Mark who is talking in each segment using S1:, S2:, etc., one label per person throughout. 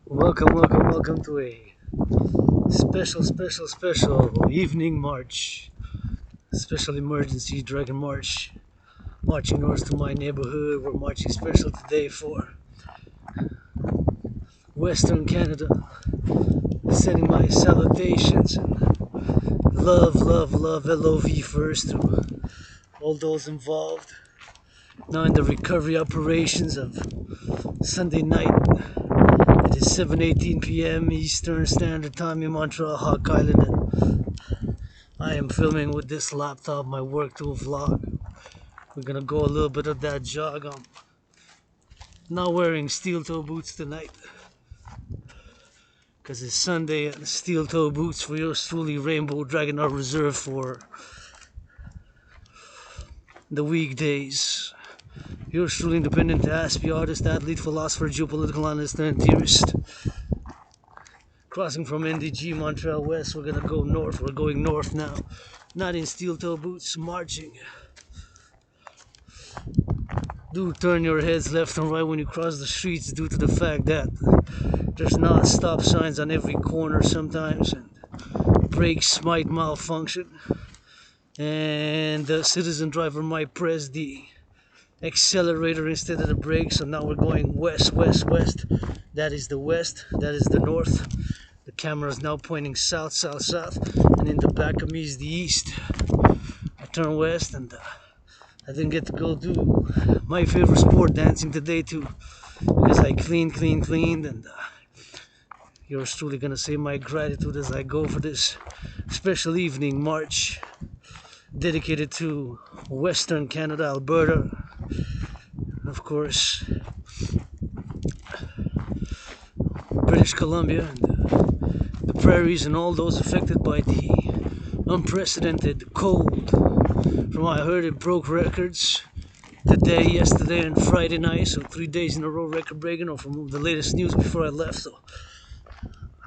S1: Welcome to a special evening march. Special emergency dragon march. Marching north to my neighborhood. We're marching special today for Western Canada. Sending my salutations and love, LOV first to all those involved. Now in the recovery operations of Sunday night. It is 7:18 p.m. Eastern Standard Time in Montreal, Hawk Island, and I am filming with this laptop, my work tool vlog. We're gonna go a little bit of that jog. I'm not wearing steel toe boots tonight because it's Sunday, and steel toe boots for yours truly, Rainbow Dragon, are reserved for the weekdays. Yours truly, independent aspie artist, athlete, philosopher, geopolitical analyst, and theorist. Crossing from NDG, Montreal West, we're gonna go north. We're going north now. Not in steel toe boots, marching. Do turn your heads left and right when you cross the streets due to the fact that there's not stop signs on every corner sometimes, and brakes might malfunction. And the citizen driver might press the accelerator instead of the brakes, so now we're going west. That is the west, that is the north. The camera is now pointing south, and in the back of me is the east. I turn west, and I didn't get to go do my favorite sport, dancing, today too, because I cleaned, and yours truly gonna say my gratitude as I go for this special evening march dedicated to Western Canada, Alberta, of course, British Columbia, and the prairies, and all those affected by the unprecedented cold. From what I heard, it broke records today, yesterday, and Friday night, so 3 days in a row record breaking, or from the latest news before I left. So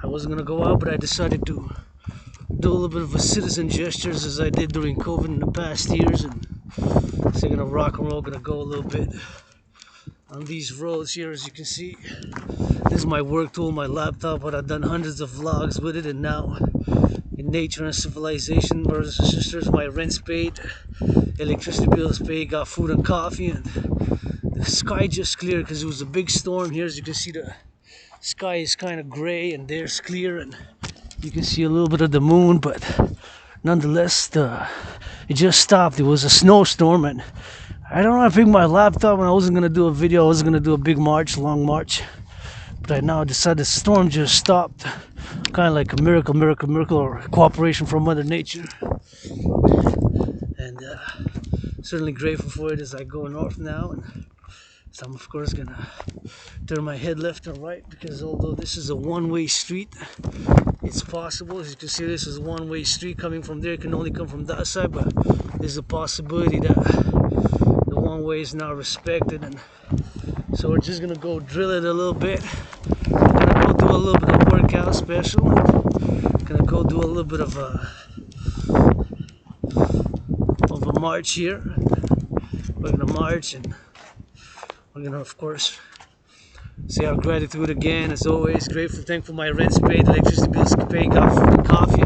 S1: I wasn't gonna go out, but I decided to do a little bit of a citizen gestures as I did during COVID in the past years, and singing a rock and roll. Gonna go a little bit on these roads here, as you can see. This is my work tool, my laptop, but I've done hundreds of vlogs with it, and now in nature and civilization, brothers and sisters, my rent's paid, electricity bills paid, got food and coffee, and the sky just cleared because it was a big storm here. As you can see, the sky is kind of gray, and there's clear, and you can see a little bit of the moon, but nonetheless, it just stopped. It was a snowstorm, and I don't know, I picked my laptop and I wasn't going to do a video. I wasn't going to do a big march, long march. But I now decided the storm just stopped. Kind of like a miracle, or cooperation from Mother Nature. And certainly grateful for it as I go north now. And so I'm, of course, going to turn my head left and right, because although this is a one-way street, it's possible. As you can see, this is a one-way street. Coming from there, it can only come from that side, but there's a possibility that the one way is now respected. And so we're just gonna go drill it a little bit. Gonna go do a little bit of workout special. Gonna go do a little bit of a march here. We're gonna march, and we're gonna, of course, say our gratitude again, as always. Grateful, thankful, my rent's paid, electricity bills paid, got food and coffee.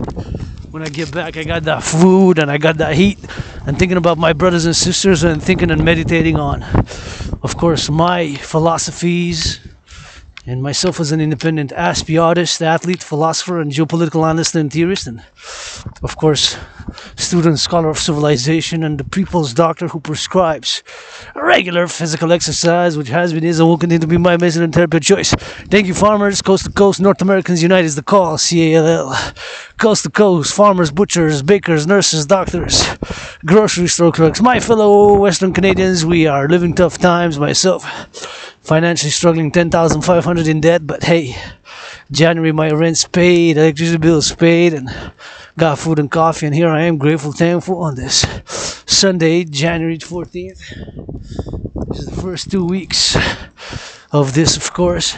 S1: When I get back, I got that food and I got that heat. And thinking about my brothers and sisters, and thinking and meditating on, of course, my philosophies, and myself as an independent aspie artist, athlete, philosopher, and geopolitical analyst and theorist, and of course, student, scholar of civilization, and the people's doctor who prescribes regular physical exercise, which has been, is, and will continue to be my medicine and therapy of choice. Thank you, farmers, coast to coast, North Americans United is the call, CALL. Coast to coast, farmers, butchers, bakers, nurses, doctors, grocery store clerks, my fellow Western Canadians. We are living tough times. Myself, financially struggling, 10,500 in debt, but hey, January my rent's paid, electricity bills paid, and got food and coffee, and here I am, grateful, thankful, on this Sunday, January 14th. This is the first 2 weeks of this, of course,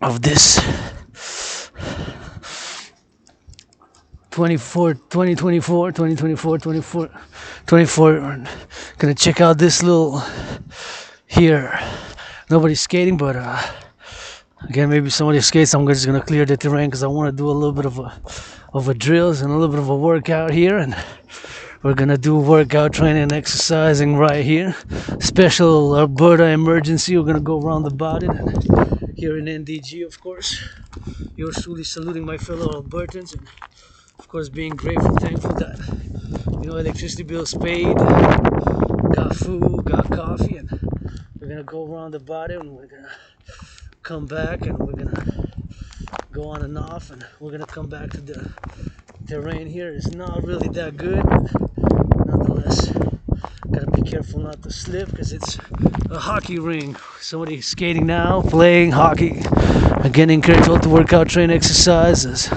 S1: of this 2024. Gonna check out this little here nobody's skating, but again, maybe somebody skates. I'm just gonna clear the terrain because I want to do a little bit of a drills and a little bit of a workout here, and we're gonna do workout training and exercising right here. Special Alberta emergency. We're gonna go round about it. And here in NDG, of course, yours truly saluting my fellow Albertans, and of course being grateful, thankful that electricity bills paid, got food, got coffee, and we're gonna go around about it, and we're gonna come back, and we're gonna go on and off, and we're gonna come back to the terrain here. It's not really that good, but nonetheless, gotta be careful not to slip because it's a hockey ring. Somebody skating now, playing hockey. Again, encourage all to work out, train, exercises.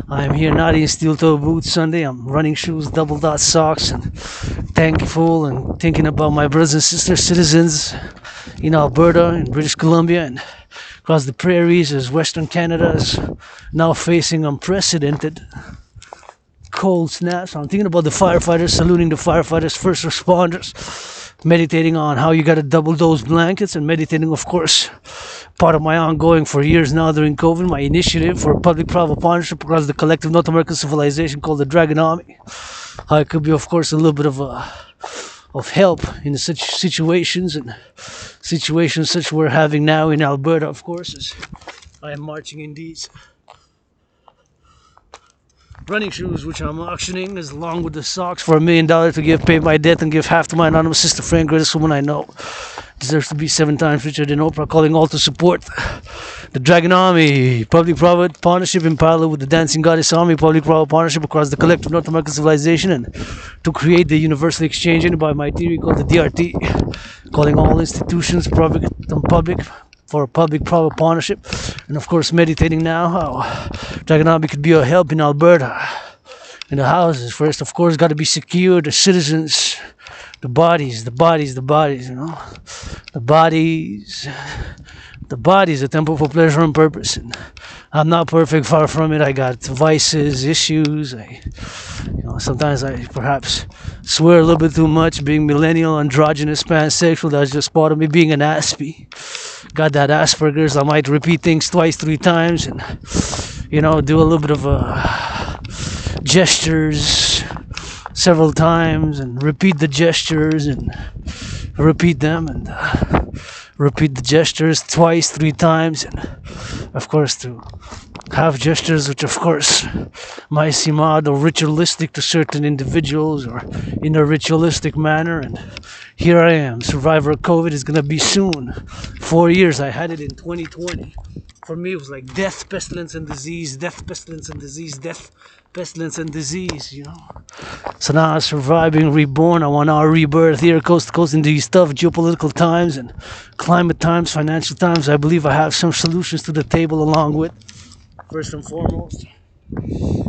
S1: I am here not in steel toe boots Sunday. I'm running shoes, double dot socks, and thankful and thinking about my brothers and sisters, citizens in Alberta, in British Columbia, and across the prairies as Western Canada is now facing unprecedented cold snaps. I'm thinking about the firefighters, saluting the firefighters, first responders, meditating on how you got to double those blankets, and meditating, of course, part of my ongoing for years now during COVID, my initiative for a public-private partnership across the collective North American civilization called the Dragon Army. How it could be, of course, a little bit of help in such situations such we're having now in Alberta, of course, as I am marching in these running shoes, which I'm auctioning, as along with the socks, for $1 million to pay my debt and give half to my anonymous sister friend, greatest woman I know. Deserves to be 7 times richer than Oprah, calling all to support the Dragon Army, public-private partnership in parallel with the Dancing Goddess Army, public-private partnership across the collective North American civilization, and to create the universal exchange by my theory called the DRT, calling all institutions private and public for a public-private partnership, and of course meditating now how Dragon Army could be a help in Alberta. In the houses, first, of course, got to be secure. The citizens, the bodies, the bodies, the bodies, a temple for pleasure and purpose. And I'm not perfect, far from it. I got vices, issues. Sometimes I perhaps swear a little bit too much, being millennial, androgynous, pansexual. That's just part of me being an Aspie. Got that Asperger's. I might repeat things twice, 3 times, and do a little bit of gestures several times, and repeat the gestures and repeat them, and repeat the gestures twice, 3 times, and of course to have gestures which of course might seem odd or ritualistic to certain individuals or in a ritualistic manner. And here I am, survivor of COVID. Is gonna be soon 4 years. I had it in 2020. For me it was like death, pestilence and disease, death, pestilence and disease, death, pestilence and disease, So now I'm surviving, reborn. I want our rebirth here, coast to coast, in these tough geopolitical times and climate times, financial times. I believe I have some solutions to the table, along with, first and foremost,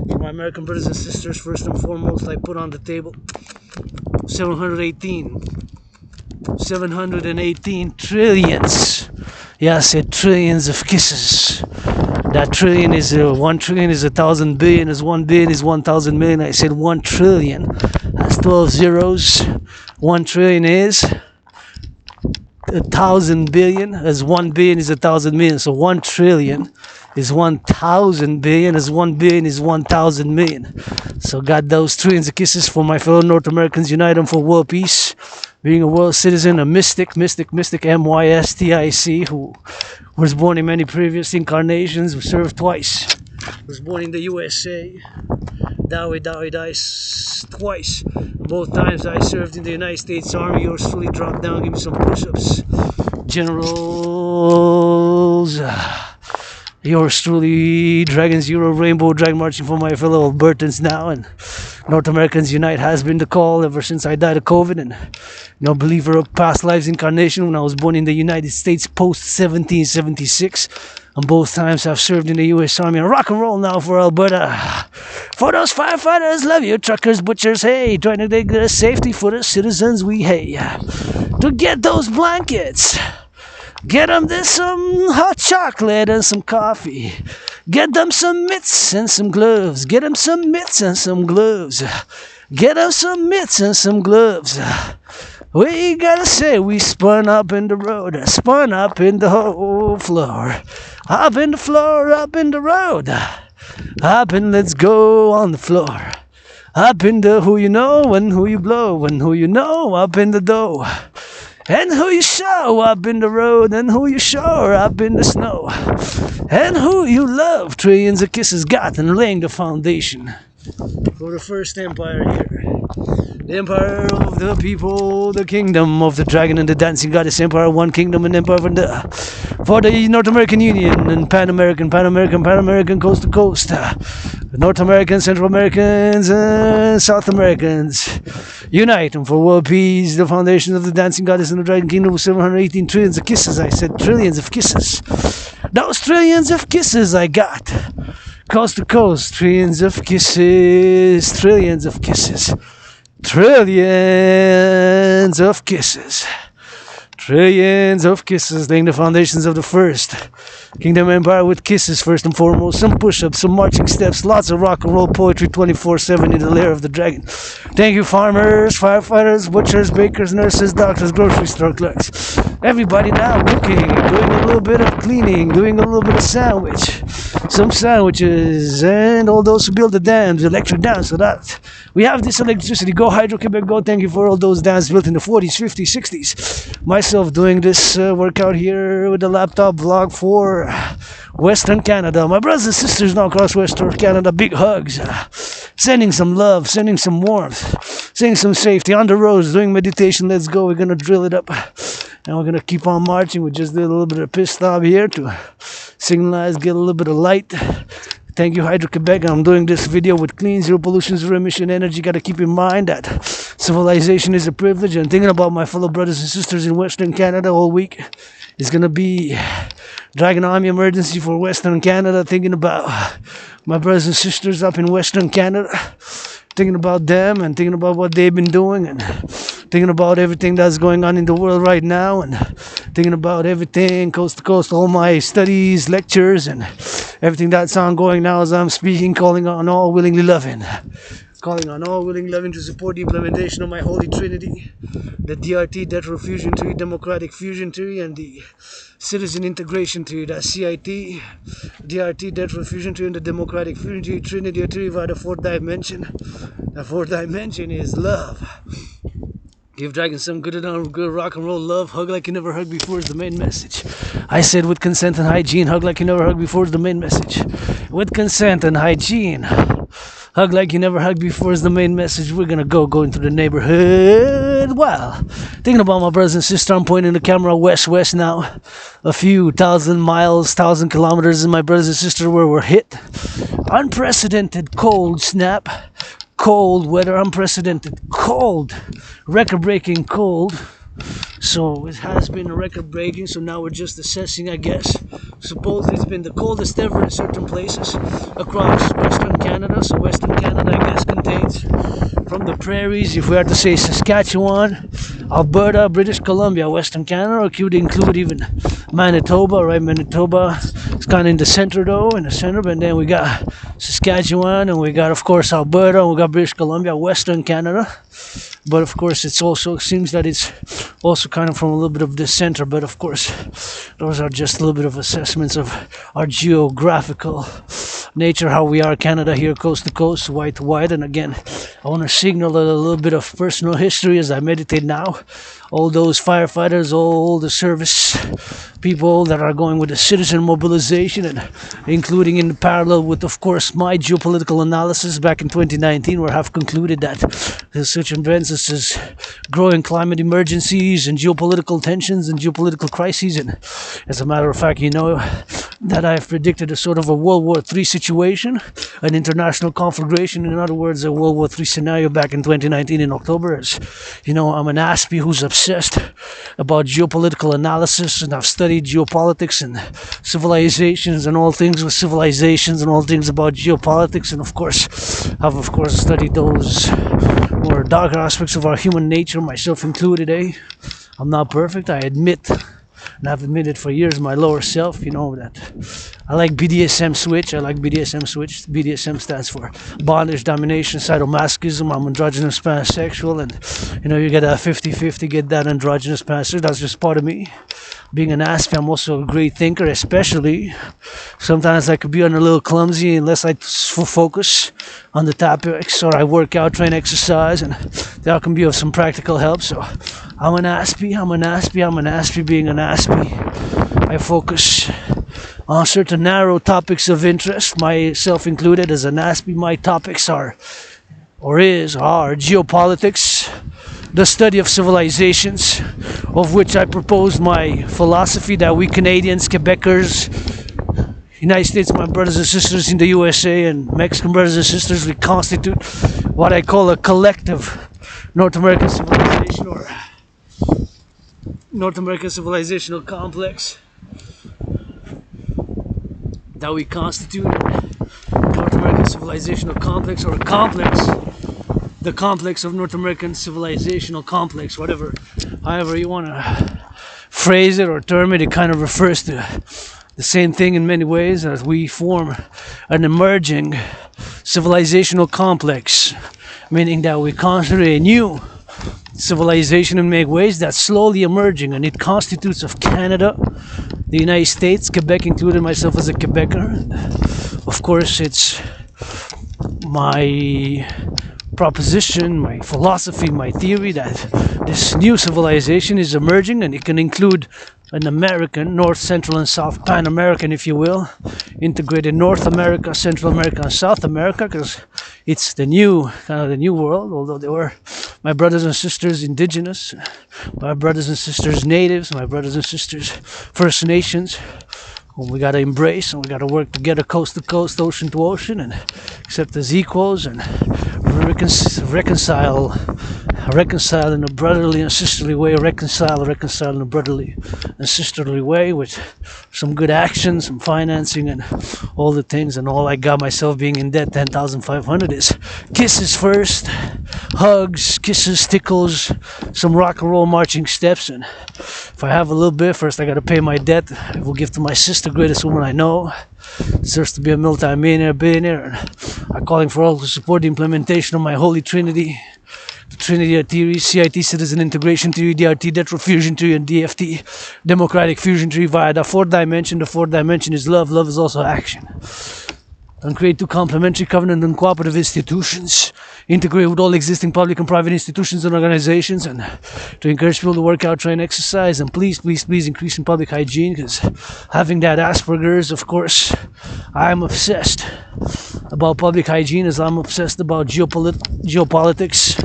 S1: for my American brothers and sisters, first and foremost, I put on the table 718 trillions. Yeah, I said trillions of kisses. That trillion is 1 trillion is 1,000 billion, is 1 billion is 1,000 million. I said 1 trillion has 12 zeros. 1 trillion is 1,000 billion, as 1 billion is 1,000 million. So 1 trillion is 1,000 billion, as 1 billion is 1,000 million. So got those trillions of kisses for my fellow North Americans. Unite them for world peace. Being a world citizen, a mystic, MYSTIC, who was born in many previous incarnations, who served twice. Was born in the USA, died twice. Both times I served in the United States Army. Yours truly dropped down, give me some push-ups. Generals, yours truly, Dragon Zero, Rainbow Dragon, marching for my fellow Albertans now, and North Americans Unite has been the call ever since I died of COVID, and believer of past lives incarnation when I was born in the United States post 1776. And both times I've served in the U.S. Army, and rock and roll now for Alberta. For those firefighters, love you, truckers, butchers, hey, trying to take the safety for the citizens we hate. To get those blankets, get them this some hot chocolate and some coffee. Get them some mitts and some gloves. Get them some mitts and some gloves. Get them some mitts and some gloves. We gotta say we spun up in the road, spun up in the whole floor. Up in the floor, up in the road. Up and let's go on the floor. Up in the who you know and who you blow and who you know up in the dough. And who you show up in the road and who you shore up in the snow. And who you love, trillions of kisses got and laying the foundation for the first empire here. The empire of the people, the kingdom of the dragon and the dancing goddess, empire one kingdom and empire for the North American Union and Pan American, coast to coast. North Americans, Central Americans, and South Americans unite and for world peace, the foundation of the dancing goddess and the dragon kingdom with 718 trillions of kisses. I said trillions of kisses. Those trillions of kisses I got. Coast to coast, trillions of kisses, trillions of kisses. Trillions of kisses. Trillions of kisses, laying the foundations of the first kingdom empire with kisses first and foremost. Some push-ups, some marching steps, lots of rock and roll poetry 24/7 in the lair of the dragon. Thank you farmers, firefighters, butchers, bakers, nurses, doctors, grocery store clerks. Everybody now cooking, doing a little bit of cleaning, doing a little bit of some sandwiches, and all those who build the dams, electric dams, so that we have this electricity. Go Hydro-Quebec, go. Thank you for all those dams built in the 40s, 50s, 60s. Myself doing this workout here with the laptop vlog for Western Canada. My brothers and sisters now across Western Canada, big hugs. Sending some love, sending some warmth, sending some safety. On the roads, doing meditation. Let's go. We're going to drill it up. And we're going to keep on marching. We just did a little bit of pit stop here to signalize, get a little bit of light. Thank you, Hydro-Quebec. I'm doing this video with clean, zero pollution, zero emission energy. Got to keep in mind that civilization is a privilege. And thinking about my fellow brothers and sisters in Western Canada all week is going to be Dragon Army emergency for Western Canada. Thinking about my brothers and sisters up in Western Canada. Thinking about them and thinking about what they've been doing and thinking about everything that's going on in the world right now and thinking about everything coast to coast, all my studies, lectures, and everything that's ongoing now as I'm speaking, calling on all willingly loving to support the implementation of my Holy Trinity, the DRT, Death Row Fusion Tree, Democratic Fusion Tree, and the Citizen Integration Tree, that's CIT, DRT, Death Row Fusion Tree, and the Democratic Fusion Tree, Trinity, a tree via the fourth dimension. The fourth dimension is love. Give Dragon some good rock and roll love. Hug like you never hugged before is the main message. I said with consent and hygiene. Hug like you never hugged before is the main message. With consent and hygiene. Hug like you never hugged before is the main message. We're gonna go into the neighborhood. Wow. Thinking about my brothers and sisters, I'm pointing the camera west now. A few thousand miles, 1,000 kilometers, and my brothers and sisters where we're hit. Unprecedented cold snap. Cold weather, unprecedented cold, record-breaking cold. So it has been record-breaking, so now we're just assessing, I guess. Supposedly it's been the coldest ever in certain places across Western Canada. So Western Canada, I guess, contains from the prairies, if we are to say Saskatchewan, Alberta, British Columbia, Western Canada, or could include even Manitoba, right? Manitoba is kind of in the center though, but then we got Saskatchewan, and we got, of course, Alberta, and we got British Columbia, Western Canada. But of course, it seems that it's also kind of from a little bit of the center. But of course, those are just a little bit of assessments of our geographical nature, how we are Canada here, coast to coast, white to white. And again, I want to signal a little bit of personal history as I meditate now. All those firefighters, all the service people that are going with the citizen mobilization, and including in parallel with, of course, my geopolitical analysis back in 2019, where I have concluded that the such events as growing climate emergencies and geopolitical tensions and geopolitical crises. And as a matter of fact, you know that I've predicted a sort of a World War III situation, an international conflagration, in other words, a World War III scenario back in 2019 in October. As you know, I'm an aspie who's obsessed about geopolitical analysis, and I've studied geopolitics and civilizations and all things with civilizations and all things about geopolitics, and of course I've studied those more darker aspects of our human nature, myself included. I'm not perfect, I admit and I've admitted for years my lower self, that I like BDSM switch. BDSM stands for bondage, domination, sadomasochism. I'm androgynous pansexual, and you get that 50-50, get that androgynous pansexual. That's just part of me. Being an aspie, I'm also a great thinker, especially sometimes I could be a little clumsy unless I focus on the topics, or I work out, train, exercise, and that can be of some practical help. So I'm an aspie. Being an aspie, I focus on certain narrow topics of interest, myself included as an aspie. My topics are geopolitics, the study of civilizations, of which I proposed my philosophy that we Canadians, Quebecers, United States, my brothers and sisters in the USA, and Mexican brothers and sisters, we constitute what I call a collective North American civilization, or North American civilizational complex, that we constitute North American civilizational complex, or a complex, the complex of North American civilizational complex, however you want to phrase it or term it. It kind of refers to the same thing in many ways, as we form an emerging civilizational complex, meaning that we constitute a new civilization in many ways that's slowly emerging, and it constitutes of Canada, the United States, Quebec included, myself as a Quebecer. Of course, it's my proposition, my philosophy, my theory that this new civilization is emerging, and it can include an American, North, Central, and South, Pan-American, if you will, integrated North America, Central America, and South America, because it's the new world. Although they were my brothers and sisters indigenous, my brothers and sisters natives, my brothers and sisters First Nations, whom we got to embrace, and we got to work together, coast to coast, ocean to ocean, and accept as equals, and reconcile in a brotherly and sisterly way, reconcile in a brotherly and sisterly way, with some good action, some financing, and all the things. And all I got myself being in debt, 10,500, is kisses first, hugs, kisses, tickles, some rock and roll marching steps. And if I have a little bit, first I got to pay my debt. I will give to my sister, greatest woman I know, deserves to be a multi-millionaire, billionaire, and I'm calling for all to support the implementation of my holy trinity, the Trinity of theory, CIT, citizen integration theory, DRT, detrol fusion theory, and DFT, democratic fusion theory, via the fourth dimension. The fourth dimension is love. Love is also action. And create two complementary, covenant, and cooperative institutions, integrate with all existing public and private institutions and organizations, and to encourage people to work out, train, exercise, and please increase in public hygiene, because having that Asperger's, of course, I'm obsessed about public hygiene as I'm obsessed about geopolitics.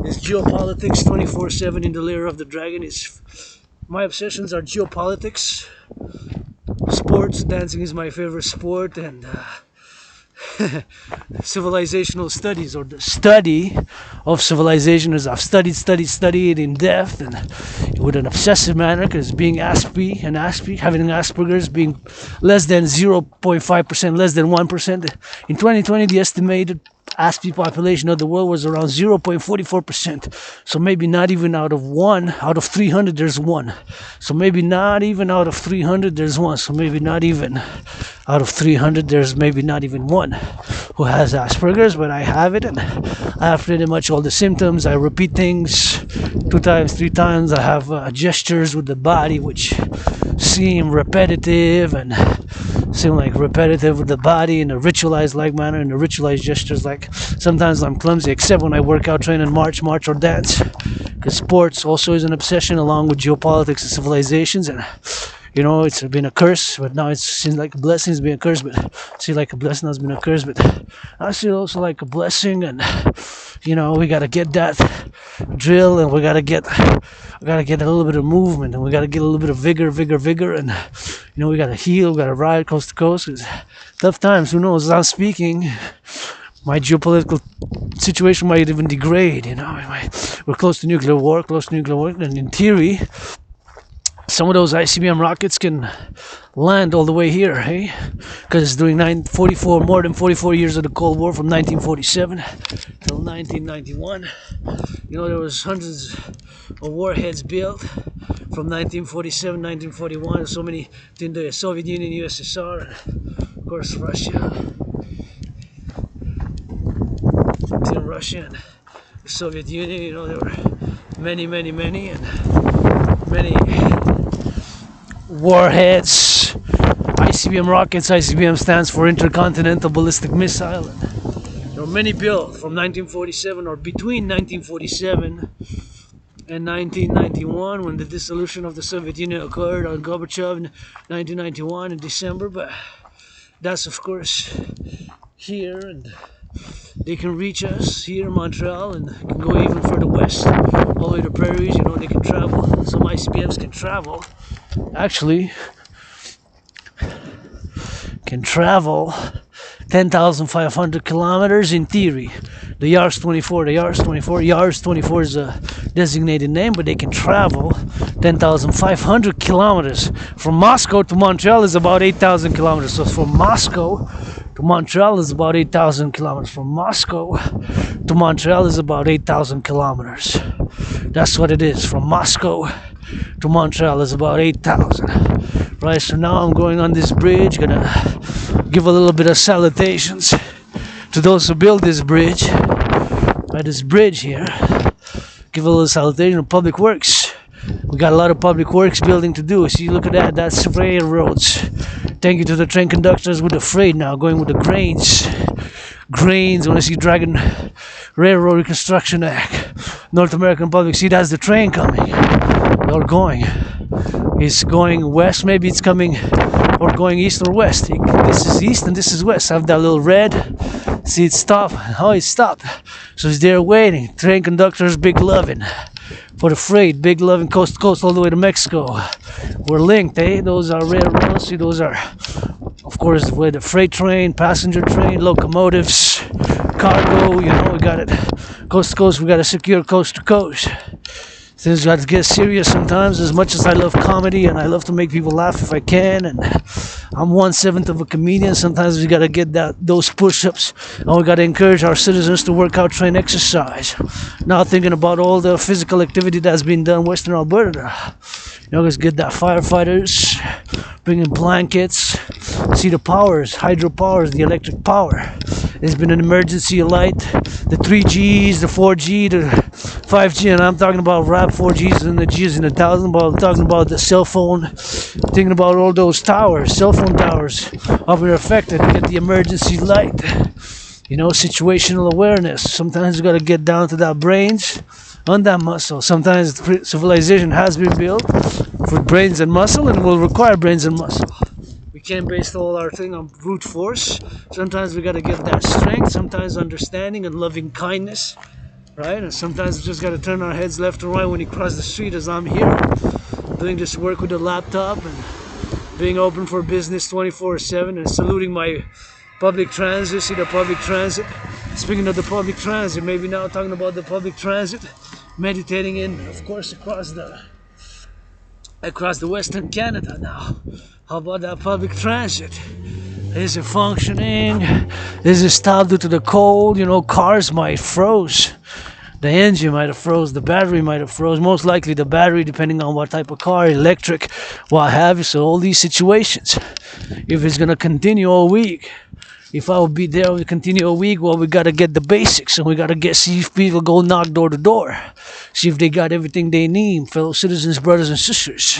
S1: It's geopolitics 24/7 in the lair of the dragon. My obsessions are geopolitics, sports, dancing is my favorite sport, and civilizational studies, or the study of civilization, as I've studied in depth and with an obsessive manner, because being having Asperger's, being less than 0.5%, less than 1%. In 2020, the estimated Aspie population of the world was around 0.44%. So maybe not even out of 300 there's one. So maybe not even out of 300 there's one. So maybe not even out of 300 there's maybe not even one who has Asperger's, but I have it, and I have pretty much all the symptoms. I repeat things 2 times, 3 times. I have gestures with the body which seem repetitive with the body in a ritualized like manner, in a ritualized gestures. Like sometimes I'm clumsy, except when I work out, train, and march or dance, because sports also is an obsession, along with geopolitics and civilizations. And it's been a curse, but now it seems like a blessing. It's been a curse, but see, like a blessing has been a curse, but I see it also like a blessing. And we gotta get that drill, and we gotta get a little bit of movement, and we gotta get a little bit of vigor, and we gotta heal, we gotta ride coast to coast. Cause tough times, who knows? As I'm speaking, my geopolitical situation might even degrade. We're close to nuclear war, and in theory, some of those ICBM rockets can land all the way here, hey? Because it's during more than 44 years of the Cold War, from 1947 till 1991. You know, there was hundreds of warheads built from 1947, 1941, so many in the Soviet Union, USSR, and of course Russia. In Russia and the Soviet Union, you know, there were many warheads, ICBM rockets. ICBM stands for Intercontinental Ballistic Missile. And there were many built from 1947 or between 1947 and 1991, when the dissolution of the Soviet Union occurred on Gorbachev in 1991 in December. But that's of course here, and they can reach us here in Montreal and can go even further west, all the way to prairies. You know, they can travel. Some ICBMs can travel. Actually, can travel 10,500 kilometers in theory. The Yars 24, Yars 24 is a designated name, but they can travel 10,500 kilometers. From Moscow to Montreal is about 8,000 kilometers. So from Moscow to Montreal is about 8,000 kilometers. From Moscow to Montreal is about 8,000 kilometers. That's what it is. From Moscow to Montreal is about 8,000. Right, so now I'm going on this bridge, gonna give a little bit of salutations to those who built this bridge. Right, this bridge here. Give a little salutation to Public Works. We got a lot of public works building to do. See, look at that. That's railroads. Thank you to the train conductors with the freight now, going with the grains. When I see Dragon Railroad Reconstruction Act, North American Public. See, that's the train coming. Or going. It's going west. Maybe it's coming or going east or west. This is east and this is west. I have that little red. See, it stopped. Oh, it stopped. So it's there waiting. Train conductors, big loving for the freight, big loving coast to coast all the way to Mexico. We're linked, eh? Those are railroads. See, those are, of course, with the freight train, passenger train, locomotives, cargo. You know, we got it coast to coast. We got to secure coast to coast. Things got to get serious sometimes. As much as I love comedy and I love to make people laugh if I can, and I'm 1/7 of a comedian, sometimes we got to get those push-ups, and we got to encourage our citizens to work out, train, exercise. Now thinking about all the physical activity that's been done in Western Alberta. You know, let's get that firefighters, bringing blankets. See the powers, hydro powers, the electric power. There's been an emergency light, the 3Gs, the 4G, the 5G, and I'm talking about rap 4Gs and the Gs in 1,000, but I'm talking about the cell phone, thinking about all those towers, cell phone towers, how we're affected to get the emergency light. You know, situational awareness. Sometimes you got to get down to that brains on that muscle. Sometimes civilization has been built for brains and muscle and will require brains and muscle. We can't base all our thing on brute force. Sometimes we got to get that strength, sometimes understanding and loving kindness, right? And sometimes we just got to turn our heads left and right when you cross the street, as I'm here doing this work with the laptop and being open for business 24/7 and saluting my public transit. See the public transit. Speaking of the public transit, maybe now talking about the public transit, meditating in, of course, across the Western Canada now. How about that public transit? Is it functioning? Is it stopped due to the cold? You know, cars might froze. The engine might have froze. The battery might have froze. Most likely the battery, depending on what type of car, electric, what have you. So all these situations, if it's going to continue all week, if I will be there, we continue a week, well, we got to get the basics, and we got to see if people go knock door to door, see if they got everything they need, fellow citizens, brothers and sisters.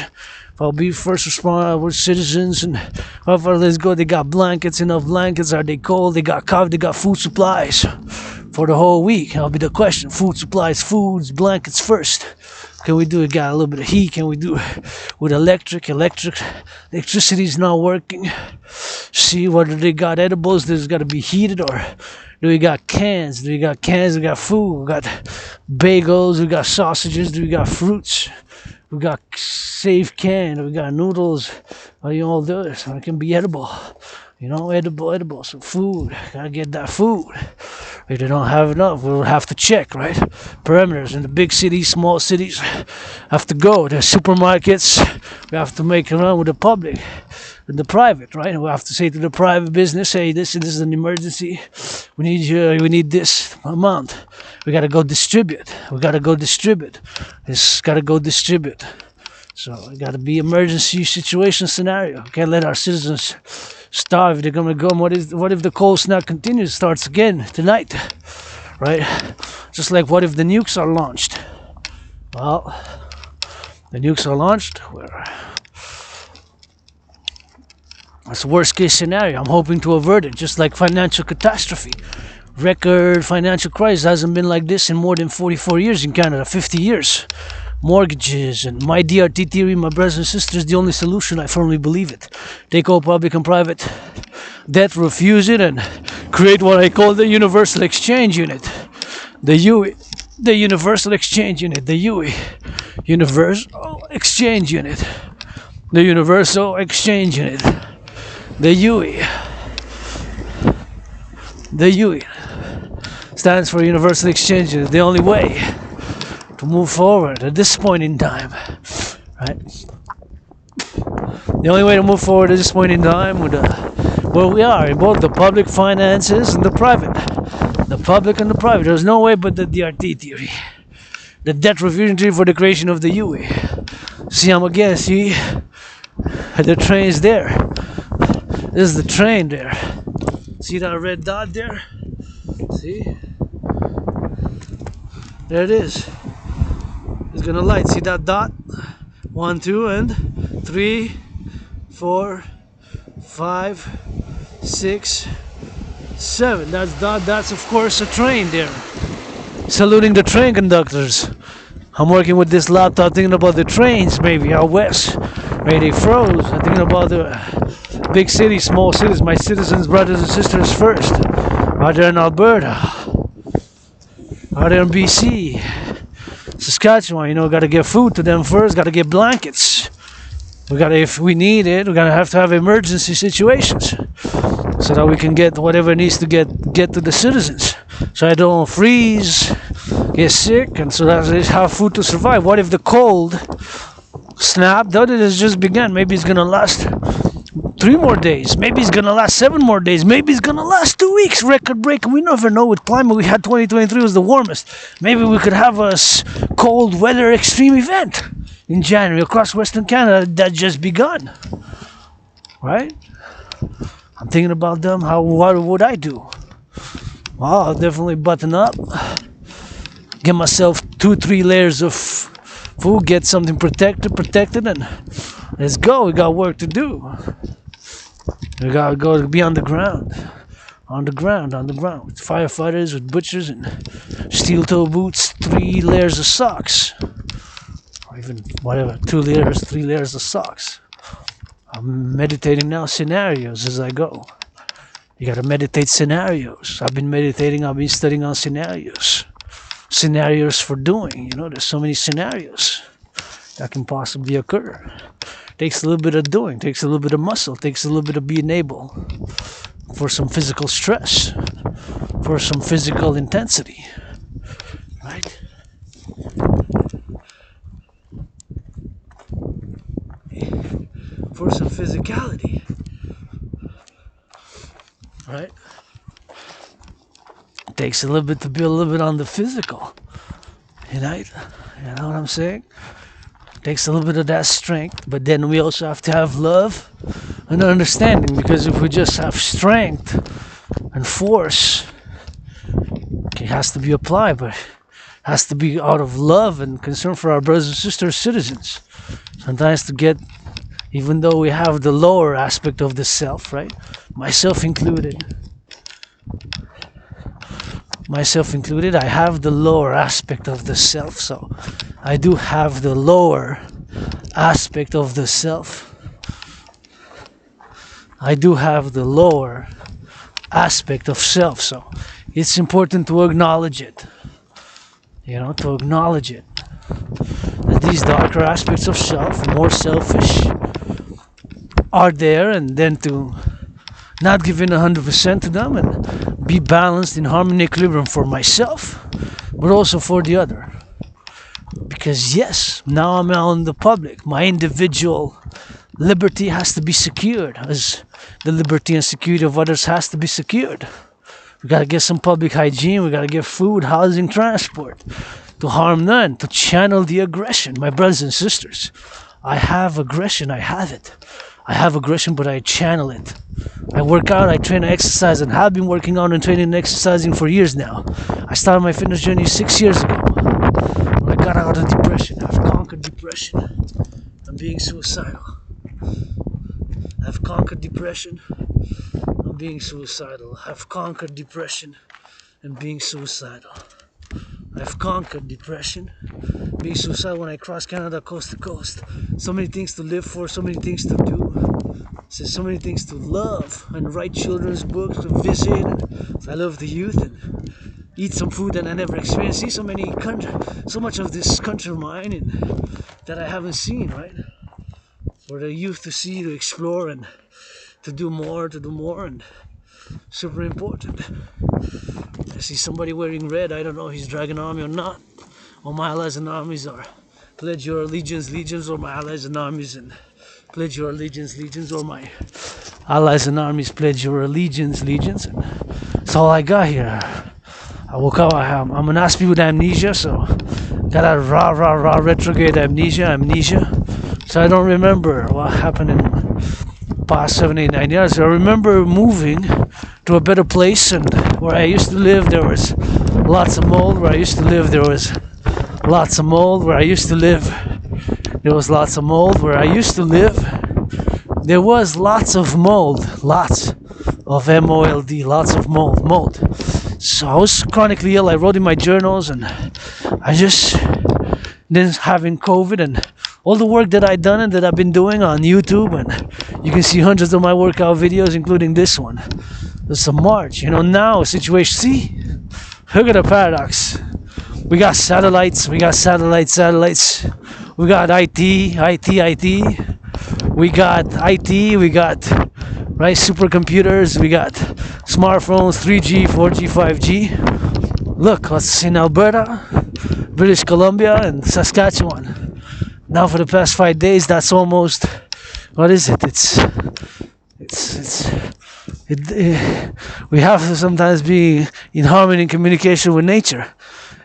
S1: If I'll be first responder with citizens, and how far let's go, they got blankets, enough blankets, are they cold, they got coffee, they got food supplies for the whole week. That'll be the question. Food supplies, foods, blankets first. Can we do it? Got a little bit of heat. Can we do it with electricity's not working. See whether they got edibles that's got to be heated, or do we got cans? We got food. We got bagels. We got sausages. Do we got fruits? We got safe canned. We got noodles. You all do it. So it can be edible. edible. So food, gotta get that food. If they don't have enough, we'll have to check, right? Perimeters in the big cities, small cities, have to go. The supermarkets, we have to make it run with the public, with the private, right? We have to say to the private business, hey, this is an emergency. We need this amount. We gotta go distribute. It's gotta go distribute. So it gotta be emergency situation scenario. We can't let our citizens starve. They're gonna go. What if the cold snap continues, starts again tonight, right? Just like what if the nukes are launched? Well, the nukes are launched. That's the worst case scenario. I'm hoping to avert it. Just like financial catastrophe, record financial crisis hasn't been like this in more than 44 years in Canada. 50 years. Mortgages and my DRT theory, my brothers and sisters, the only solution. I firmly believe it. Take all public and private debt, refuse it, and create what I call the universal exchange unit, the UE, the universal exchange unit, the UE, universal exchange unit, the universal exchange unit, the UE. The UE stands for universal exchange unit. The only way to move forward at this point in time, right? The only way to move forward at this point in time with where we are in both the public finances and the private. The public and the private. There's no way but the DRT theory. The debt refusion theory for the creation of the UE. See, I'm again, see? The train's there. This is the train there. See that red dot there? See? There it is. It's gonna light. See that dot? 1, 2, and 3, 4, 5, 6, 7. That's of course a train there. Saluting the train conductors. I'm working with this laptop thinking about the trains maybe out west. Maybe they froze. I'm thinking about the big cities, small cities, my citizens, brothers and sisters first. Out there in Alberta. Out there in BC. Saskatchewan, gotta get food to them first, gotta get blankets. If we need it, we're gonna have to have emergency situations so that we can get whatever needs to get to the citizens. So I don't freeze, get sick, and so that they have food to survive. What if the cold snap, though it has just begun, maybe it's gonna last 3 more days, maybe it's gonna last 7 more days, maybe it's gonna last 2 weeks, record break. We never know with climate. We had 2023 was the warmest. Maybe we could have a cold weather extreme event in January across Western Canada that just begun, right? I'm thinking about them. What would I do? Well, I'll definitely button up, get myself 2-3 layers of food, get something protected, and let's go. We got work to do. We gotta go be on the ground, with firefighters, with butchers, and steel toe boots, 3 layers of socks, or even whatever, 2 layers, 3 layers of socks. I'm meditating now scenarios as I go. You gotta meditate scenarios. I've been studying on scenarios for doing. There's so many scenarios that can possibly occur. Takes a little bit of doing, takes a little bit of muscle, takes a little bit of being able for some physical stress, for some physical intensity, right? For some physicality, right? It takes a little bit to be a little bit on the physical, right? You know what I'm saying? Takes a little bit of that strength, but then we also have to have love and understanding, because if we just have strength and force, it has to be applied, but it has to be out of love and concern for our brothers and sisters, citizens. Sometimes to get, even though we have the lower aspect of the self, right? Myself included, I have the lower aspect of the self, so I do have the lower aspect of the self. I do have the lower aspect of self, so it's important to acknowledge it. To acknowledge it. That these darker aspects of self, more selfish, are there, and then to not giving 100% to them, and be balanced in harmony, equilibrium for myself, but also for the other. Because yes, now I'm out in the public. My individual liberty has to be secured, as the liberty and security of others has to be secured. We gotta get some public hygiene, we gotta get food, housing, transport, to harm none, to channel the aggression. My brothers and sisters, I have aggression, I have it. I have aggression, but I channel it. I work out, I train, I exercise, and have been working out and training and exercising for years now. I started my fitness journey 6 years ago. When I got out of depression, I've conquered depression and being suicidal. I've conquered depression and being suicidal. I've conquered depression and being suicidal. I've conquered depression, being suicidal when I cross Canada coast to coast. So many things to live for, so many things to do. So many things to love and write children's books, to visit. I love the youth and eat some food that I never experienced. See so much of this country of mine and that I haven't seen, right? For the youth to see, to explore, and to do more, and super important. I see somebody wearing red. I don't know if he's Dragon Army or not. All my allies and armies are pledge your allegiance, legions, or my allies and armies, and pledge your allegiance, legions, or my allies and armies pledge your allegiance, legions. And that's all I got here. I woke up, I'm an aspie with amnesia, so got that raw retrograde amnesia. So I don't remember what happened in past 7, 8, 9 years. So I remember moving to a better place, and where I used to live there was lots of mold. Where I used to live there was lots of mold. Where I used to live there was lots of mold. Where I used to live there was lots of mold. Lots of mold. Lots of mold. So I was chronically ill. I wrote in my journals, and I just then having COVID and all the work that I've done and that I've been doing on YouTube, and you can see hundreds of my workout videos, including this one. There's a march, now a situation. See, look at the paradox. We got satellites. We got satellites. We got IT. We got IT. We got supercomputers. We got smartphones, 3G, 4G, 5G. Look, what's in Alberta, British Columbia, and Saskatchewan. Now for the past 5 days, that's almost, what is it? We have to sometimes be in harmony and communication with nature.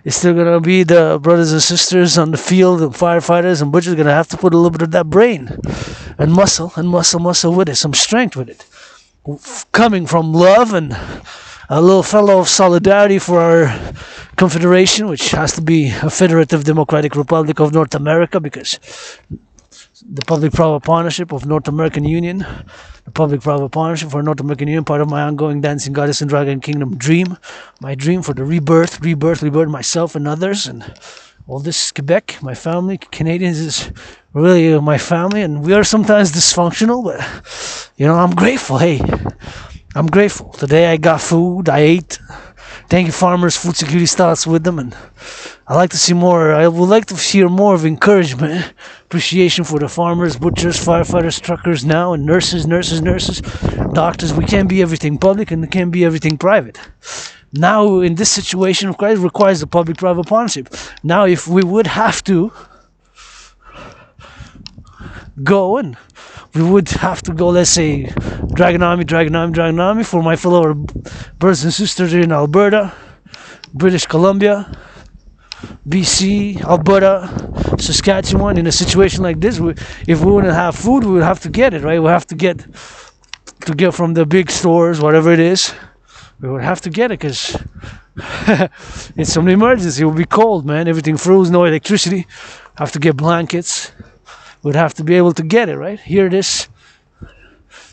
S1: It's still going to be the brothers and sisters on the field, and firefighters and butchers going to have to put a little bit of that brain and muscle with it, some strength with it. Coming from love and a little fellow of solidarity for our confederation, which has to be a federative democratic republic of North America, because the public-private partnership of North American Union, the public-private partnership for North American Union, part of my ongoing dancing goddess and dragon kingdom dream, my dream for the rebirth myself and others, and all this Quebec, my family, Canadians is really my family, and we are sometimes dysfunctional, but I'm grateful. Hey, I'm grateful. Today I got food, I ate. Thank you, farmers. Food security starts with them, and I like to see more. I would like to hear more of encouragement, appreciation for the farmers, butchers, firefighters, truckers now, and nurses, doctors. We can't be everything public, and we can't be everything private. Now, in this situation, it requires the public-private partnership. Now, if we would have to go, and we would have to go, let's say, Dragon Army for my fellow brothers and sisters in Alberta, British Columbia, BC, Alberta, Saskatchewan. In a situation like this, if we wouldn't have food, we would have to get it, right? We have to get from the big stores, whatever it is. We would have to get it because it's an emergency. It will be cold, man. Everything froze, no electricity. Have to get blankets. We'd have to be able to get it, right? Here it is.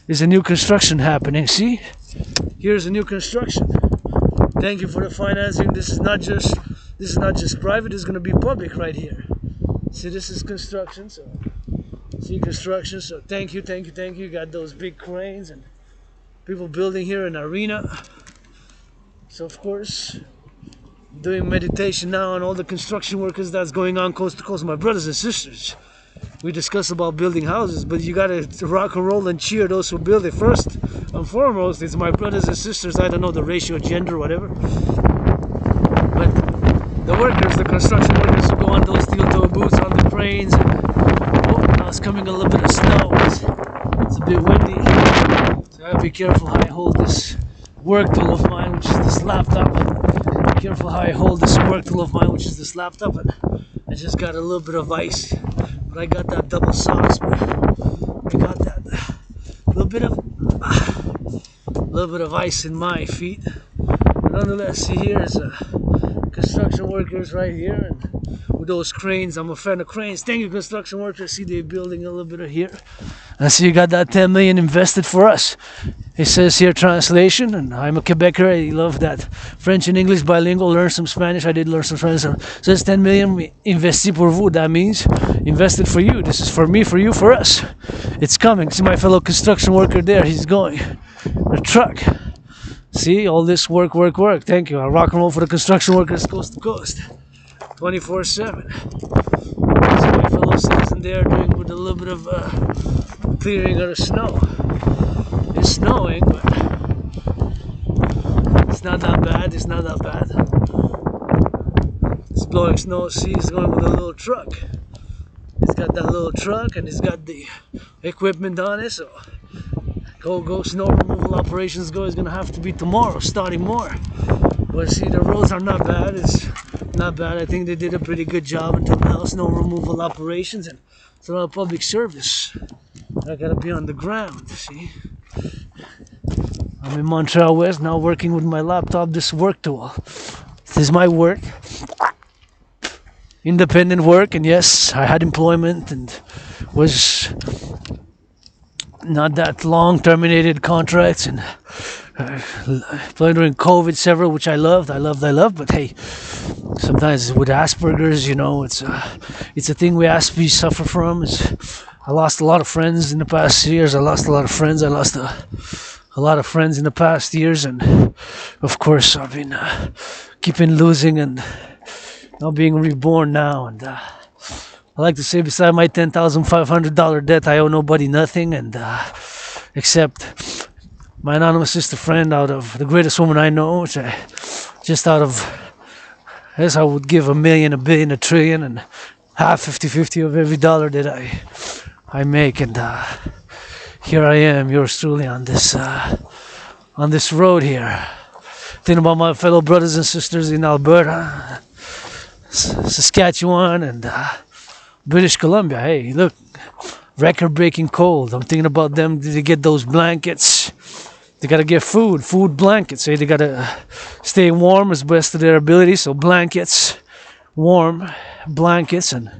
S1: There's a new construction happening. See? Here's a new construction. Thank you for the financing. This is not just private. It's going to be public right here. See, this is construction. So thank you. You got those big cranes and people building here an arena. So of course, doing meditation now on all the construction workers that's going on coast to coast. My brothers and sisters, we discuss about building houses, but you gotta rock and roll and cheer those who build it. First and foremost, it's my brothers and sisters. I don't know the ratio, gender, whatever. But the workers, the construction workers who go on those steel toe boots, on the cranes. And, oh, now it's coming a little bit of snow. It's a bit windy. So I gotta be careful how I hold this work tool of mine, which is this laptop. Be careful how I hold this work tool of mine, which is this laptop. And I just got a little bit of ice. But I got that double socks, but I got that little bit of ice in my feet. But nonetheless, see here is construction workers right here, and with those cranes. I'm a fan of cranes. Thank you, construction workers. See, they're building a little bit of here. And I see you got that 10 million invested for us. It says here translation, and I'm a Quebecer. I love that French and English bilingual. Learn some Spanish. I did learn some Spanish. It says 10 million investi pour vous. That means invested for you. This is for me, for you, for us. It's coming. See my fellow construction worker there. He's going. The truck. See all this work. Thank you. I rock and roll for the construction workers coast to coast, 24/7. See my fellow citizen there doing with a little bit of clearing of the snow. It's snowing, but it's not that bad. It's blowing snow. See, it's going with a little truck. It's got that little truck, and it's got the equipment on it. So go snow removal operations go is gonna have to be tomorrow, starting more. But see, the roads are not bad. It's not bad. I think they did a pretty good job until now. Snow removal operations, and it's a lot of public service. I gotta be on the ground. See, I'm in Montreal West now, working with my laptop. This work tool. This is my work. Independent work, and yes, I had employment and was not that long, terminated contracts, and employed during COVID several, which I loved, but hey, sometimes with Asperger's, you know, it's a thing we suffer from. I lost a lot of friends in the past years. I lost a lot of friends in the past years, and of course I've been keeping losing and not being reborn now. And I like to say, beside my $10,500 debt, I owe nobody nothing, and except my anonymous sister friend, out of the greatest woman I know, which I guess I would give $1 million, $1 billion, $1 trillion, and half 50-50 of every dollar that I make. And here I am, yours truly, on this road here, thinking about my fellow brothers and sisters in Alberta, Saskatchewan, and British Columbia. Hey, look, record-breaking cold. I'm thinking about them. They get those blankets. They gotta get food, blankets. Hey, they gotta stay warm as best of their ability. So blankets, warm blankets, and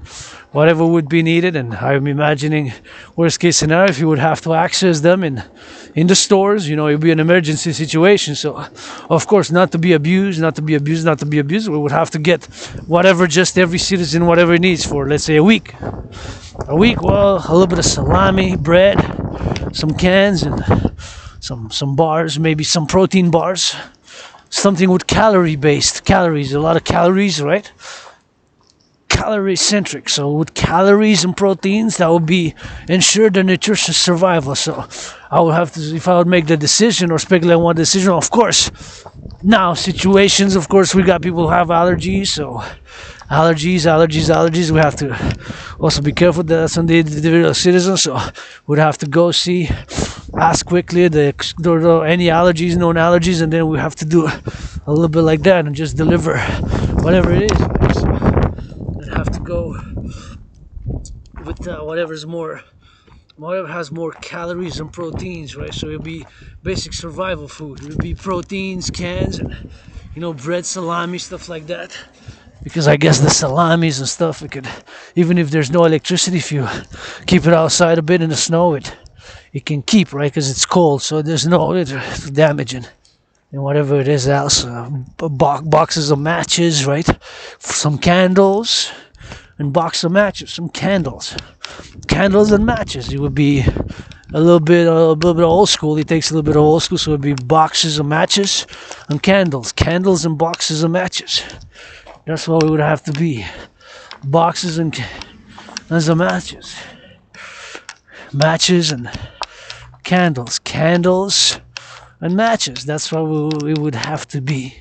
S1: whatever would be needed. And I'm imagining worst case scenario, if you would have to access them in the stores, you know, it would be an emergency situation. So of course, not to be abused, we would have to get whatever, just every citizen, whatever it needs for, let's say, a week. Well, a little bit of salami, bread, some cans, and some bars, maybe some protein bars, something with calories, a lot of calories, right? Calorie centric. So with calories and proteins, that would be ensure the nutritious survival. So I would have to, if I would make the decision or speculate on one decision, of course, now situations, of course, we got people who have allergies. So allergies, we have to also be careful that that's on the individual citizen. So we'd have to go see, ask quickly any allergies, known allergies, and then we have to do a little bit like that and just deliver whatever it is. So I'd have to go with whatever has more calories and proteins, right? So it'll be basic survival food. It'll be proteins, cans, and bread, salami, stuff like that. Because I guess the salamis and stuff, it could, even if there's no electricity, if you keep it outside a bit in the snow, it can keep, right? Because it's cold, so there's no damaging. And whatever it is else, boxes of matches, right? Some candles, and box of matches, some candles and matches. It would be a little bit of old school. It takes a little bit of old school, so it would be boxes of matches and candles and boxes of matches. That's what it would have to be. Boxes and matches. matches and candles and matches. That's what we would have to be,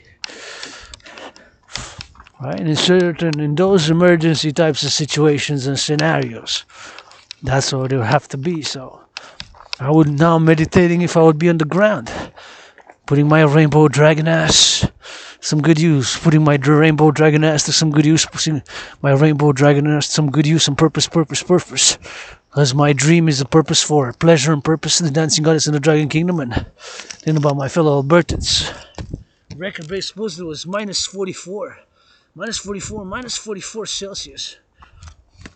S1: right? In those emergency types of situations and scenarios, that's what it would have to be. So I would now meditating if I would be on the ground, putting my rainbow dragon ass some good use, putting my rainbow dragon ass to some good use, putting my rainbow dragon ass to some good use and purpose. Because my dream is a purpose for pleasure and purpose, the dancing goddess in the dragon kingdom, and thinking about my fellow Albertans. Record base supposedly was minus 44. Minus 44 Celsius.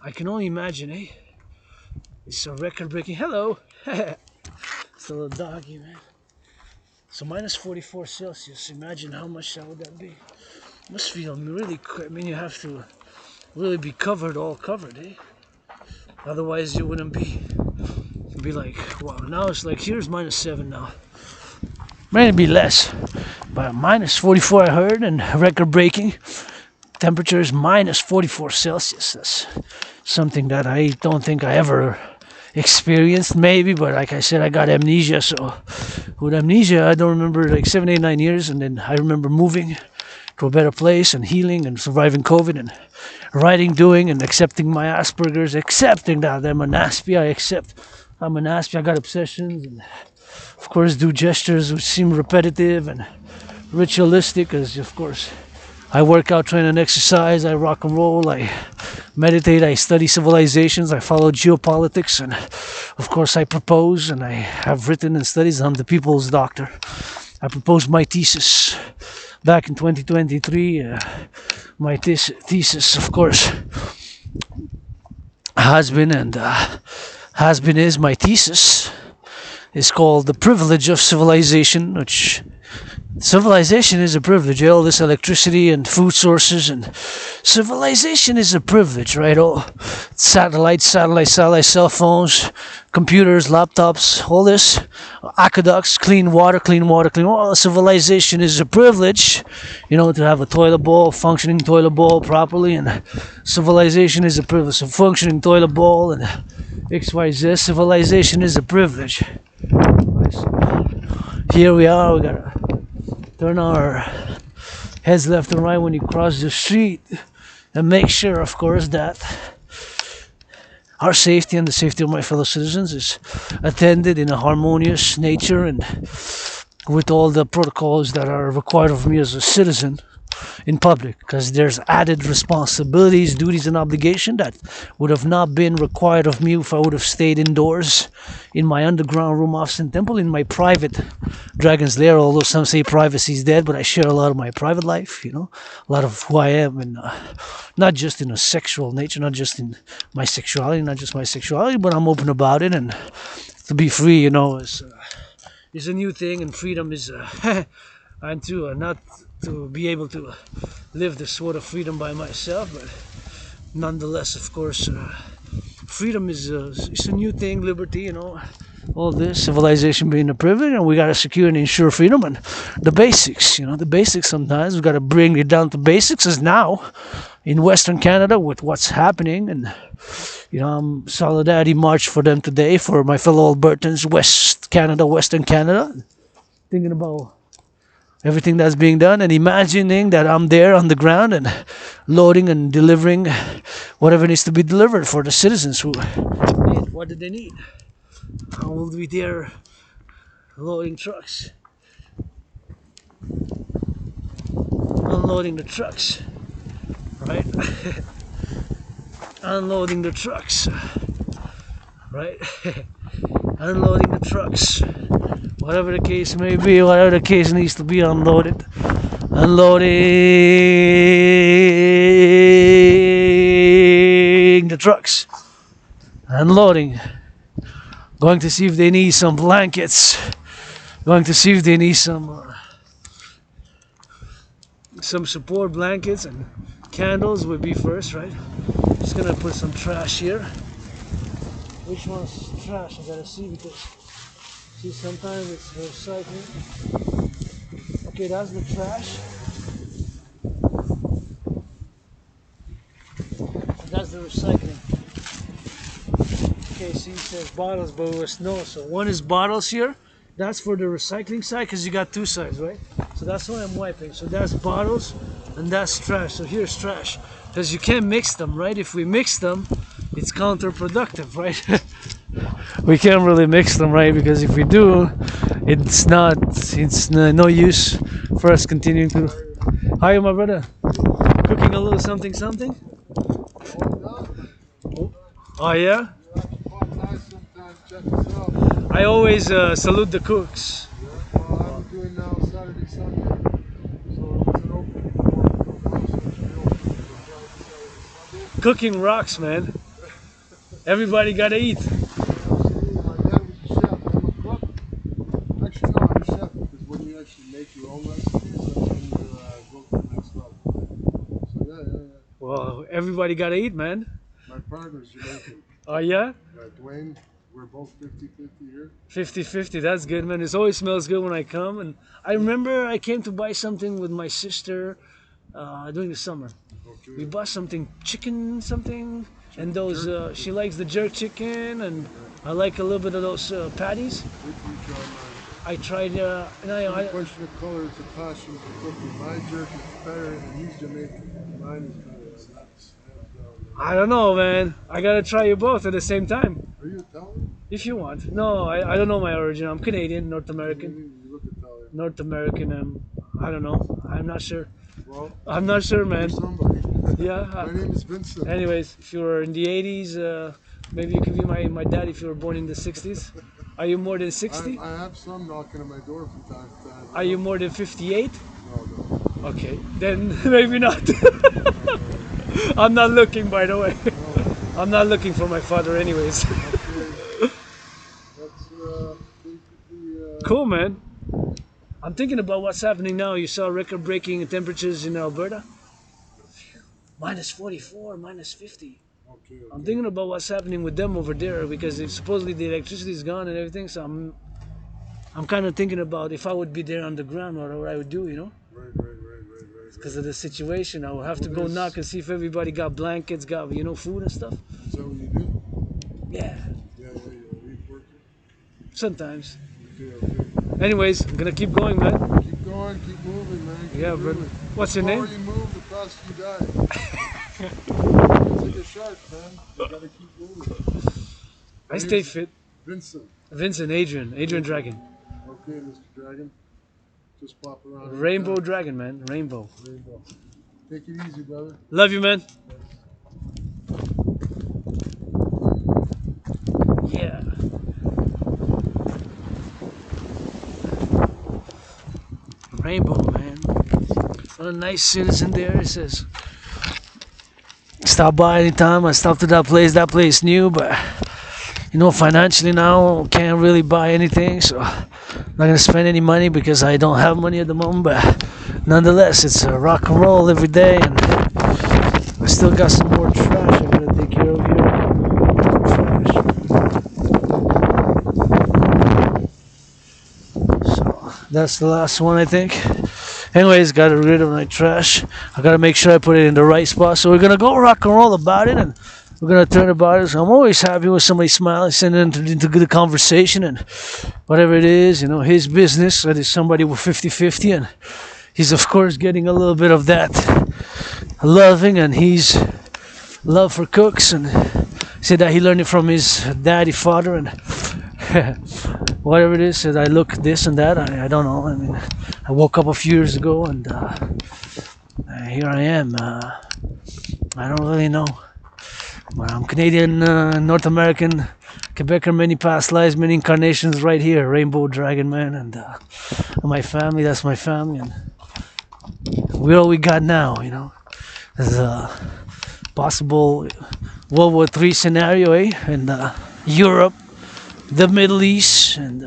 S1: I can only imagine, eh? It's a record breaking. Hello! It's a little doggy, man. So minus 44 Celsius. Imagine how much that would that be. Must feel really. I mean, you have to really be all covered, eh? Otherwise, you wouldn't be. It'd be like, wow. Now it's like here's minus 7 now. Maybe less, but minus 44 I heard, and record breaking. Temperature is minus 44 Celsius. That's something that I don't think I ever experienced, maybe, but like I said, I got amnesia, so with amnesia I don't remember like 7, 8, 9 years, and then I remember moving to a better place and healing and surviving COVID and writing, doing, and accepting my Asperger's, accepting that I'm an Aspie, I'm an Aspie, I got obsessions, and of course do gestures which seem repetitive and ritualistic, because of course I work out, train and exercise, I rock and roll, I meditate, I study civilizations, I follow geopolitics, and of course I propose, and I have written and studied. I'm the people's doctor. I proposed my thesis back in 2023. My thesis, of course, has been is my thesis. It's called The Privilege of Civilization, which civilization is a privilege. All this electricity and food sources, and civilization is a privilege, right? All satellites, cell phones, computers, laptops, all this, aqueducts, clean water. All civilization is a privilege, to have a toilet bowl, functioning toilet bowl properly, and civilization is a privilege. A functioning toilet bowl and XYZ, civilization is a privilege. Here we are, we gotta turn our heads left and right when you cross the street and make sure, of course, that our safety and the safety of my fellow citizens is attended in a harmonious nature and with all the protocols that are required of me as a citizen in public, because there's added responsibilities, duties, and obligation that would have not been required of me if I would have stayed indoors in my underground room office and temple, in my private dragon's lair. Although some say privacy is dead, but I share a lot of my private life, a lot of who I am, and not just in a sexual nature, not just in my sexuality, but I'm open about it, and to be free, is a new thing, and freedom is and to not to be able to live this sort of freedom by myself, but nonetheless, of course, freedom is it's a new thing, liberty, all this, civilization being a privilege, and we got to secure and ensure freedom, and the basics, the basics sometimes we got to bring it down to basics, as now in Western Canada with what's happening, and I'm solidarity march for them today, for my fellow Albertans, Western Canada, thinking about everything that's being done and imagining that I'm there on the ground and loading and delivering whatever needs to be delivered for the citizens who need. What do they need? I will be there loading trucks, unloading the trucks, right? Unloading the trucks, right? Unloading the trucks. Whatever the case may be, whatever the case needs to be unloaded. Unloading the trucks. Unloading. Going to see if they need some blankets. Going to see if they need some support blankets, and candles would be first, right? Just gonna put some trash here. Which one's trash? I gotta see, because sometimes it's recycling. Okay, that's the trash. That's the recycling. Okay, see, it says bottles, but it was no. So one is bottles here. That's for the recycling side because you got two sides, right? So that's why I'm wiping. So that's bottles and that's trash. So here's trash because you can't mix them, right? If we mix them, it's counterproductive, right? We can't really mix them, right? Because if we do, it's no use for us continuing to. Hi, my brother. Cooking a little something, something. Oh yeah. I always salute the cooks.
S2: Yeah, well, I'm doing now Saturday, Sunday, so it's an open.
S1: Cooking rocks, man. Everybody gotta eat.
S2: My dad was a chef. I'm a cook. Actually, no, I'm a chef because when you actually make your own recipes, that's when you go to the next level. So yeah.
S1: Well, everybody gotta eat, man.
S2: My partner's Jamaican.
S1: Oh yeah?
S2: Dwayne, we're both 50-50 here.
S1: 50-50, that's good, man. It always smells good when I come. And I remember I came to buy something with my sister during the summer.
S2: Okay.
S1: We bought something, chicken something, and those, she likes the jerk chicken, and I like a little bit of those patties. I tried, and
S2: The question of color is a passion for cooking. My jerk is better, and he's Jamaican. Mine is better. And that's
S1: I don't know, man. I gotta try you both at the same time.
S2: Are you Italian?
S1: If you want. No, I don't know my origin. I'm Canadian, North American.
S2: You look Italian.
S1: North American, I don't know. I'm not sure.
S2: Well,
S1: I'm not sure, man.
S2: somebody.
S1: Yeah.
S2: My name is Vincent.
S1: Anyways, if you were in the 80s, maybe you could be my dad if you were born in the 60s. Are you more than 60?
S2: I have some knocking on my door from time to time.
S1: Are you more than 58?
S2: No.
S1: Okay, then maybe not. I'm not looking, by the way.
S2: No.
S1: I'm not looking for my father anyways.
S2: Okay. That's basically...
S1: Cool, man. I'm thinking about what's happening now. You saw record-breaking temperatures in Alberta? Minus 44, minus 50.
S2: Okay.
S1: I'm thinking about what's happening with them over there because supposedly the electricity is gone and everything. So I'm kind of thinking about if I would be there on the ground, what I would do, you know?
S2: Right.
S1: Because of the situation, I will have to go knock and see if everybody got blankets, got food and stuff.
S2: Is that what you do?
S1: Yeah,
S2: Yeah, you working?
S1: Sometimes.
S2: Okay.
S1: Anyways, I'm gonna keep going, man.
S2: Keep going, keep moving, man. Keep
S1: Yeah,
S2: moving.
S1: but what's your
S2: The
S1: name?
S2: more you move, the faster you die. It's like a shark, man. You gotta keep moving.
S1: I stay fit.
S2: Vincent.
S1: Vincent, Adrian Dragon.
S2: Okay, Mr. Dragon. Just pop around.
S1: Rainbow
S2: anytime.
S1: Dragon, man. Rainbow.
S2: Take it easy, brother.
S1: Love you, man. Yeah. Rainbow, man. What a nice citizen there. It says, stop by anytime. I stopped at that place new, but financially now can't really buy anything, so I'm not gonna spend any money because I don't have money at the moment. But nonetheless, it's rock and roll every day, and I still got some more trash I gotta take care of here. So that's the last one, I think. Anyways, got rid of my trash. I gotta make sure I put it in the right spot. So we're gonna go rock and roll about it, and we're gonna turn about it. So I'm always happy when somebody smiles and into good conversation and whatever it is, his business. That is somebody with 50-50, and he's of course getting a little bit of that loving, and he's love for cooks, and said that he learned it from his daddy, father, and whatever it is. Said I look this and that. I don't know. I mean, I woke up a few years ago, and here I am. I don't really know. But I'm Canadian, North American, Quebecer, many past lives, many incarnations right here. Rainbow Dragon, man, and my family, that's my family, and we're all we got now, There's a possible World War III scenario, in Europe, the Middle East, and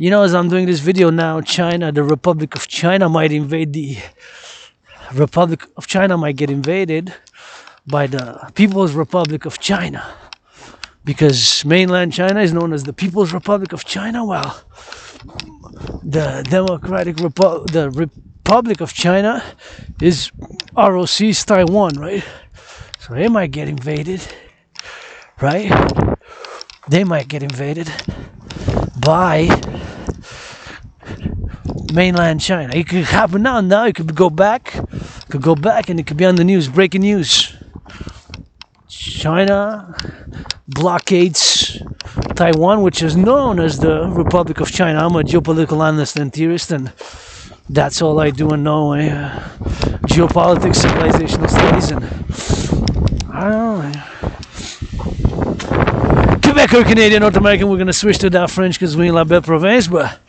S1: as I'm doing this video now, China, the Republic of China might invade Republic of China might get invaded by the People's Republic of China, because mainland China is known as the People's Republic of China, while the Republic of China is ROC's Taiwan, right? So they might get invaded, right? they might get invaded by mainland China. It could happen now. Now it could go back. And it could be on the news. Breaking news. China blockades Taiwan, which is known as the Republic of China. I'm a geopolitical analyst and theorist, and that's all I do and know. Geopolitics, civilizational studies, and I don't know. Quebec or Canadian, North American, we're going to switch to that French because we're in La Belle Province, but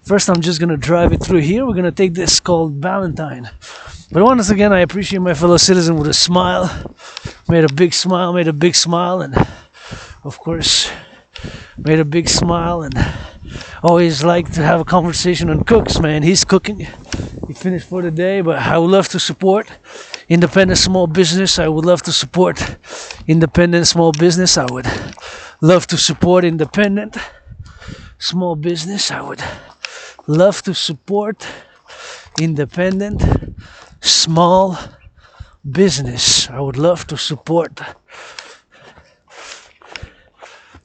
S1: first I'm just going to drive it through here. We're going to take this called Valentine. But once again, I appreciate my fellow citizen with a smile. Made a big smile, and of course, made a big smile, and always like to have a conversation on cooks, man. He's cooking. He finished for the day, but I would love to support independent small business. I would love to support independent small business. I would love to support independent small business. I would love to support independent small business. I would love to support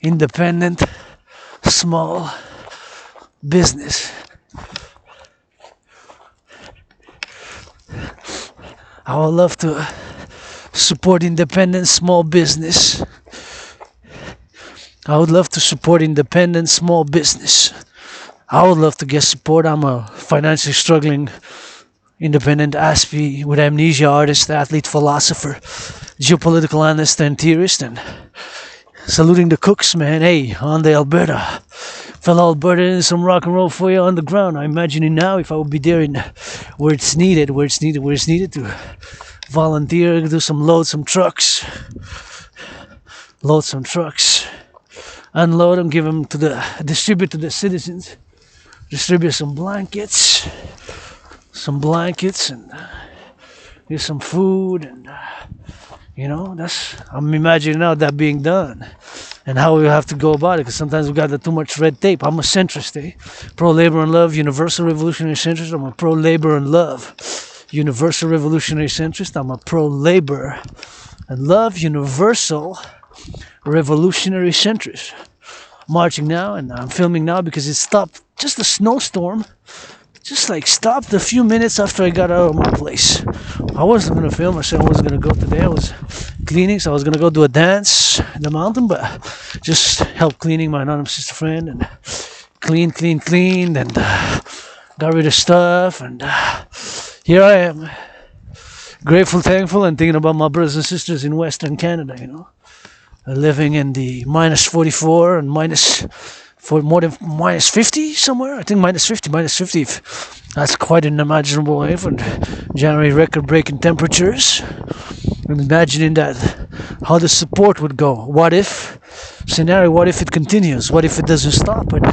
S1: independent small business. I would love to support independent small business. I would love to support independent small business. I would love to get support. I'm a financially struggling independent aspie with amnesia artist, athlete, philosopher, geopolitical analyst and theorist, and saluting the cooks, man. Hey, on the Alberta. Fellow Albertans, some rock and roll for you on the ground. I'm imagining now if I would be there in where it's needed to volunteer, do some load some trucks, unload them, give them to distribute to the citizens, distribute some blankets, and get some food, and I'm imagining now that being done. And how we have to go about it, because sometimes we got too much red tape. I'm a centrist, pro-labor and love, universal revolutionary centrist. I'm a pro-labor and love, universal revolutionary centrist. I'm a pro-labor and love, universal revolutionary centrist. Marching now, and I'm filming now because it stopped. Just a snowstorm, just like stopped a few minutes after I got out of my place. I wasn't gonna film. I said I wasn't gonna go today. I was cleaning, so I was gonna go do a dance in the mountain, but just help cleaning my anonymous sister friend, and cleaned, and got rid of stuff, and here I am, grateful, thankful, and thinking about my brothers and sisters in Western Canada. Living in the minus 44 and more than minus 50 somewhere. I think minus 50. That's quite an unimaginable way for January record-breaking temperatures. And imagining that, how the support would go. What if it continues? What if it doesn't stop and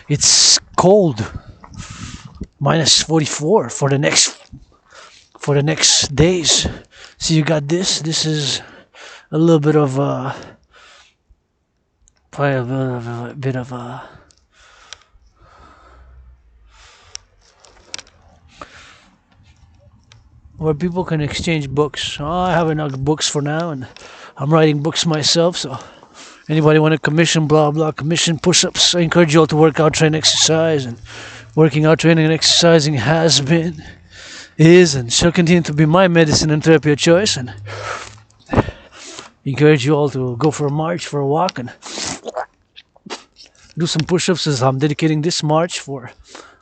S1: it's cold? Minus 44 for the next days. So you got this. This is a little bit of probably a bit of where people can exchange books. I have enough books for now, and I'm writing books myself, so anybody want to commission commission push-ups, I encourage you all to work out, train, exercise. And working out, training, and exercising has been, is, and shall continue to be my medicine and therapy of choice. And encourage you all to go for a march, for a walk, and do some push-ups, as I'm dedicating this march for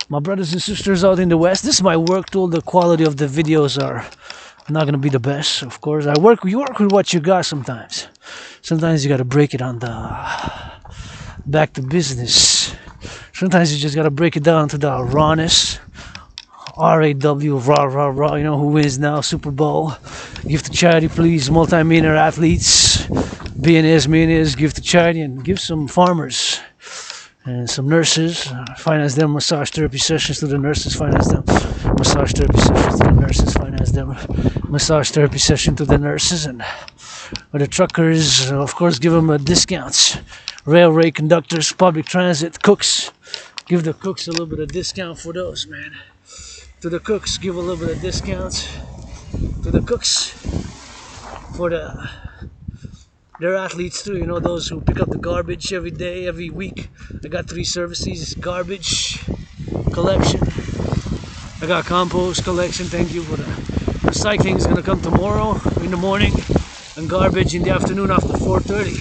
S1: my brothers and sisters out in the West. This is my work tool. The quality of the videos are not going to be the best, of course. You work with what you got sometimes. Sometimes you got to break it on the back to business. Sometimes you just got to break it down to the rawness. RAW, raw, who wins now, Super Bowl. Give to charity, please. Multi-millionaire athletes, millionaires, give to charity, and give some farmers and some nurses. Finance them massage therapy sessions to the nurses. Finance them massage therapy sessions to the nurses. Finance them massage therapy session to the nurses. And for the truckers, of course, give them discounts. Railway conductors, public transit, cooks. Give the cooks a little bit of discount for those, man. To the cooks, give a little bit of discounts to the cooks for the they're athletes too, you know, those who pick up the garbage every day, every week. I got 3 services: garbage collection, I got compost collection, thank you for the recycling is gonna come tomorrow in the morning, and garbage in the afternoon after 4:30.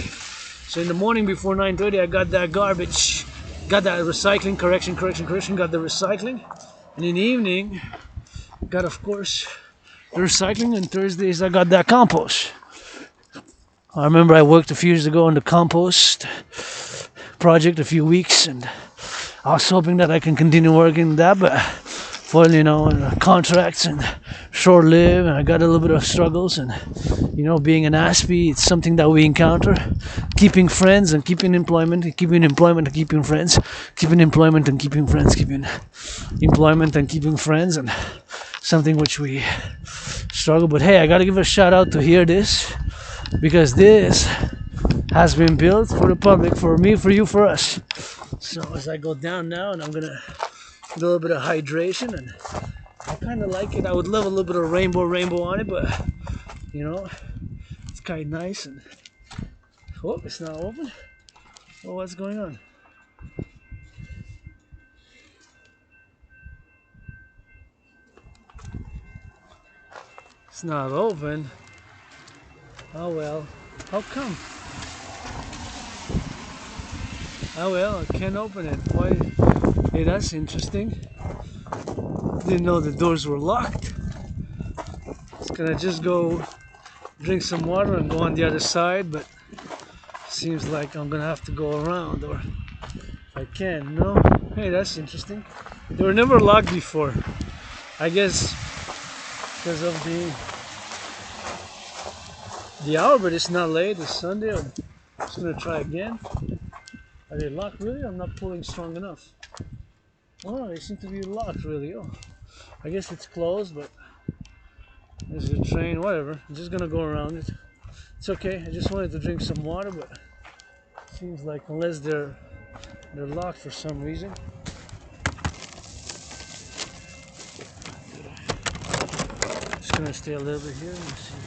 S1: So in the morning before 9:30 I got that garbage, got that recycling, correction, got the recycling, and in the evening got, of course, the recycling, and Thursdays I got that compost. I remember I worked a few years ago on the compost project, a few weeks, and I was hoping that I can continue working that, but for, you know, contracts and short lived, and I got a little bit of struggles, and you know, being an ASPE, it's something that we encounter. Keeping friends and keeping employment, and keeping employment and keeping friends, keeping employment and keeping friends, keeping employment and keeping friends, and something which we struggle. But hey, I gotta give a shout out to Hear This, because this has been built for the public, for me, for you, for us. So as I go down now, and I'm gonna do a little bit of hydration, and I kind of like it. I would love a little bit of rainbow on it, but you know, it's kind of nice. And oh, it's not open. Oh, what's going on? It's not open. Oh well. How come? Oh well, I can't open it. Why? Hey, that's interesting. Didn't know the doors were locked. Can I just go drink some water and go on the other side? But seems like I'm gonna have to go around, or I can. No. Hey, that's interesting. They were never locked before. I guess because of the hour, but it's not late. It's Sunday. I'm just gonna try again. Are they locked really? I'm not pulling strong enough. Oh, they seem to be locked really. Oh, I guess it's closed, but there's a train, whatever. I'm just gonna go around it. It's okay. I just wanted to drink some water, but it seems like unless they're locked for some reason. Just gonna stay a little bit here and see.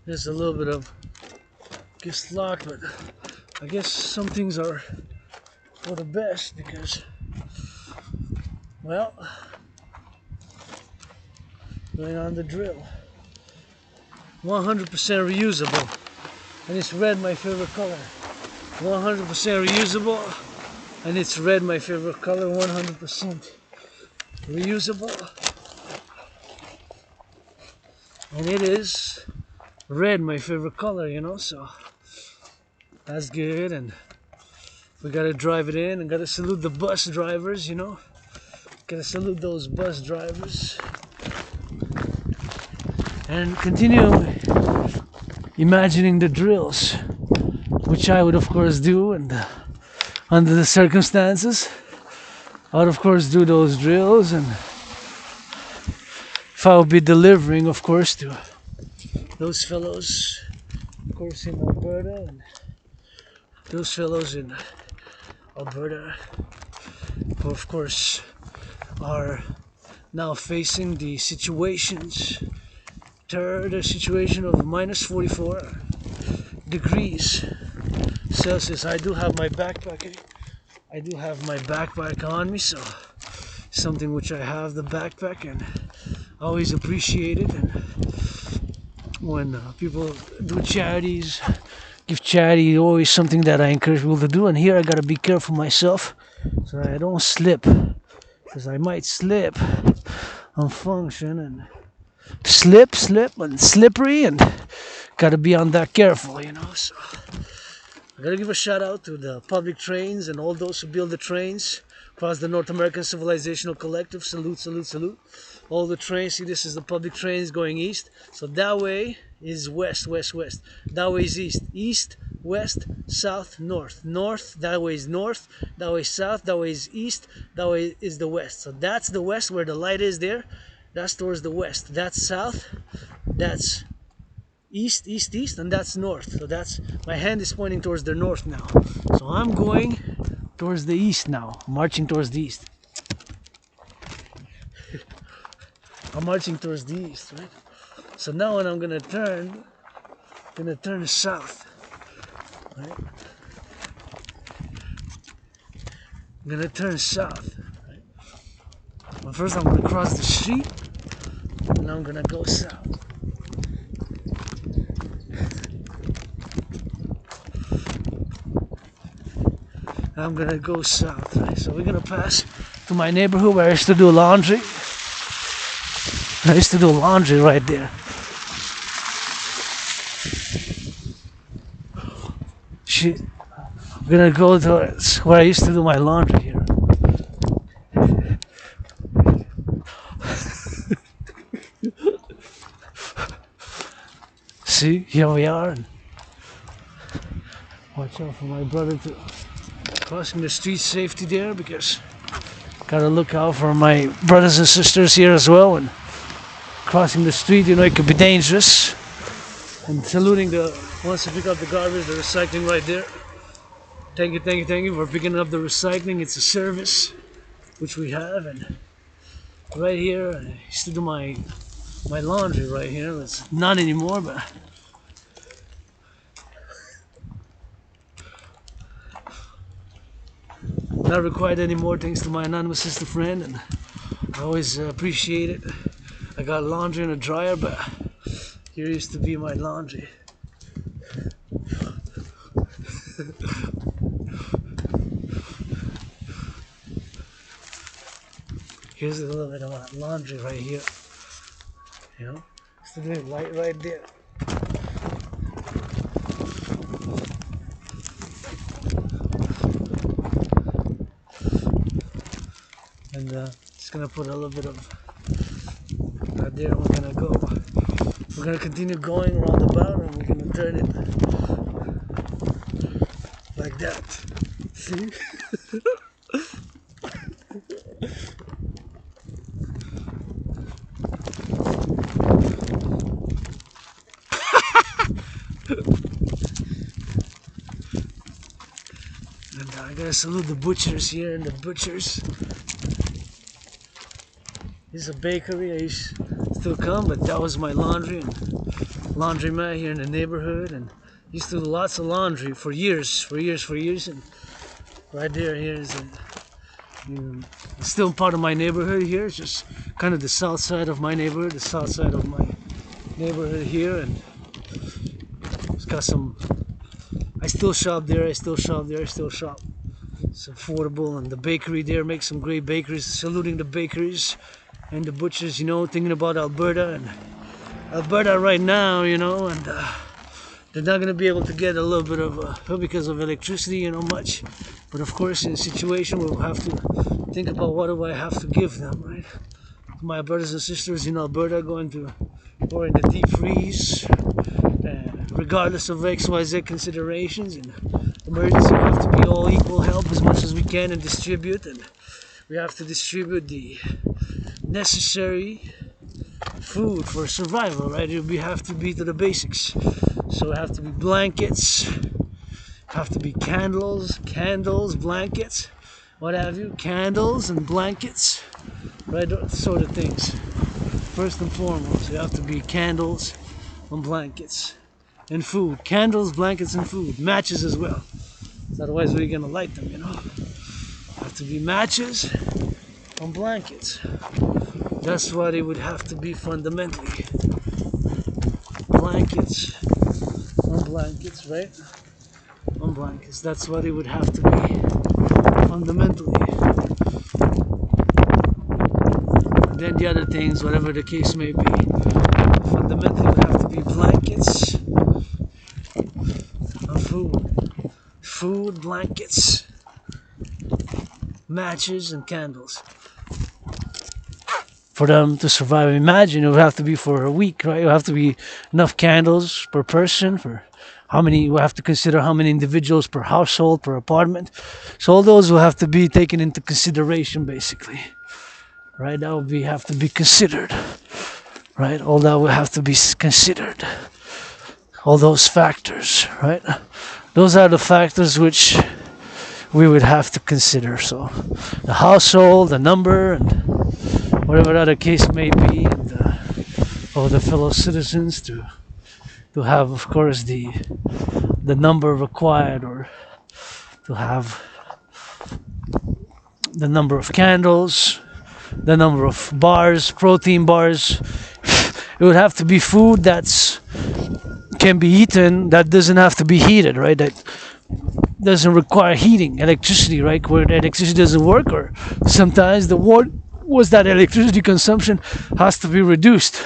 S1: There's a little bit of gets locked, but I guess some things are for the best, because, well, going on the drill. 100% reusable, and it's red, my favorite color. 100% reusable, and it's red, my favorite color. 100% reusable, and it is red, my favorite color, you know, so that's good. And we gotta drive it in, and gotta salute the bus drivers, you know, gotta salute those bus drivers, and continue imagining the drills, which I would of course do, and under the circumstances I would of course do those drills. And if I would be delivering, of course, to those fellows, of course, in Alberta, and those fellows in Alberta who of course are now facing the situations, the situation of minus 44 degrees Celsius. I do have my backpack. I do have my backpack on me, so something which I have the backpack, and always appreciate it. And when people do charities, give charity, always something that I encourage people to do. And here I gotta be careful myself so that I don't slip, because I might slip on function, and slip and slippery, and gotta be on that careful, you know. So I gotta give a shout out to the public trains and all those who build the trains across the North American Civilizational Collective. Salute, salute, salute. All the trains, see, this is the public trains going east. So that way is west, west, west. That way is east, east, west, south, north. North, that way is north. That way is south, that way is east. That way is the west. So that's the west, where the light is there. That's towards the west. That's south. That's east, east, east, and that's north. So that's, my hand is pointing towards the north now. So I'm going towards the east now. I'm marching towards the east. I'm marching towards the east, right? So now when I'm gonna turn south, right? I'm gonna turn south, right? But first I'm gonna cross the street, and I'm gonna go south. I'm gonna go south, right? So we're gonna pass to my neighborhood where I used to do laundry. I used to do laundry right there. Shit. I'm gonna go to where I used to do my laundry here. See, here we are. And watch out for my brother to crossing the street safety there, because gotta look out for my brothers and sisters here as well. And crossing the street, you know, it could be dangerous. And saluting the ones to pick up the garbage, the recycling right there. Thank you, thank you, thank you for picking up the recycling. It's a service which we have. And right here, I used to do my laundry right here. It's not anymore, but not required anymore, thanks to my anonymous sister friend, and I always appreciate it. I got laundry in a dryer, but here used to be my laundry. Here's a little bit of my laundry right here. You know, used to do it right there. And just gonna put a little bit of right there. We're gonna continue going around the bout, and we're gonna turn it like that. See? And I gotta salute the butchers here, and the butchers. This is a bakery. I used to come, but that was my laundry and laundromat here in the neighborhood, and used to do lots of laundry for years. And right there, here is it's still part of my neighborhood here. It's just kind of the south side of my neighborhood, here, and it's got some. I still shop there. It's affordable, and the bakery there makes some great bakeries. Saluting the bakeries and the butchers, you know, thinking about Alberta right now, you know, and they're not going to be able to get a little bit of because of electricity, you know, much. But of course, in a situation we'll have to think about what do I have to give them, right? My brothers and sisters in Alberta going to or in the deep freeze, regardless of XYZ considerations. In emergency, we have to be all equal help as much as we can and distribute, and we have to distribute the necessary food for survival, right? We have to be to the basics. So it have to be blankets, have to be candles, blankets, what have you, candles and blankets, right? Sort of things. First and foremost, you have to be candles and blankets and food. Candles, blankets, and food. Matches as well. Otherwise, where are you gonna light them? You know, have to be matches and blankets. That's what it would have to be fundamentally. Blankets, right? On blankets. That's what it would have to be fundamentally. And then the other things, whatever the case may be, fundamentally would have to be blankets and food. Food, blankets, matches, and candles. For them to survive, imagine it would have to be for a week, right? It would have to be enough candles per person, for how many, we have to consider how many individuals per household, per apartment. So all those will have to be taken into consideration, basically, right? That would have to be considered, right? All that will have to be considered. all those factors, right? Those are the factors which we would have to consider. So the household, the number, and whatever other case may be, and of the fellow citizens to have, of course, the number required, or to have the number of candles, the number of bars, protein bars. It would have to be food that's can be eaten, that doesn't have to be heated, right? That doesn't require heating, electricity, right? Where the electricity doesn't work, or sometimes the war was that electricity consumption has to be reduced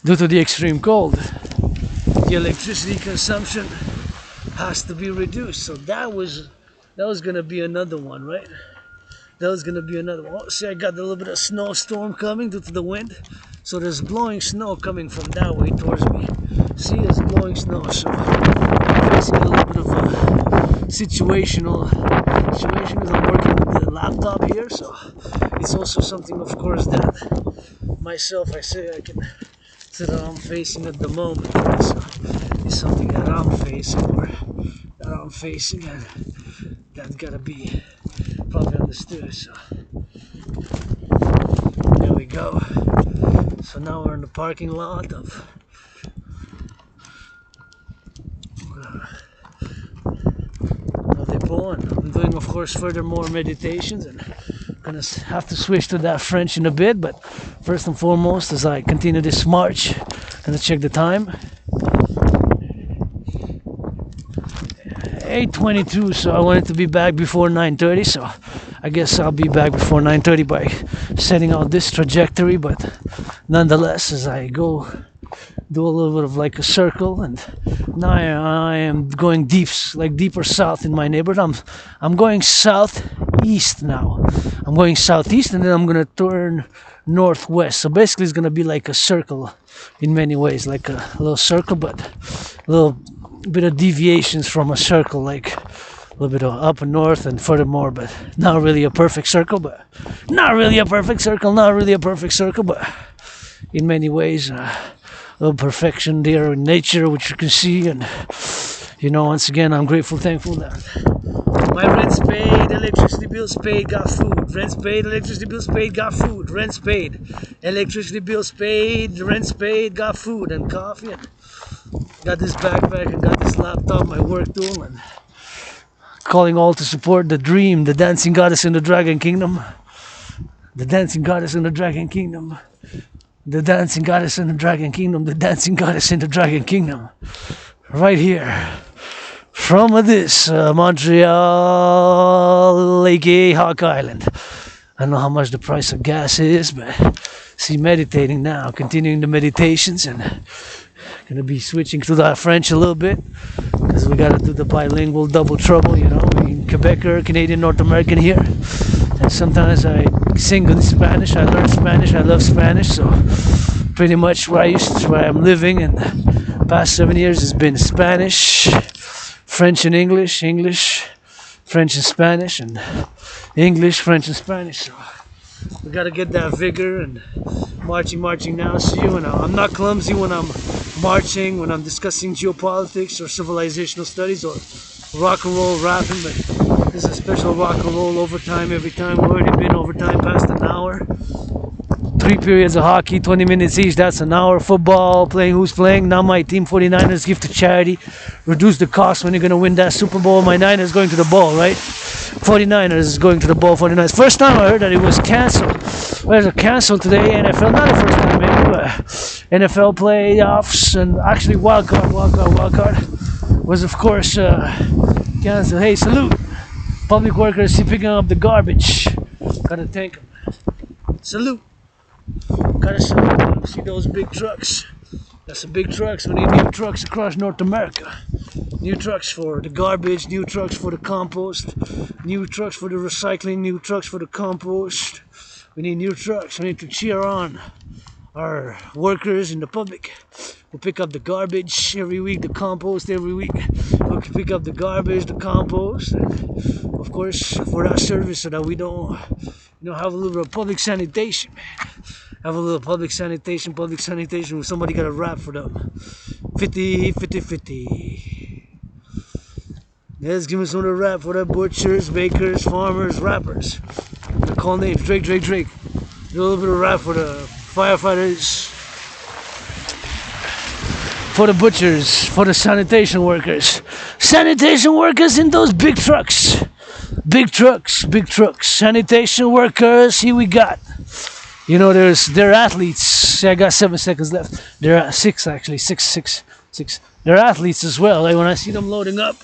S1: due to the extreme cold. The electricity consumption has to be reduced. So that was gonna be another one, right? That was gonna be another one. Oh, see, I got a little bit of snowstorm coming due to the wind. So there's blowing snow coming from that way towards me. See, there's blowing snow. So I'm facing a little bit of a situation as I'm working with the laptop here. So it's also something, of course, that myself, I say I can say that I'm facing at the moment. So it's something that I'm facing, or that I'm facing, and that's gotta be probably understood. So there we go. So now we're in the parking lot of depot, and I'm doing, of course, furthermore meditations, and gonna have to switch to that French in a bit. But first and foremost, as I continue this march, gonna check the time. 8:22, so I wanted to be back before 9:30, so I guess I'll be back before 9:30 by setting out this trajectory. But nonetheless, as I go do a little bit of like a circle, and now I am going deeper south in my neighborhood. I'm going southeast now. I'm going southeast, and then I'm gonna turn northwest. So basically it's gonna be like a circle in many ways, like a little circle, but a little bit of deviations from a circle, like a little bit of up and north and furthermore, but not really a perfect circle, but in many ways a little perfection there in nature, which you can see. And once again, I'm grateful, thankful that my rent's paid, electricity bills paid, got food. Rent's paid, electricity bills paid, got food. Rent's paid, electricity bills paid, rent's paid, got food and coffee. And got this backpack and got this laptop, my work tool, and calling all to support the dream, the dancing goddess in the dragon kingdom. The dancing goddess in the dragon kingdom. The dancing goddess in the dragon kingdom. The dancing goddess in the dragon kingdom. Right here. From this Montreal, aka Hawk Island. I don't know how much the price of gas is, but see, meditating now, continuing the meditations, and gonna be switching to that French a little bit, because we gotta do the bilingual double trouble, being Quebecer, Canadian, North American here. And sometimes I sing in Spanish, I learn Spanish, I love Spanish, so pretty much where I'm living in the past 7 years has been Spanish, French and English, French and Spanish, and English, French and Spanish. So we gotta get that vigor and marching now. See you, and I'm not clumsy when I'm marching, when I'm discussing geopolitics or civilizational studies or rock and roll rapping, but this is a special rock and roll overtime every time. We've already been overtime past an hour. 3 periods of hockey, 20 minutes each, that's an hour. Football, playing who's playing. Now my team, 49ers, give to charity. Reduce the cost when you're going to win that Super Bowl. My Niners going to the ball, right? 49ers is going to the ball, 49ers. First time I heard that it was canceled. Well, it's canceled today, NFL. Not the first time, maybe, but NFL playoffs and actually wild card was, of course, canceled. Hey, salute. Public workers picking up the garbage. Gotta thank them. Salute. Gotta salute them. See those big trucks? That's the big trucks. We need new trucks across North America. New trucks for the garbage, new trucks for the compost, new trucks for the recycling, new trucks for the compost. We need new trucks. We need to cheer on our workers in the public who pick up the garbage every week, the compost every week. We can pick up the garbage, the compost, and of course for that service, so that we don't, have a little bit of public sanitation, man. Have a little public sanitation. Somebody got to rap for them. 50, 50, 50. Let's give me some of the rap for the butchers, bakers, farmers, rappers. I call names. Drake. Do a little bit of rap for the firefighters, for the butchers, for the sanitation workers. Sanitation workers in those big trucks. Big trucks. Sanitation workers, here we got. You know, they're athletes. I got 7 seconds left. They're 6 actually. Six. They're athletes as well. Like when I see them loading up.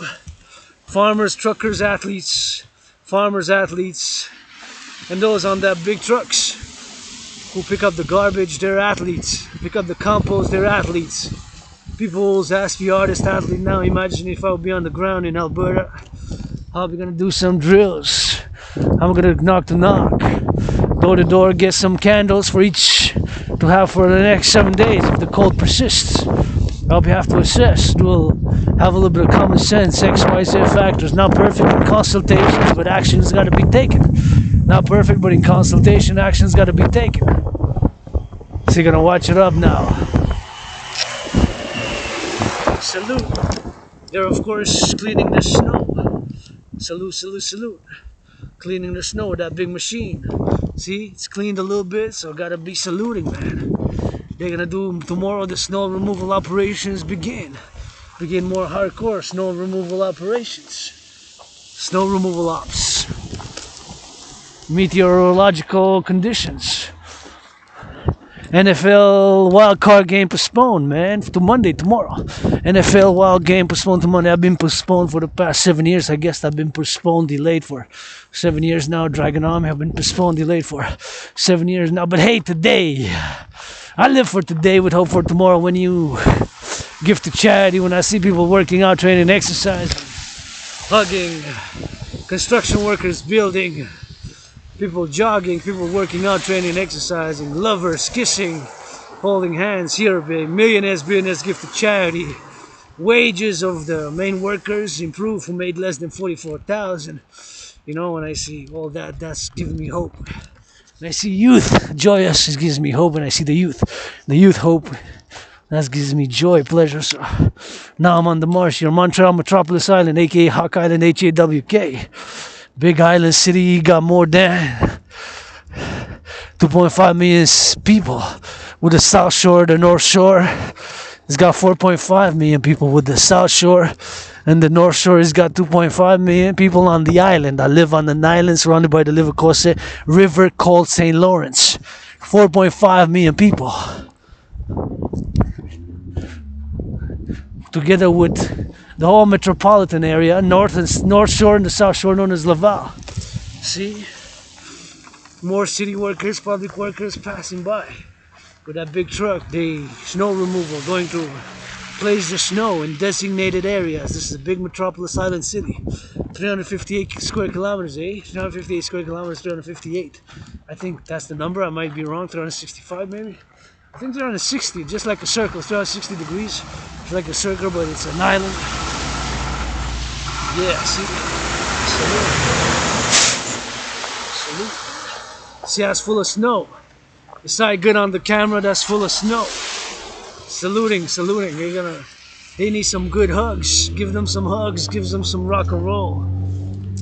S1: Farmers, truckers, athletes. Farmers, athletes. And those on that big trucks who pick up the garbage, they're athletes. Pick up the compost, they're athletes. People always ask me, artist, athlete. Now imagine if I would be on the ground in Alberta. I'll be gonna do some drills. I'm gonna knock to knock, door to door, get some candles for each to have for the next 7 days if the cold persists. I'll have to assess, have a little bit of common sense, XYZ factors. Not perfect in consultations, but action's gotta be taken. Not perfect, but in consultation, action's gotta be taken. So you're gonna watch it up now. Salute. They're of course cleaning the snow. Salute. Cleaning the snow with that big machine. See, it's cleaned a little bit, so gotta be saluting, man. They're gonna do tomorrow. The snow removal operations begin more hardcore snow removal operations. Snow removal ops. Meteorological conditions. NFL wild card game postponed, man, to Monday tomorrow. NFL wild game postponed to Monday. I've been postponed for the past 7 years. I guess I've been postponed, delayed for 7 years now. Dragon Army have been postponed, delayed for 7 years now. But hey, today, I live for today with hope for tomorrow. When you give to charity, when I see people working out, training, exercising, hugging, construction workers building, people jogging, people working out, training, exercising, lovers kissing, holding hands, here, babe. Millionaires, billionaires give to charity. Wages of the main workers improve who made less than 44,000. You know, when I see all that, that's giving me hope. When I see youth joyous, it gives me hope. When I see the youth hope, that gives me joy, pleasure. So now I'm on the march here, Montreal Metropolis Island, aka Hawk Island, HAWK. Big island city, got more than 2.5 million people with the South Shore, the North Shore. It's got 4.5 million people with the South Shore, and the North Shore has got 2.5 million people on the island. I live on an island surrounded by the river called St. Lawrence. 4.5 million people. Together with the whole metropolitan area, North Shore and the South Shore, known as Laval. See? More city workers, public workers passing by with that big truck. The snow removal, going to place the snow in designated areas. This is a big metropolis island city. 358 square kilometers, 358 square kilometers, 358. I think that's the number. I might be wrong. 365 maybe? I think 360, just like a circle. 360 degrees. It's like a circle, but it's an island. Yeah, see? Salute. See how it's full of snow. It's not good on the camera, that's full of snow. Saluting. They need some good hugs. Give them some hugs, give them some rock and roll.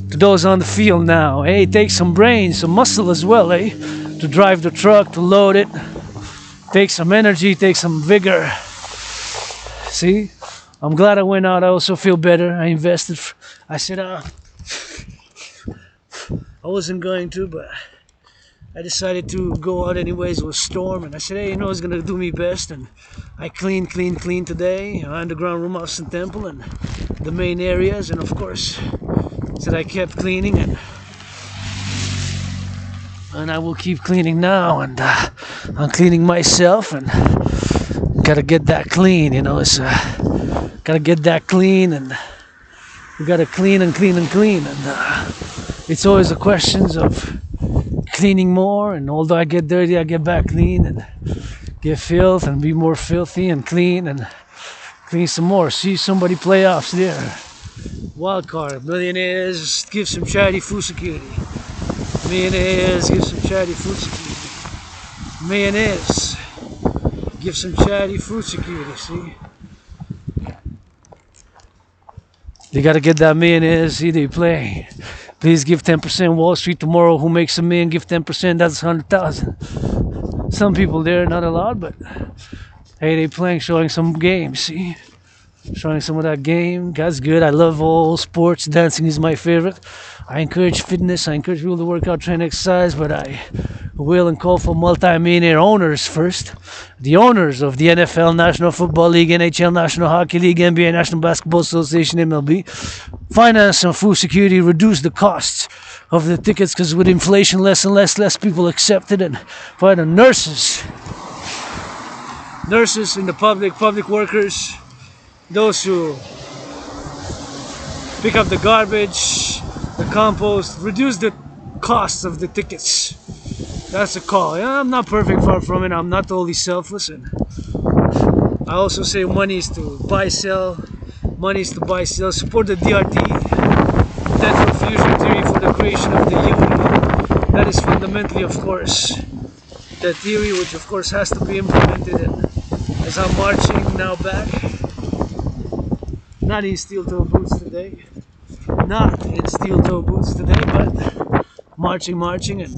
S1: To those on the field now, hey, take some brains, some muscle as well, to drive the truck, to load it. Take some energy, take some vigor. See? I'm glad I went out. I also feel better. I invested. I said, I wasn't going to, but I decided to go out anyways. It was storm, and I said, hey, you know what's gonna do me best? And I cleaned today. Underground room house and temple and the main areas, and of course, said I kept cleaning, and I will keep cleaning now. And I'm cleaning myself, and gotta get that clean. You know, it's gotta get that clean, and we gotta clean, and it's always a question of cleaning more, and although I get dirty, I get back clean, and get filth and be more filthy, and clean some more. See somebody playoffs there. Wild card. Millionaires give some charity food security. Millionaires give some charity food security. Millionaires give some charity food security. See, They gotta get that mayonnaise, see they play. Please give 10% Wall Street tomorrow. Who makes a million, give 10%, that's 100,000. Some people there, not a lot, but hey, they playing, showing some games, see? Showing some of that game. That's good. I love all sports. Dancing is my favorite. I encourage fitness. I encourage people to work out, train, exercise, but I will and call for multi-millionaire owners first. The owners of the NFL, National Football League, NHL, National Hockey League, NBA, National Basketball Association, MLB. Finance and food security, reduce the costs of the tickets, because with inflation, less and less people accept it. And for the nurses in the public workers, those who pick up the garbage, the compost, reduce the costs of the tickets. That's a call. Yeah, I'm not perfect, far from it. I'm not totally selfless. And I also say money is to buy, sell. Money is to buy, sell. Support the DRT, dental fusion theory, for the creation of the human. That is fundamentally, of course, the theory which, of course, has to be implemented. And as I'm marching now back, not in steel-toe boots today, but marching and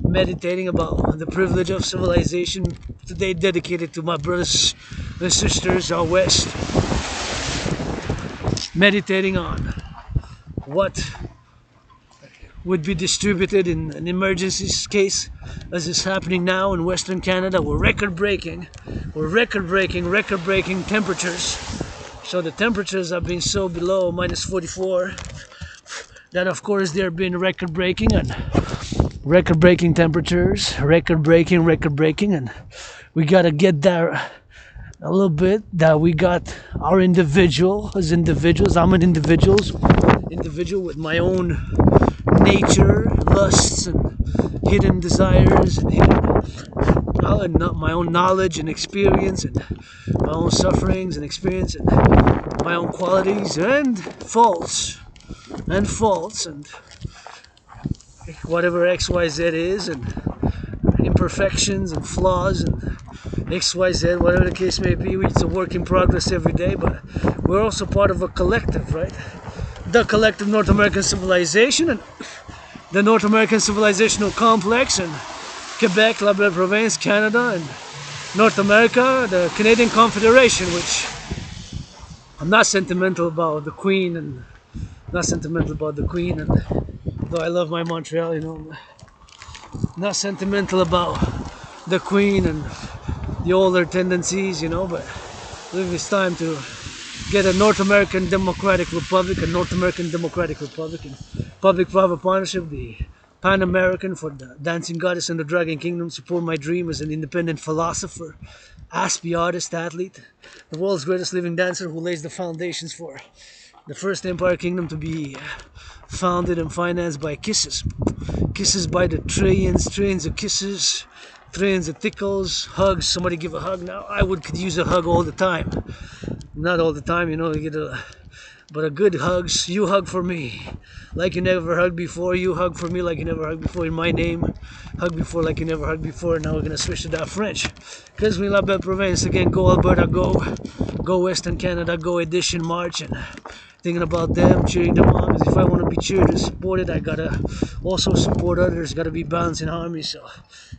S1: meditating about the privilege of civilization today, dedicated to my brothers and sisters out west, meditating on what would be distributed in an emergency case, as is happening now in Western Canada. We're record-breaking temperatures. So the temperatures have been so below minus 44 that, of course, they're being record-breaking temperatures, record-breaking, and we gotta get there a little bit, that we got our individuals. I'm an individual with my own nature, lusts, and hidden desires, and my own knowledge and experience, and my own sufferings and experience, and my own qualities and faults, and whatever XYZ is, and imperfections and flaws and XYZ, whatever the case may be. It's a work in progress every day, but we're also part of a collective, right? The collective North American civilization, and the North American civilizational complex, and Quebec, La Belle Province, Canada, and North America, the Canadian Confederation, which I'm not sentimental about the Queen, and though I love my Montreal, not sentimental about the Queen and the older tendencies, but I believe it's time to get a North American Democratic Republic, and public-private partnership, the Pan-American, for the Dancing Goddess and the Dragon Kingdom. Support my dream as an independent philosopher, Aspie artist, athlete, the world's greatest living dancer, who lays the foundations for the first Empire Kingdom to be founded and financed by kisses by the trains of kisses, trains of tickles, hugs. Somebody give a hug now. I could use a hug all the time. Not all the time, but a good hugs. You hug for me like you never hugged before. You hug for me like you never hugged before. In my name, hug before like you never hugged before. Now we're gonna switch to that French, because we La Belle Province again. Go Alberta, go Western Canada, go Edition March, and thinking about them, cheering them on. Because if I want to be cheered and supported, I gotta also support others. Gotta be balanced in harmony. So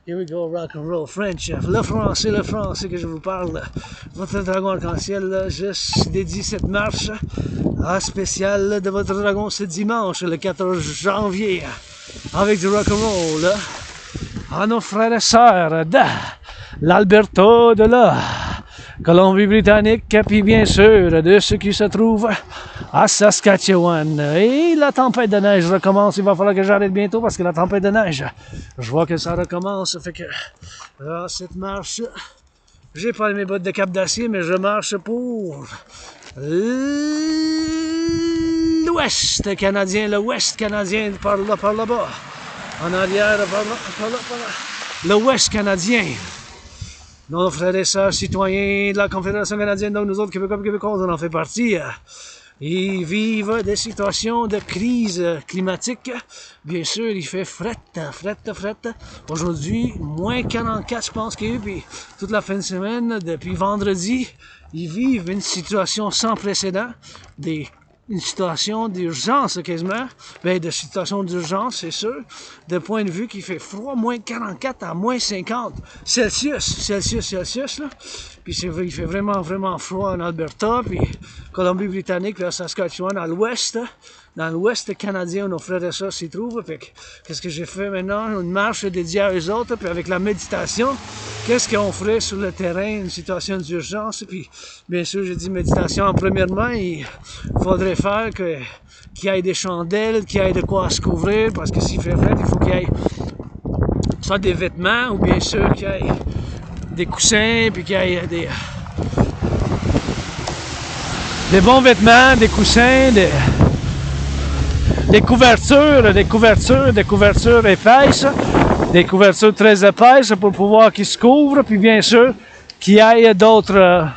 S1: here we go, rock and roll. French, le français que je vous parle. Votre dragon arc-en-ciel, je dédie cette marche à spécial de votre dragon ce dimanche, le 14 janvier, avec du rock and roll, à nos frères et sœurs de l'Alberta, de la Colombie-Britannique, puis bien sûr de ceux qui se trouvent à Saskatchewan. Et la tempête de neige recommence. Il va falloir que j'arrête bientôt, parce que la tempête de neige, je vois que ça recommence. Ça fait que cette marche, j'ai pas mes bottes de cap d'acier, mais je marche pour l'Ouest canadien, l'Ouest canadien, par là-bas, en arrière, par là, l'Ouest canadien. Nos frères et sœurs citoyens de la Confédération canadienne, donc nous autres Québécois, on en fait partie. Ils vivent des situations de crise climatique. Bien sûr, il fait fret. Aujourd'hui, moins 44, je pense qu'il y a eu, puis toute la fin de semaine, depuis vendredi, ils vivent une situation sans précédent. Des une situation d'urgence quasiment, ben de situation d'urgence, c'est sûr, de point de vue qu'il fait froid, moins 44 à moins 50 Celsius, là. Puis il fait vraiment, vraiment froid en Alberta, puis Colombie-Britannique, puis la Saskatchewan, dans l'ouest canadien, nos frères et sœurs s'y trouvent. Puis qu'est-ce que j'ai fait maintenant? Une marche dédiée à eux autres, puis avec la méditation, qu'est-ce qu'on ferait sur le terrain, une situation d'urgence? Puis bien sûr, j'ai dit méditation. Premièrement, il faudrait faire qu'il y ait des chandelles, qu'il y ait de quoi se couvrir, parce que s'il fait frais, il faut qu'il y ait soit des vêtements, ou bien sûr qu'il y ait des coussins, puis qu'il y ait des bons vêtements, des coussins, des couvertures épaisses, des couvertures très épaisses pour pouvoir qu'ils se couvrent, puis bien sûr qu'il y ait d'autres,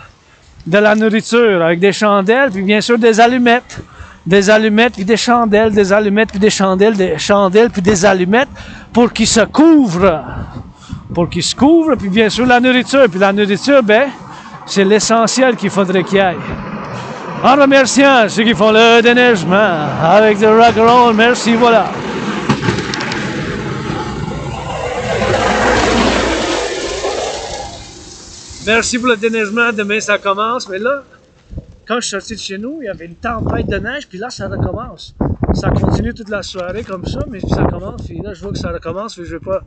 S1: de la nourriture avec des chandelles, puis bien sûr des allumettes puis des chandelles, des allumettes puis des chandelles puis des allumettes pour qu'ils se couvrent. Puis bien sûr la nourriture. Puis la nourriture, ben, c'est l'essentiel qu'il faudrait qu'il y ait. En remerciant ceux qui font le déneigement avec du rock'n'roll, merci, voilà. Merci pour le déneigement, demain ça commence, mais là, quand je suis sorti de chez nous, il y avait une tempête de neige, puis là, ça recommence. Ça continue toute la soirée comme ça, mais ça commence, puis là, je vois que ça recommence, puis je ne vais pas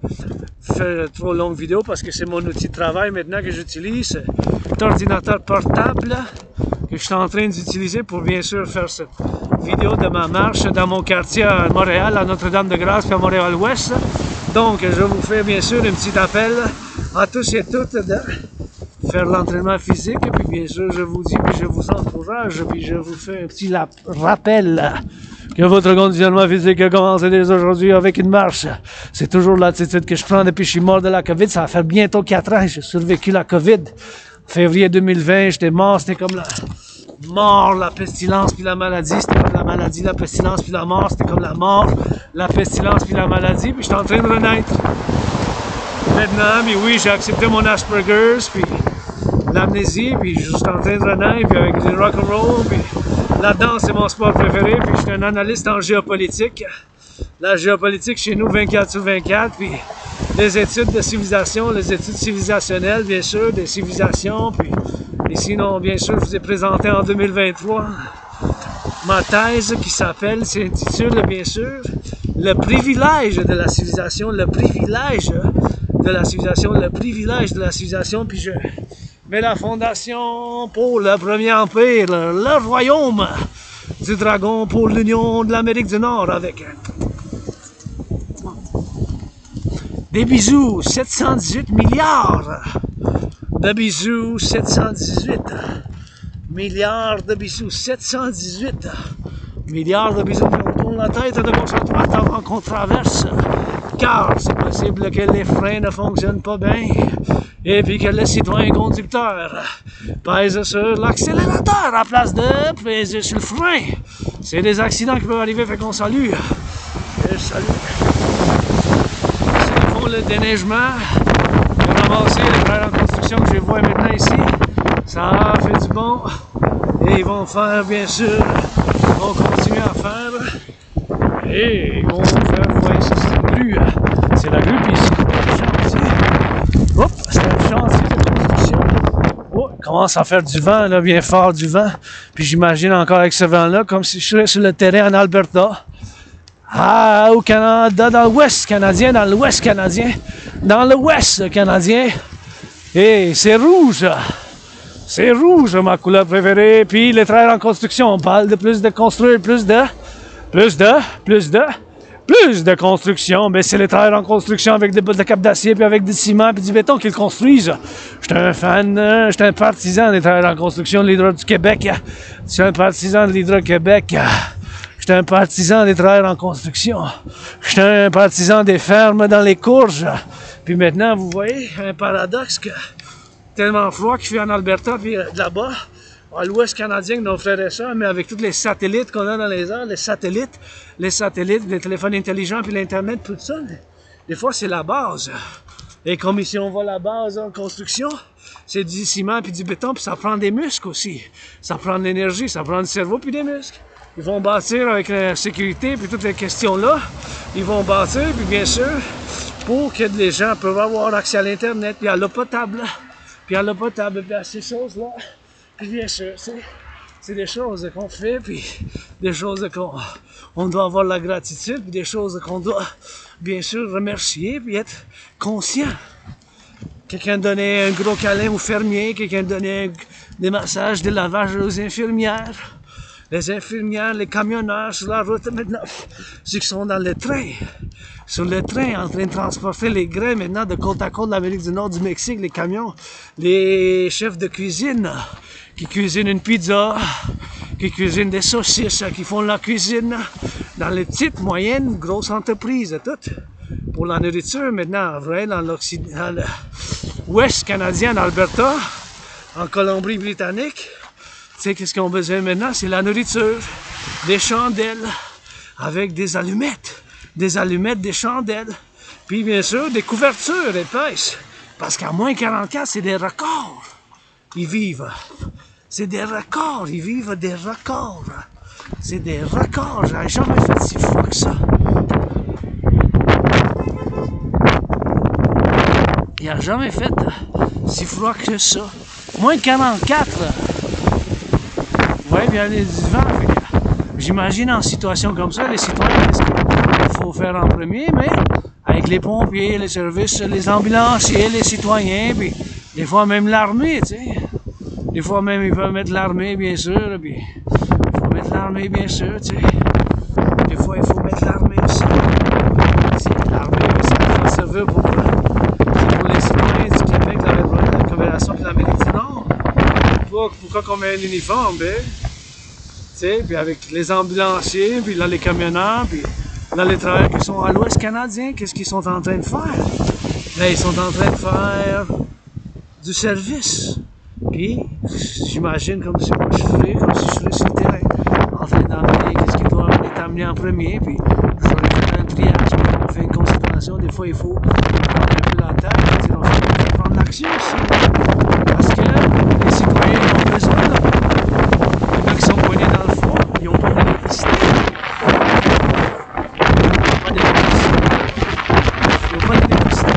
S1: faire trop longue vidéo parce que c'est mon outil de travail maintenant que j'utilise, cet ordinateur portable que je suis en train d'utiliser pour bien sûr faire cette vidéo de ma marche dans mon quartier à Montréal, à Notre-Dame-de-Grâce, puis à Montréal-Ouest. Donc, je vous fais bien sûr un petit appel à tous et toutes de faire l'entraînement physique, et puis bien sûr, je vous dis, puis je vous encourage, puis je vous fais un petit rappel que votre conditionnement physique commence dès aujourd'hui avec une marche. C'est toujours l'attitude que je prends depuis que je suis mort de la COVID. Ça va faire bientôt 4 ans que j'ai survécu la COVID. En février 2020, j'étais mort, c'était comme la mort, la pestilence, puis la maladie. C'était comme la maladie, la pestilence, puis la mort. C'était comme la mort, la pestilence, puis la maladie. Puis j'étais en train de renaître. Maintenant, mais oui, j'ai accepté mon Asperger's, puis l'amnésie, puis je suis en train de renaître, puis avec du rock'n'roll, puis la danse, c'est mon sport préféré, puis je suis un analyste en géopolitique. La géopolitique chez nous, 24/24, puis les études de civilisation, les études civilisationnelles, bien sûr, des civilisations, puis et sinon, bien sûr, je vous ai présenté en 2023 ma thèse qui s'intitule, bien sûr, le privilège de la civilisation, le privilège de la civilisation, le privilège de la civilisation, puis je mets la fondation pour le premier empire, le royaume du dragon, pour l'Union de l'Amérique du Nord, avec des bisous, 718 milliards de bisous, 718 milliards de bisous, 718 milliards de bisous. On tourne la tête de gauche à droite avant qu'on traverse, car c'est possible que les freins ne fonctionnent pas bien, et puis que le citoyen conducteur pèse sur l'accélérateur à place de peser sur le frein. C'est des accidents qui peuvent arriver, fait qu'on salue. Et je salue. Ceux qui font le déneigement, qui ont ramassé les travailleurs en construction que je vois maintenant ici, ça fait du bon. Et ils vont faire, bien sûr, ils vont continuer à faire. Et ils vont faire, vous voyez, ça c'est la grue. C'est la grue, puis c'est un chantier. Hop, c'est un chantier de construction. Oh, il commence à faire du vent, là, bien fort du vent. Puis j'imagine encore avec ce vent-là, comme si je serais sur le terrain en Alberta. Ah, au Canada, dans l'Ouest canadien, dans l'Ouest canadien, dans l'Ouest canadien. Et c'est rouge. C'est rouge, ma couleur préférée. Puis les travailleurs en construction, on parle de plus de construire, plus de construction. Mais c'est les travailleurs en construction avec des bouts de cap d'acier, puis avec du ciment, puis du béton qu'ils construisent. J'étais un fan, j'étais un partisan des travailleurs en construction de l'Hydro du Québec. J'étais un partisan de l'Hydro-Québec. J'étais un partisan des travailleurs en construction. J'étais un partisan des fermes dans les courges. Puis maintenant, vous voyez, un paradoxe que tellement froid qu'il fait en Alberta, puis là-bas, à l'ouest canadien, nos frères et sœurs, mais avec tous les satellites qu'on a dans les airs, les satellites, les téléphones intelligents, puis l'Internet, tout ça, des fois, c'est la base. Et comme ici, on voit la base en construction, c'est du ciment puis du béton, puis ça prend des muscles aussi. Ça prend de l'énergie, ça prend du cerveau puis des muscles. Ils vont bâtir avec la sécurité, puis toutes les questions-là. Ils vont bâtir, puis bien sûr, pour que les gens peuvent avoir accès à l'Internet, puis à l'eau potable, puis à l'eau potable, puis à ces choses-là. Puis bien sûr, c'est des choses qu'on fait, puis des choses qu'on doit avoir la gratitude, puis des choses qu'on doit bien sûr remercier, puis être conscient. Quelqu'un donnait un gros câlin aux fermiers, quelqu'un donnait des massages, des lavages aux infirmières. Les infirmières, les camionneurs sur la route maintenant, ceux qui sont dans le train, sur le train en train de transporter les grains maintenant de côte à côte de l'Amérique du Nord, du Mexique, les camions, les chefs de cuisine qui cuisinent une pizza, qui cuisinent des saucisses, qui font la cuisine dans les petites, moyennes, grosses entreprises, toutes. Pour la nourriture maintenant, vrai, dans l'Ouest canadien, en Alberta, en Colombie-Britannique. Tu sais, qu'est-ce qu'on a besoin maintenant? C'est la nourriture, des chandelles, avec des allumettes, des chandelles, puis bien sûr, des couvertures épaisses, parce qu'à moins 44, c'est des records. Ils vivent. C'est des records, ils vivent des records. C'est des records, j'avais jamais fait si froid que ça. Il n'a jamais fait si froid que ça. Moins 44. Ouais, bien il y a du vent. J'imagine en situation comme ça, les citoyens, qu'est-ce qu'il faut faire en premier, mais avec les pompiers, les services, les ambulanciers, les citoyens, puis des fois même l'armée, tu sais. Des fois même ils peuvent mettre l'armée, bien sûr, puis il faut mettre l'armée, bien sûr, tu sais. Des fois il faut mettre l'armée aussi. L'armée, ça va servir pour les citoyens du Québec, la Confédération de l'Amérique du Nord. Pourquoi qu'on met un uniforme, ben? Tu sais, puis avec les ambulanciers, puis là les camionneurs, puis là les travailleurs qui sont à l'Ouest canadien, qu'est-ce qu'ils sont en train de faire? Là, ils sont en train de faire du service. Puis, j'imagine comme si moi je ferais, comme si je serais sur le terrain, en train d'amener qu'est-ce qui doit être amené en premier, puis j'aurais fait un triage, puis on fait une considération, des fois il faut prendre un peu la tête, et dire on faut prendre l'action aussi, parce que les citoyens ont besoin là. Les gens qui sont poignés dans le fond, ils n'ont pas d'électricité. Ils n'ont pas d'électricité.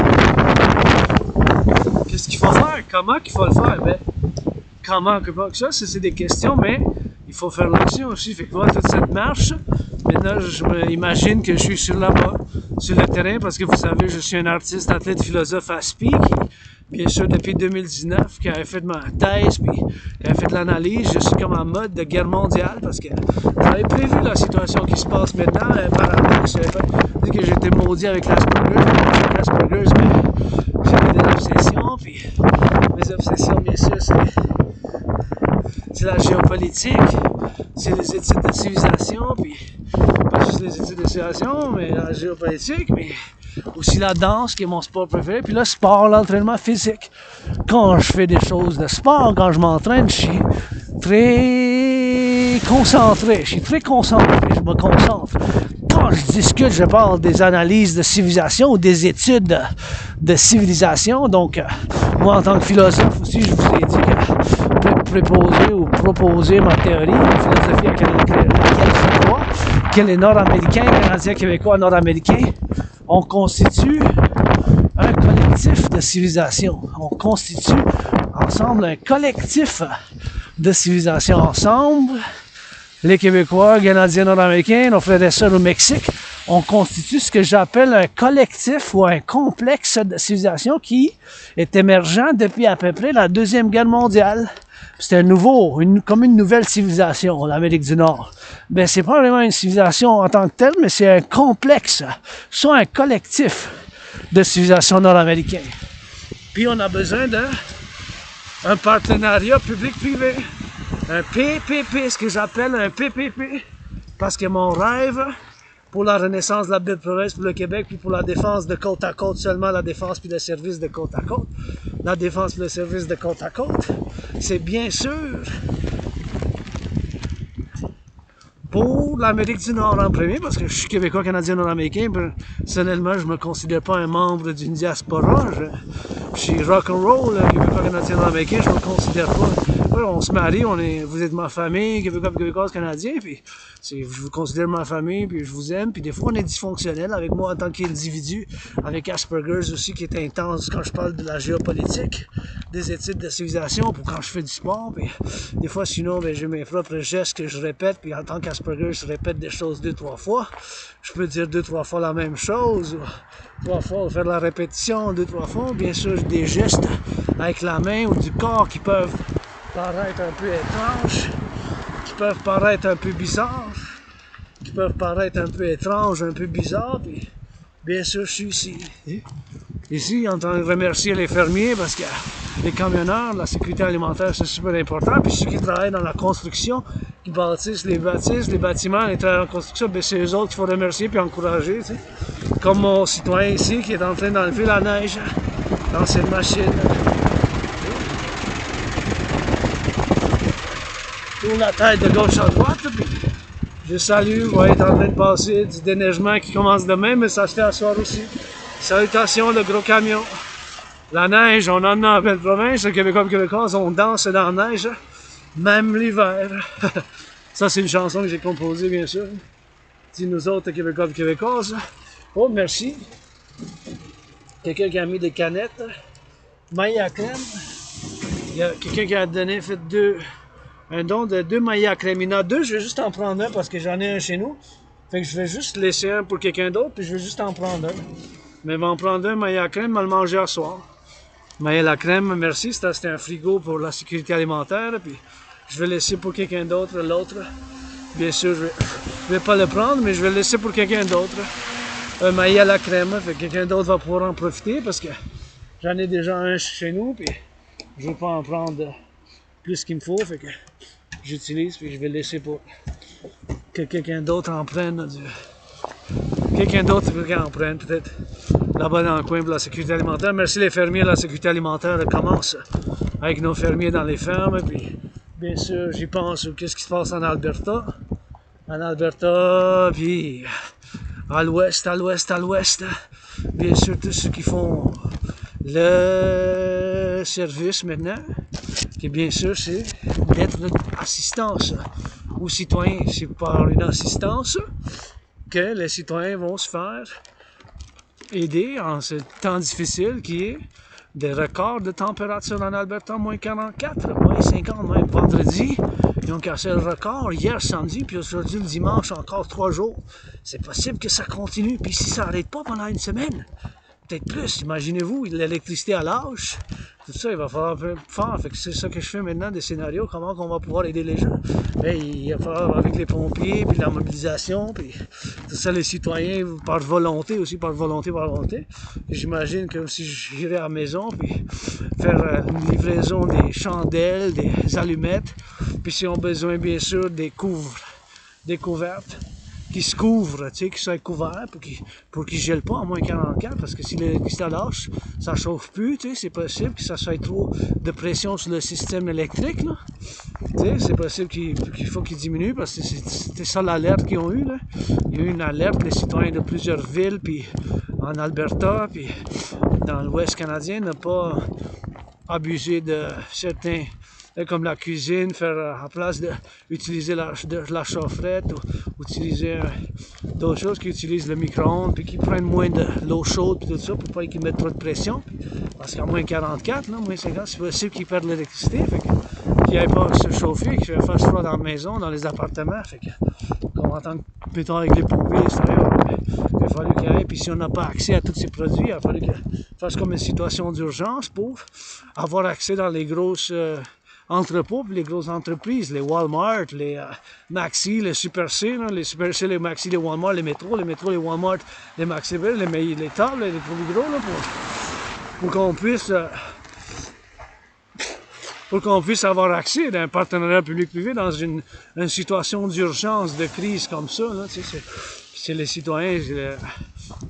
S1: Qu'est-ce qu'il faut faire? Comment qu'il faut le faire? Ben, comment que ça, c'est des questions, mais il faut faire l'action aussi. Fait que voilà, toute cette marche, maintenant je m'imagine que je suis sur là-bas, sur le terrain, parce que vous savez, je suis un artiste, athlète, philosophe à SPI, qui, bien sûr, depuis 2019, qui avait fait ma thèse, puis qui avait fait de l'analyse. Je suis comme en mode de guerre mondiale, parce que j'avais prévu la situation qui se passe maintenant, par rapport, j'avais dit que j'étais maudit avec l'Asperger's, mais j'avais des obsessions, puis mes obsessions, bien sûr, c'est la géopolitique, c'est les études de civilisation, puis pas juste les études de civilisation, mais la géopolitique, mais aussi la danse qui est mon sport préféré, puis le sport, l'entraînement physique. Quand je fais des choses de sport, quand je m'entraîne, je suis très concentré, je me concentre. Quand je discute, je parle des analyses de civilisation ou des études de civilisation, donc moi en tant que philosophe aussi, je vous ai dit que proposer ma théorie, une philosophie à laquelle je crois, que les Nord-Américains, Canadiens, Québécois, Nord-Américains, on constitue un collectif de civilisation. On constitue ensemble un collectif de civilisation ensemble. Les Québécois, Canadiens, Nord-Américains, nos frères et sœurs au Mexique, on constitue ce que j'appelle un collectif ou un complexe de civilisation qui est émergent depuis à peu près la Deuxième Guerre mondiale. C'est comme une nouvelle civilisation, l'Amérique du Nord. Ben, c'est pas vraiment une civilisation en tant que telle, mais c'est un complexe, soit un collectif de civilisation nord-américaine. Puis on a besoin d'un partenariat public-privé, un PPP, ce que j'appelle un PPP, parce que mon rêve pour la renaissance de la belle province, pour le Québec, puis pour la défense de côte à côte, seulement la défense puis le service de côte à côte, la défense puis le service de côte à côte, c'est bien sûr pour l'Amérique du Nord en premier, parce que je suis Québécois, Canadien, Nord-Américain. Personnellement, je ne me considère pas un membre d'une diaspora. suis rock'n'roll, Québécois canadien américain, je me considère pas. On se marie, vous êtes ma famille, Québécois canadien, puis je vous considère ma famille, puis je vous aime, puis des fois on est dysfonctionnel avec moi en tant qu'individu, avec Asperger's aussi qui est intense quand je parle de la géopolitique, des études de civilisation, pour quand je fais du sport, puis des fois sinon ben, j'ai mes propres gestes que je répète, puis en tant qu'Asperger's je répète des choses 2-3 fois, je peux dire 2-3 fois la même chose, ou 3 fois, faire la répétition 2-3 fois, bien sûr j'ai des gestes avec la main ou du corps qui peuvent paraître un peu étranges, qui peuvent paraître un peu bizarres, qui peuvent paraître un peu étranges, un peu bizarres, puis bien sûr je suis ici en train de remercier les fermiers parce que les camionneurs, la sécurité alimentaire c'est super important, puis ceux qui travaillent dans la construction, qui bâtissent les bâtiments, les travailleurs en construction, ben c'est eux autres qu'il faut remercier puis encourager, tu sais. Comme mon citoyen ici qui est en train d'enlever la neige dans cette machine. Tourne la tête de gauche à droite, puis je salue, vous voyez, est en train de passer du déneigement qui commence demain, mais ça se fait à soir aussi. Salutations, le gros camion. La neige, on en a en belle province, les Québécois et Québécoises, on danse dans la neige, même l'hiver. Ça, c'est une chanson que j'ai composée, bien sûr. Dis nous autres, Québécois et Québécoises. Oh, merci. Quelqu'un qui a mis des canettes. Maille à crème. Il y a quelqu'un qui a donné, fait un don de 2 mailles à crème. Il y en a 2, je vais juste en prendre un parce que j'en ai un chez nous. Fait que je vais juste laisser un pour quelqu'un d'autre, puis je vais juste en prendre un. Mais je vais en prendre un maille à crème, je vais le manger à soir. Maille à la crème, merci, c'était un frigo pour la sécurité alimentaire, puis je vais laisser pour quelqu'un d'autre, l'autre. Bien sûr, je vais pas le prendre, mais je vais le laisser pour quelqu'un d'autre. Un maille à la crème, fait que quelqu'un d'autre va pouvoir en profiter parce que j'en ai déjà un chez nous, puis je veux pas en prendre plus qu'il me faut, fait que j'utilise, puis je vais laisser pour que quelqu'un d'autre en prenne. Quelqu'un d'autre qui en prenne, peut-être là-bas dans le coin pour la sécurité alimentaire. Merci les fermiers de la sécurité alimentaire. On commence avec nos fermiers dans les fermes, puis bien sûr, j'y pense qu'est-ce qui se passe en Alberta. En Alberta, puis à l'ouest. Bien sûr, tous ceux qui font le service maintenant, qui bien sûr, c'est d'être assistance aux citoyens. C'est par une assistance que les citoyens vont se faire aider en ce temps difficile qui est des records de température en Alberta, moins 44, moins 50, même vendredi. Ils ont cassé le record hier samedi, puis aujourd'hui le dimanche, encore 3 jours. C'est possible que ça continue, puis si ça n'arrête pas pendant une semaine, peut-être plus, imaginez-vous, l'électricité à l'âge, tout ça, il va falloir un peu faire. Fait que c'est ça que je fais maintenant, des scénarios, comment on va pouvoir aider les gens. Ben, il va falloir avec les pompiers, puis la mobilisation, puis tout ça, les citoyens, par volonté aussi, par volonté. J'imagine que si j'irai à la maison, puis faire une livraison des chandelles, des allumettes, puis si on a besoin, bien sûr, des couvertes, qui se couvrent, tu sais, qui soient couverts pour qu'ils ne gèlent pas en moins 44, parce que si l'électricité lâche, ça ne chauffe plus, tu sais, c'est possible que ça soit trop de pression sur le système électrique, là. Tu sais, c'est possible qu'il faut qu'il diminue, parce que c'était ça l'alerte qu'ils ont eu, là. Il y a eu une alerte, les citoyens de plusieurs villes, puis en Alberta, puis dans l'Ouest canadien, ne pas abuser de certains, comme la cuisine, faire à place d'utiliser la chaufferette ou utiliser d'autres choses qui utilisent le micro-ondes puis qui prennent moins de l'eau chaude et tout ça pour pas qu'ils mettent trop de pression. Parce qu'à moins 44, là, moins 50, c'est possible qu'ils perdent l'électricité, fait qu'ils n'aillent pas se chauffer, qu'ils fassent froid dans la maison, dans les appartements. Fait que, comme en tant que pétard avec les pompiers, il a fallu qu'il y ait, puis si on n'a pas accès à tous ces produits, il a fallu qu'il fasse comme une situation d'urgence pour avoir accès dans les grosses entrepôts, puis les grosses entreprises, les Walmart, les Maxi, les Super C, là, les Super C, les Maxi, les Walmart, les métros, les Walmart, les Maxi, les tables, les plus gros, là, pour qu'on puisse avoir accès à un partenariat public-privé dans une situation d'urgence, de crise comme ça, là, tu sais, c'est les citoyens, c'est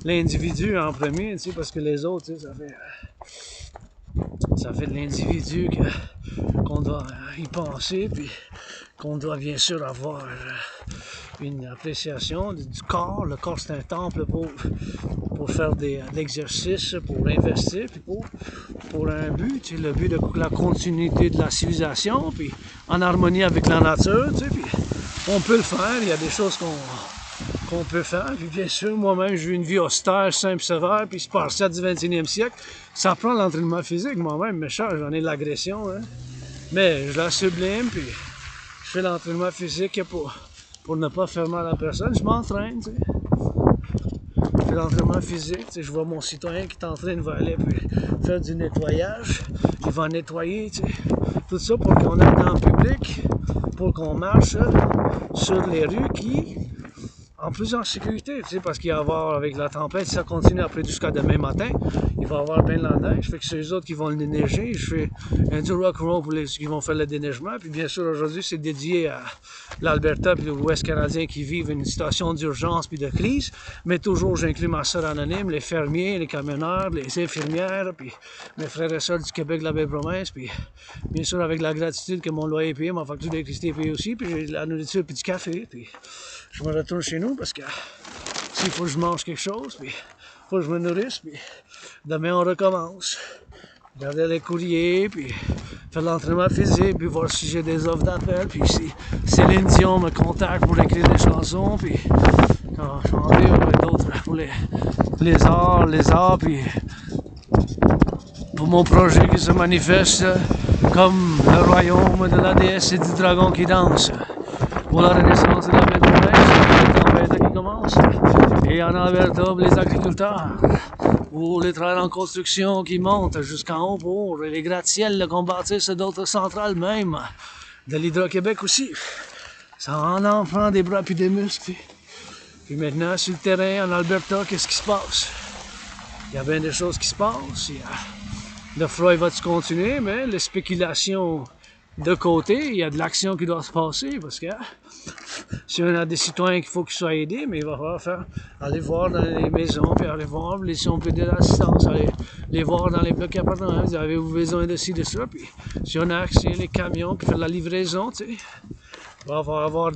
S1: l'individu en premier, tu sais, parce que les autres, tu sais, ça fait de l'individu qu'on doit y penser, puis qu'on doit bien sûr avoir une appréciation du corps. Le corps, c'est un temple pour pour faire de l'exercice, pour investir, puis pour un but, tu sais, le but de la continuité de la civilisation, puis en harmonie avec la nature, tu sais, puis on peut le faire, il y a des choses qu'on peut faire, puis bien sûr, moi-même, j'ai eu une vie austère, simple, sévère, puis spartiate du 21e siècle, ça prend l'entraînement physique, moi-même, méchant, j'en ai de l'agression, hein, mais je la sublime, puis je fais l'entraînement physique pour ne pas faire mal à la personne, je m'entraîne, tu sais. Je fais l'entraînement physique, tu sais, je vois mon citoyen qui est en train de aller faire du nettoyage, il va nettoyer, tu sais, tout ça pour qu'on aille dans le public, pour qu'on marche sur les rues qui, en plus en sécurité, tu sais, parce qu'il va y avoir, avec la tempête, si ça continue après jusqu'à demain matin, il va y avoir bien de la neige, fait que c'est eux autres qui vont le déneiger, je fais un du rock'n'roll pour ceux qui vont faire le déneigement, puis bien sûr aujourd'hui c'est dédié à l'Alberta et l'Ouest canadien qui vivent une situation d'urgence puis de crise, mais toujours j'inclus ma soeur anonyme, les fermiers, les camionneurs, les infirmières, puis mes frères et sœurs du Québec de la Belle-Province, puis bien sûr avec la gratitude que mon loyer est payé, ma facture d'électricité est payée aussi, puis j'ai de la nourriture puis du café, puis je me retourne chez nous parce que s'il faut que je mange quelque chose, puis il faut que je me nourrisse, puis demain on recommence. Regarder les courriers, puis faire de l'entraînement physique, puis voir si j'ai des offres d'appel, puis si Céline Dion me contacte pour écrire des chansons, puis chanter d'autres pour les arts, puis pour mon projet qui se manifeste comme le royaume de la déesse et du dragon qui danse. Pour la renaissance de la Belle-Province, les tempêtes qui commencent, et en Alberta, les agriculteurs, pour les travailleurs en construction qui montent jusqu'en haut pour les gratte-ciels qu'on bâtisse d'autres centrales même, de l'Hydro-Québec aussi. Ça en prend des bras puis des muscles. Puis maintenant, sur le terrain, en Alberta, qu'est-ce qui se passe? Il y a bien des choses qui se passent. Le Prive va-tu continuer, mais les spéculations de côté, il y a de l'action qui doit se passer parce que si on a des citoyens qu'il faut qu'ils soient aidés, mais il va falloir aller voir dans les maisons, puis aller voir si on peut aider l'assistance, aller les voir dans les blocs appartements, avez-vous besoin de ci, de ça, puis si on a accès les camions, puis faire la livraison, tu sais, il va falloir avoir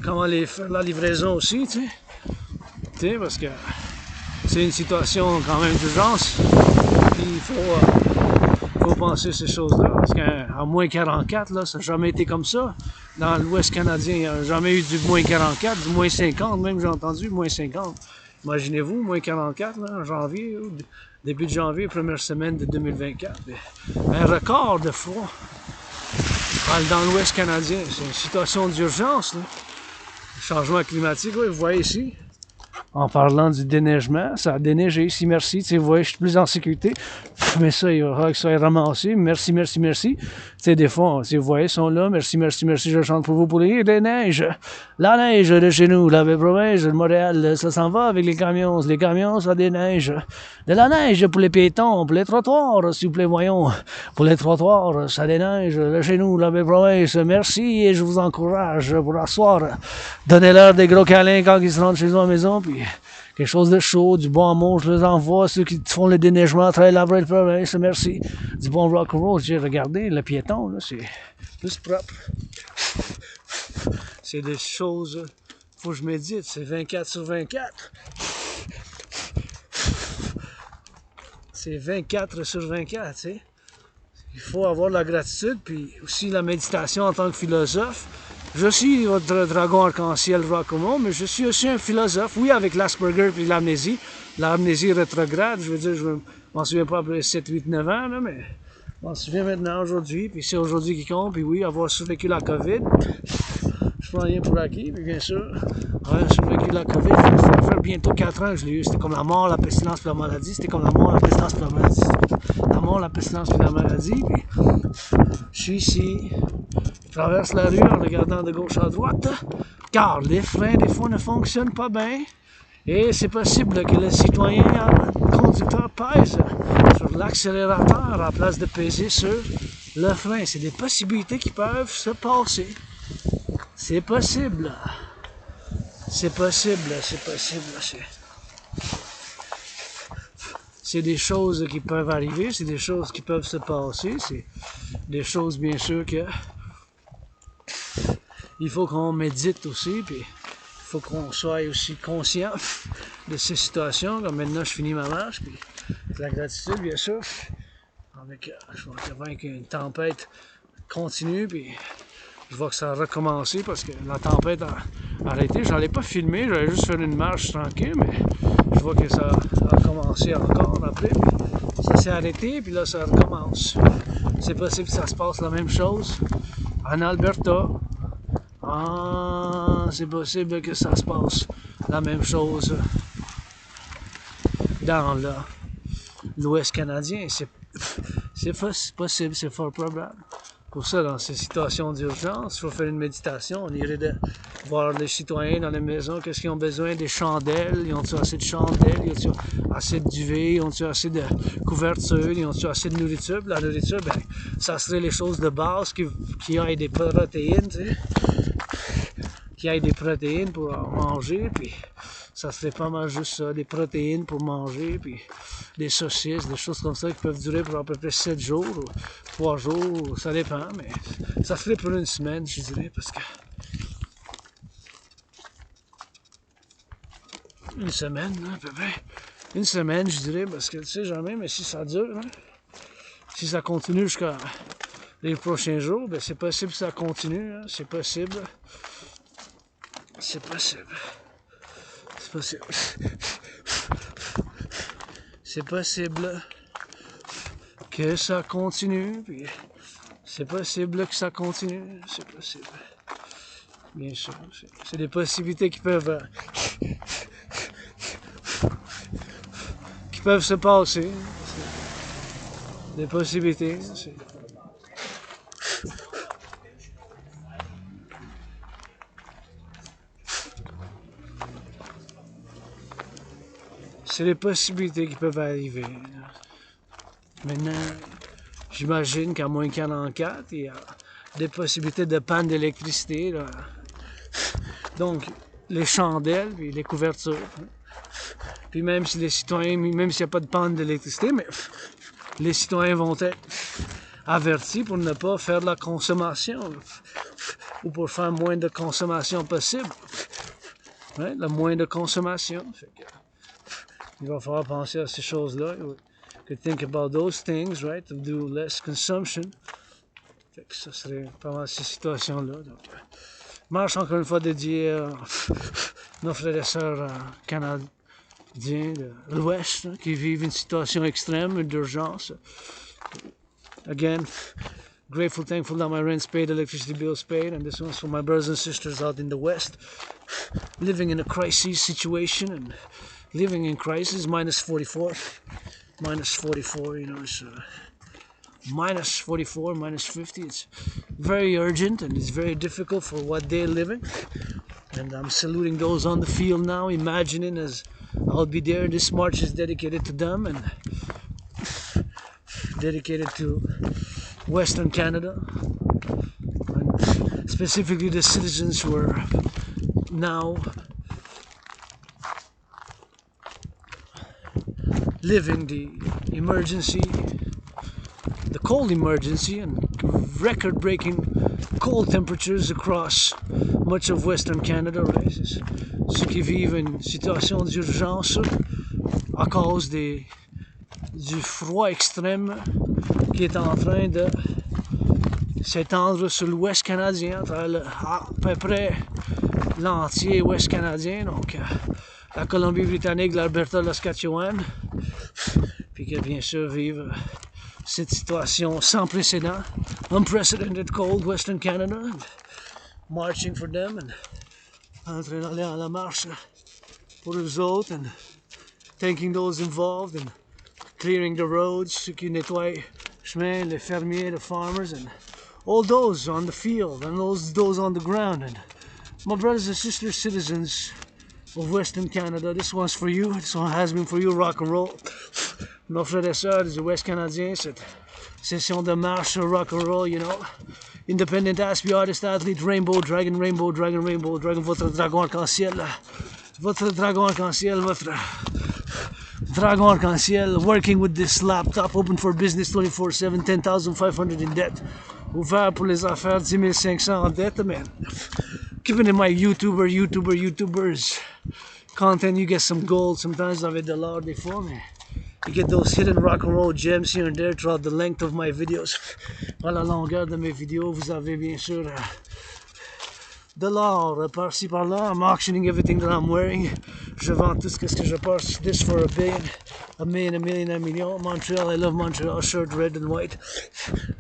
S1: comment faire la livraison aussi, tu sais, parce que c'est une situation quand même d'urgence, puis il faut penser ces choses-là, parce qu'à moins 44, là, ça n'a jamais été comme ça. Dans l'Ouest canadien, il n'y a jamais eu du moins 44, du moins 50, même j'ai entendu, moins 50. Imaginez-vous, moins 44, là, en janvier, début de janvier, première semaine de 2024. Un record de froid dans l'Ouest canadien. C'est une situation d'urgence, là. Changement climatique, oui, vous voyez ici. En parlant du déneigement, ça a déneigé ici, merci. Tu sais, vous voyez, je suis plus en sécurité. Mais ça, il va que ça ait ramassé. Merci, merci, merci. Tu sais, des fois, vous voyez, ils sont là. Merci, merci, merci. Je chante pour vous pour les neiges. La neige de chez nous, la Belle-Province, de Montréal, ça s'en va avec les camions. Les camions, ça déneige. De la neige pour les piétons, pour les trottoirs, s'il vous plaît, voyons. Pour les trottoirs, ça déneige de chez nous, la Belle-Province. Merci et je vous encourage pour asseoir. Donnez-leur des gros câlins quand ils se rendent chez eux à la maison, puis quelque chose de chaud, du bon amour, je les envoie, ceux qui font le déneigement, travaillent la Belle-Province, merci. Du bon rock'n'roll, j'ai regardé, le piéton, là, c'est plus propre. C'est des choses, faut que je médite, c'est 24 sur 24. C'est 24 sur 24, tu sais. Il faut avoir la gratitude, puis aussi la méditation en tant que philosophe. Je suis votre dragon arc-en-ciel rock'n'roll, mais je suis aussi un philosophe, oui, avec l'Asperger et l'amnésie. L'amnésie rétrograde, je veux dire, je m'en souviens pas après 7, 8, 9 ans, là, mais je m'en souviens maintenant aujourd'hui, puis c'est aujourd'hui qui compte, puis oui, avoir survécu la COVID. Je prends rien pour acquis, mais bien sûr, avoir survécu la COVID, ça va faire bientôt 4 ans que je l'ai eu. C'était comme la mort, la pestilence puis la maladie. C'était comme la mort, la pestilence puis la maladie. La mort, la pestilence puis la maladie. Puis je suis ici, je traverse la rue en regardant de gauche à droite, car les freins, des fois, ne fonctionnent pas bien. Et c'est possible que le citoyen, le conducteur, pèse sur l'accélérateur à la place de peser sur le frein. C'est des possibilités qui peuvent se passer. C'est possible. C'est possible, c'est possible. C'est des choses qui peuvent arriver, c'est des choses qui peuvent se passer, c'est des choses bien sûr que il faut qu'on médite aussi, puis il faut qu'on soit aussi conscient de ces situations. Comme maintenant, je finis ma marche, puis de la gratitude, bien sûr. Je vois qu'une tempête continue, puis je vois que ça a recommencé parce que la tempête a arrêté. Je n'allais pas filmer, j'allais juste faire une marche tranquille, mais je vois que ça a commencé encore après. Puis ça s'est arrêté, puis là, ça recommence. C'est possible que ça se passe la même chose en Alberta. Ah, c'est possible que ça se passe la même chose dans l'Ouest canadien. C'est possible, c'est fort probable. Pour ça, dans ces situations d'urgence, il faut faire une méditation. On irait de voir les citoyens dans les maisons, qu'est-ce qu'ils ont besoin, des chandelles, ils ont-ils assez de chandelles, ils ont assez de duvet, ils ont-ils assez de couverture, ils ont-ils assez de nourriture. Puis la nourriture, ben, ça serait les choses de base qui aient des protéines, tu sais, qui aient des protéines pour manger, puis ça serait pas mal juste ça, des protéines pour manger, puis des saucisses, des choses comme ça qui peuvent durer pour à peu près 7 jours, ou 3 jours, ça dépend, mais ça serait pour une semaine, je dirais, parce que... Une semaine, hein, à peu près. Une semaine, je dirais, parce que tu sais jamais, mais si ça dure, hein, si ça continue jusqu'à les prochains jours, ben c'est possible que ça continue, hein, c'est possible. C'est possible. C'est possible. C'est possible que ça continue, puis c'est possible que ça continue, c'est possible. Bien sûr, c'est des possibilités qui peuvent se passer. Des possibilités. C'est des possibilités qui peuvent arriver. Maintenant, j'imagine qu'à moins 44, il y a des possibilités de panne d'électricité. Donc, les chandelles, puis les couvertures. Puis même si les citoyens, même s'il n'y a pas de panne d'électricité, mais les citoyens vont être avertis pour ne pas faire de la consommation. Ou pour faire moins de consommation possible. Ouais, le moins de consommation. Fait que, il va falloir penser à ces choses-là. To think about those things, right? To do less consumption. Fait que ça serait pas mal ces situations-là. Donc, marche encore une fois dédiée à nos frères et sœurs canadiens de l'Ouest qui vivent une situation extrême d'urgence. Again, grateful, thankful that my rent's paid, electricity bill's paid, and this one's for my brothers and sisters out in the West, living in a crisis situation and living in crisis, minus 44, you know, it's minus 44, minus 50, it's very urgent and it's very difficult for what they're living, and I'm saluting those on the field now, imagining as I'll be there. This march is dedicated to them and dedicated to Western Canada, and specifically the citizens who are now living the emergency, the cold emergency, and record-breaking cold temperatures across much of Western Canada, right? Ceux qui vivent une situation d'urgence à cause du froid extrême qui est en train de s'étendre sur l'Ouest canadien, à peu près l'entier Ouest canadien, donc la Colombie-Britannique, l'Alberta, la Saskatchewan, puis que bien sûr vivent cette situation sans précédent, unprecedented cold Western Canada, and marching for them, and en train d'aller à la marche pour eux autres, and thanking those involved, and clearing the roads, ceux qui nettoient le chemin, les fermiers, the farmers, and all those on the field, and those on the ground, and my brothers and sisters, citizens of Western Canada, this one's for you, this one has been for you, rock and roll. Nos frères et sœurs du Ouest canadien, cette session de marche rock and roll, you know. Independent aspect, artist, athlete, rainbow, dragon, votre dragon arc-en-ciel, votre dragon arc-en-ciel, votre dragon arc-en-ciel, working with this laptop, open for business 24/7, 10,500 in debt, ouvert pour les affaires, 10 500 en dette, man. Keeping in my YouTubers content, you get some gold sometimes avec de l'art des fois, mais you get those hidden rock and roll gems here and there throughout the length of my videos. À la longueur de mes vidéos, vous avez bien sûr de l'art par-ci par-là. I'm auctioning everything that I'm wearing. Je vends tout ce que je porte. This for a million. Montreal, I love Montreal. Shirt red and white.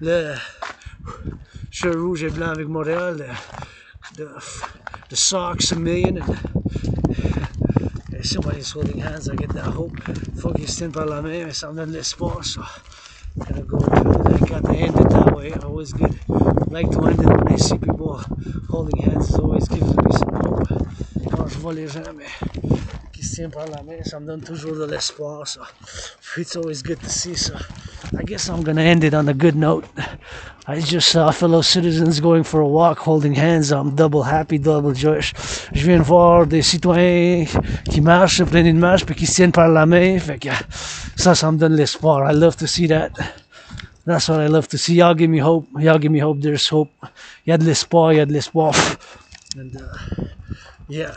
S1: Le shirt rouge et blanc avec Montréal. The socks, a million. And somebody's holding hands. I get that hope. Fuck, ils se tiennent par la main, mais ça me donne l'espoir. So I'm gonna go. I got to end it that way. Always good. Like to end it when I see people holding hands. It always gives me some hope. Quand je vois les gens qui se tiennent par la main, ça me donne toujours de l'espoir. So it's always good to see. So I guess I'm gonna end it on a good note. I just saw fellow citizens going for a walk, holding hands. I'm double happy, double joyous. Je viens de voir des citoyens qui marchent, prennent une marche, puis qui se tiennent par la main. Fait que ça me donne l'espoir. I love to see that. That's what I love to see. Y'all give me hope. Y'all give me hope. There's hope. Il y a de l'espoir. Il y a de l'espoir. And yeah,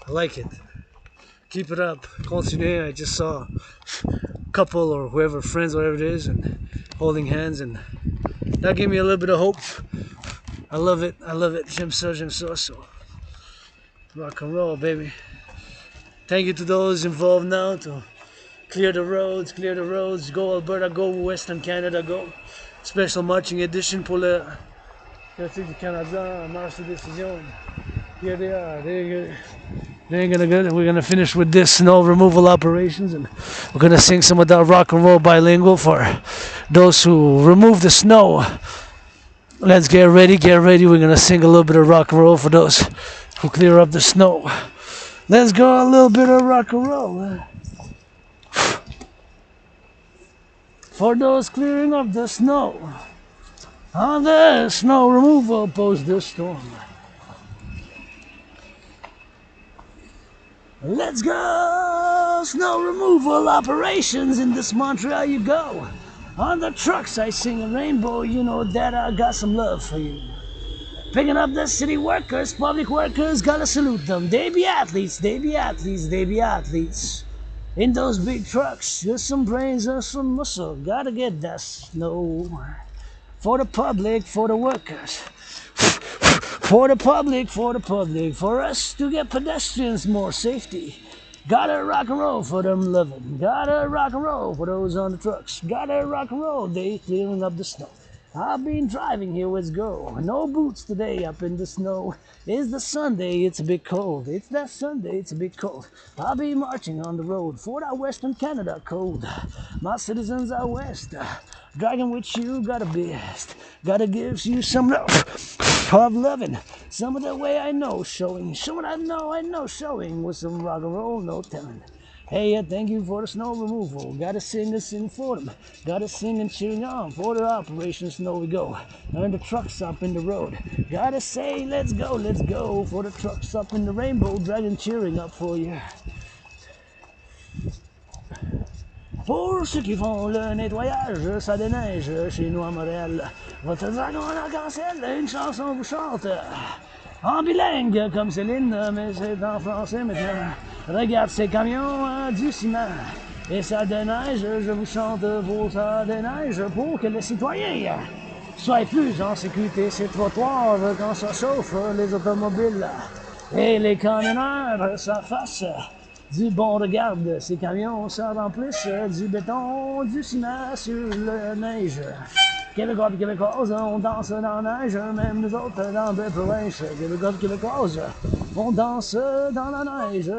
S1: I like it. Keep it up. Continue. I just saw a couple or whoever, friends, whatever it is, and holding hands, and that gave me a little bit of hope. I love it. I love it. J'aime ça. So rock and roll, baby. Thank you to those involved now to clear the roads, go Alberta, go Western Canada, go. Special marching edition pour le Collectif du Canada, marche de décision. Here they are, they're gonna go. We're gonna finish with this snow removal operations, and we're gonna sing some of that rock and roll bilingual for those who remove the snow. Let's get ready, we're gonna sing a little bit of rock and roll for those who clear up the snow. Let's go, a little bit of rock and roll. For those clearing up the snow, on the snow removal post the storm. Let's go! Snow removal operations in this Montreal you go. On the trucks I sing a rainbow, you know that I got some love for you. Picking up the city workers, public workers, gotta salute them. They be athletes. In those big trucks, there's some brains, there's some muscle. Gotta get that snow. For the public, for the workers. For the public, for us to get pedestrians more safety. Gotta rock and roll for them loving. Gotta rock and roll for those on the trucks. Gotta rock and roll, they clearing up the snow. I've been driving, here let's go. No boots today up in the snow. It's the Sunday, it's a bit cold. It's that Sunday, it's a bit cold. I'll be marching on the road for that Western Canada code. My citizens are west. Dragging with you, gotta best. Gotta give you some love of loving. Some of the way I know showing. Some of that I know showing. With some rock and roll, no telling. Hey, thank you for the snow removal. Gotta sing for them. Gotta sing and cheering on for the Operation Snow we go. And the trucks up in the road. Gotta say, let's go for the trucks up in the rainbow, dragging cheering up for you. Pour ceux qui font le nettoyage, ça déneige chez nous à Montréal. Votre dragon en arc-en-ciel, une chanson vous chante. En bilingue comme Céline, mais c'est en français maintenant. Regarde ces camions du ciment. Et ça déneige, je vous chante pour ça déneige, pour que les citoyens soient plus en sécurité. Ces trottoirs quand ça chauffe, les automobiles et les camionneurs, ça fasse du bon regard. Ces camions, ça remplissent du béton, du ciment sur la neige. Québécois et Québécoises, on danse dans la neige, même nous autres dans des provinces. Québécois et Québécoises, on danse dans la neige,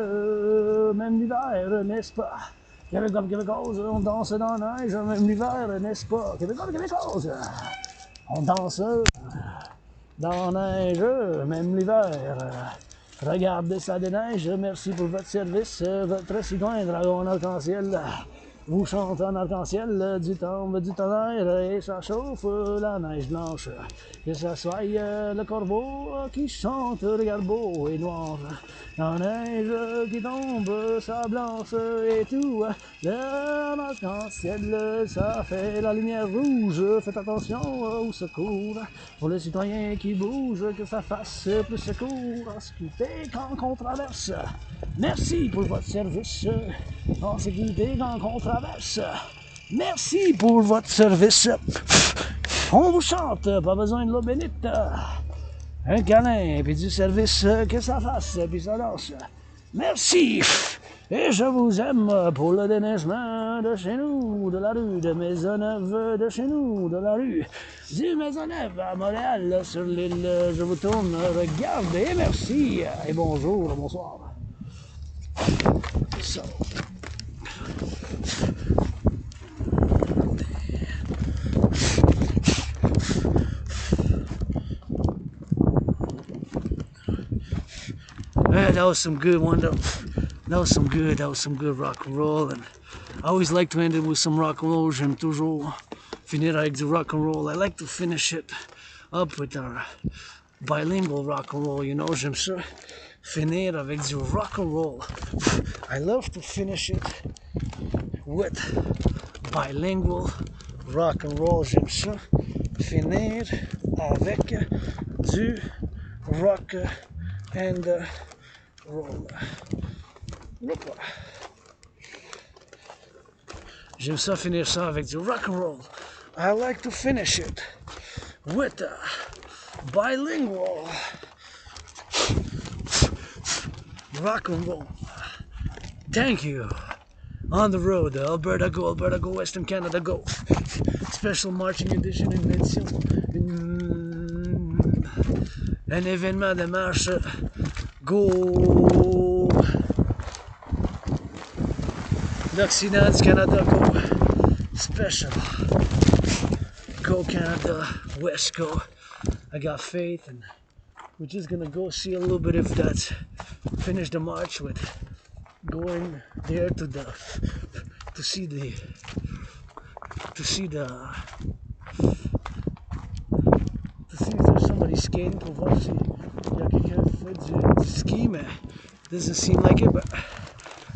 S1: même l'hiver, n'est-ce pas? Québécois et Québécoises, on danse dans la neige, même l'hiver, n'est-ce pas? Québécois et Québécoises, on danse dans la neige, même l'hiver. Regardez ça des neiges, merci pour votre service, votre citoyen dragon en arc-en-ciel. vous chante en arc-en-ciel du tombe du tonnerre et ça chauffe la neige blanche. Que ça soit le corbeau qui chante, regarde beau et noir. La neige qui tombe, ça blanche et tout. Le arc-en-ciel, ça fait la lumière rouge. Faites attention au secours. Pour le citoyen qui bouge, que ça fasse plus secours. En sécurité quand on traverse. Merci pour votre service. En sécurité quand on traverse. Merci pour votre service. On vous chante, pas besoin de l'eau bénite. Un câlin, puis du service que ça fasse, puis ça lance. Merci. Et je vous aime pour le déneigement de chez nous, de la rue de Maisonneuve, de chez nous, de la rue du Maisonneuve à Montréal, sur l'île. Je vous tourne, regardez, merci, et bonjour, bonsoir. So. That was some good one. That was some good rock and roll. And I always like to end it with some rock and roll. J'aime toujours finir avec du rock and roll. I like to finish it up with our bilingual rock and roll. You know, j'aime ça finir avec du rock and roll. I love to finish it with bilingual rock and roll. J'aime ça finir avec du rock and roll. J'aime ça finir ça avec du rock and roll. I like to finish it with bilingual rock and roll. Thank you. On the road, Alberta go, Western Canada go. Special marching edition, une édition, un événement de marche. Go! L'Occident du Canada, go! Special. Go Canada, West, go. I got faith, and we're just gonna go see a little bit if that's finish the march with going there to see if there's somebody skating pour voir si il y a quelqu'un qui fait du ski, mais it doesn't seem like it, but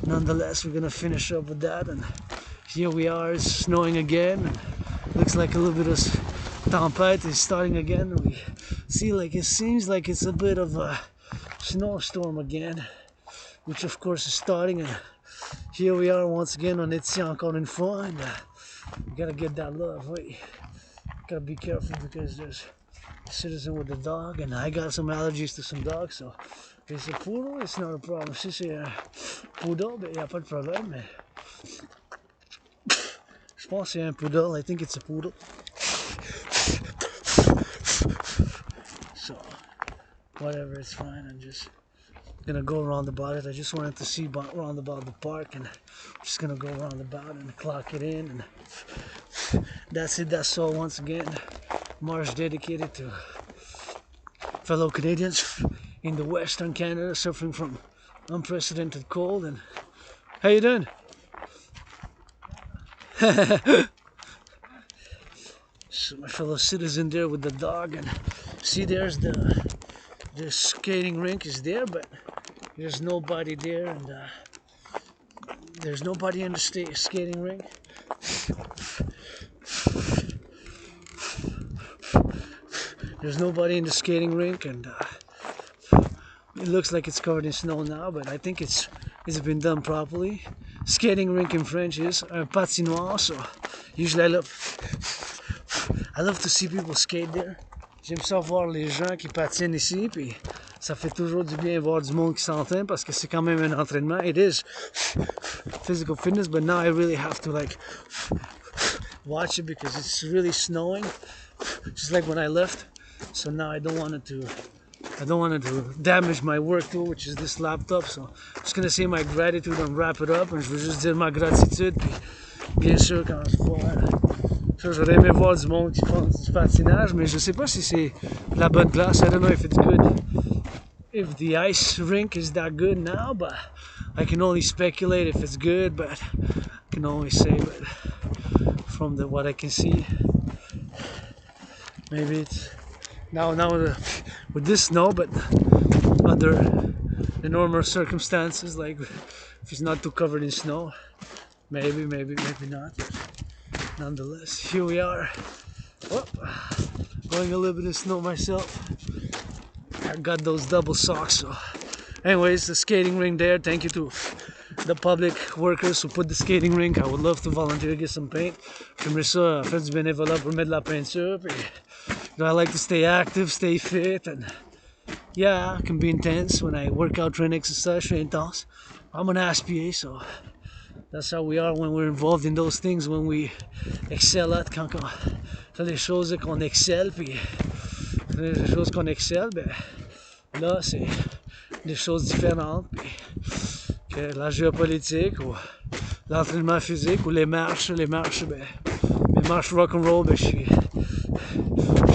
S1: nonetheless we're gonna finish up with that. And here we are, it's snowing again, and looks like a little bit of tempête is starting again. We see like it seems like it's a bit of a snowstorm again, which of course is starting, and here we are once again on ici encore une fois, and we gotta get that love. Wait, gotta be careful because there's a citizen with a dog, and I got some allergies to some dogs, so if it's a poodle, it's not a problem. Si c'est un poodle, ben, y a pas de problème, mais je pense que c'est un poodle. I think it's a poodle. So, whatever, it's fine. I'm just gonna go around about it. I just wanted to see around about the park, and I'm just gonna go around about and clock it in, and that's it. That's all. Once again, march dedicated to fellow Canadians in the Western Canada suffering from unprecedented cold. And how you doing? So my fellow citizen there with the dog, and see there's the skating rink is there, but there's nobody there, and there's nobody in the skating rink. There's nobody in the skating rink, and it looks like it's covered in snow now, but I think it's been done properly. Skating rink in French is un patinoire, so usually I love to see people skate there. J'aime ça voir les gens qui patinent ici, puis ça fait toujours du bien voir du monde qui s'entraîne parce que c'est quand même un entraînement. It is physical fitness, but now I really have to like watch it because it's really snowing, just like when I left. So now I don't want it to damage my work tool, which is this laptop. So I'm just gonna say my gratitude and wrap it up. And je veux juste dire ma gratitude. Puis bien sûr, quand je vois ça, j'aurais aimé voir du monde qui font du patinage, mais je sais pas si c'est la bonne place. I don't know if it's good, if the ice rink is that good now, but I can only speculate if it's good. But I can can only say, but from what I can see, maybe it's now with this snow, but under the normal circumstances, like if it's not too covered in snow, maybe not. Nonetheless, here we are. Whoop. Going a little bit in snow myself. I got those double socks. So, anyways, the skating rink there. Thank you to the public workers who put the skating rink. I would love to volunteer, get some paint. J'aimerais ça faire du bénévolat pour mettre de la peinture. Puis, I like to stay active, stay fit, and yeah, it can be intense when I work out, train, exercise, je suis intense. I'm an aspier, so that's how we are when we're involved in those things, when we excel at, quand on fait les choses qu'on excelle, puis les choses qu'on excelle, ben là c'est des choses différentes, puis que la géopolitique ou l'entraînement physique ou les marches, ben les marches rock'n'roll, ben je suis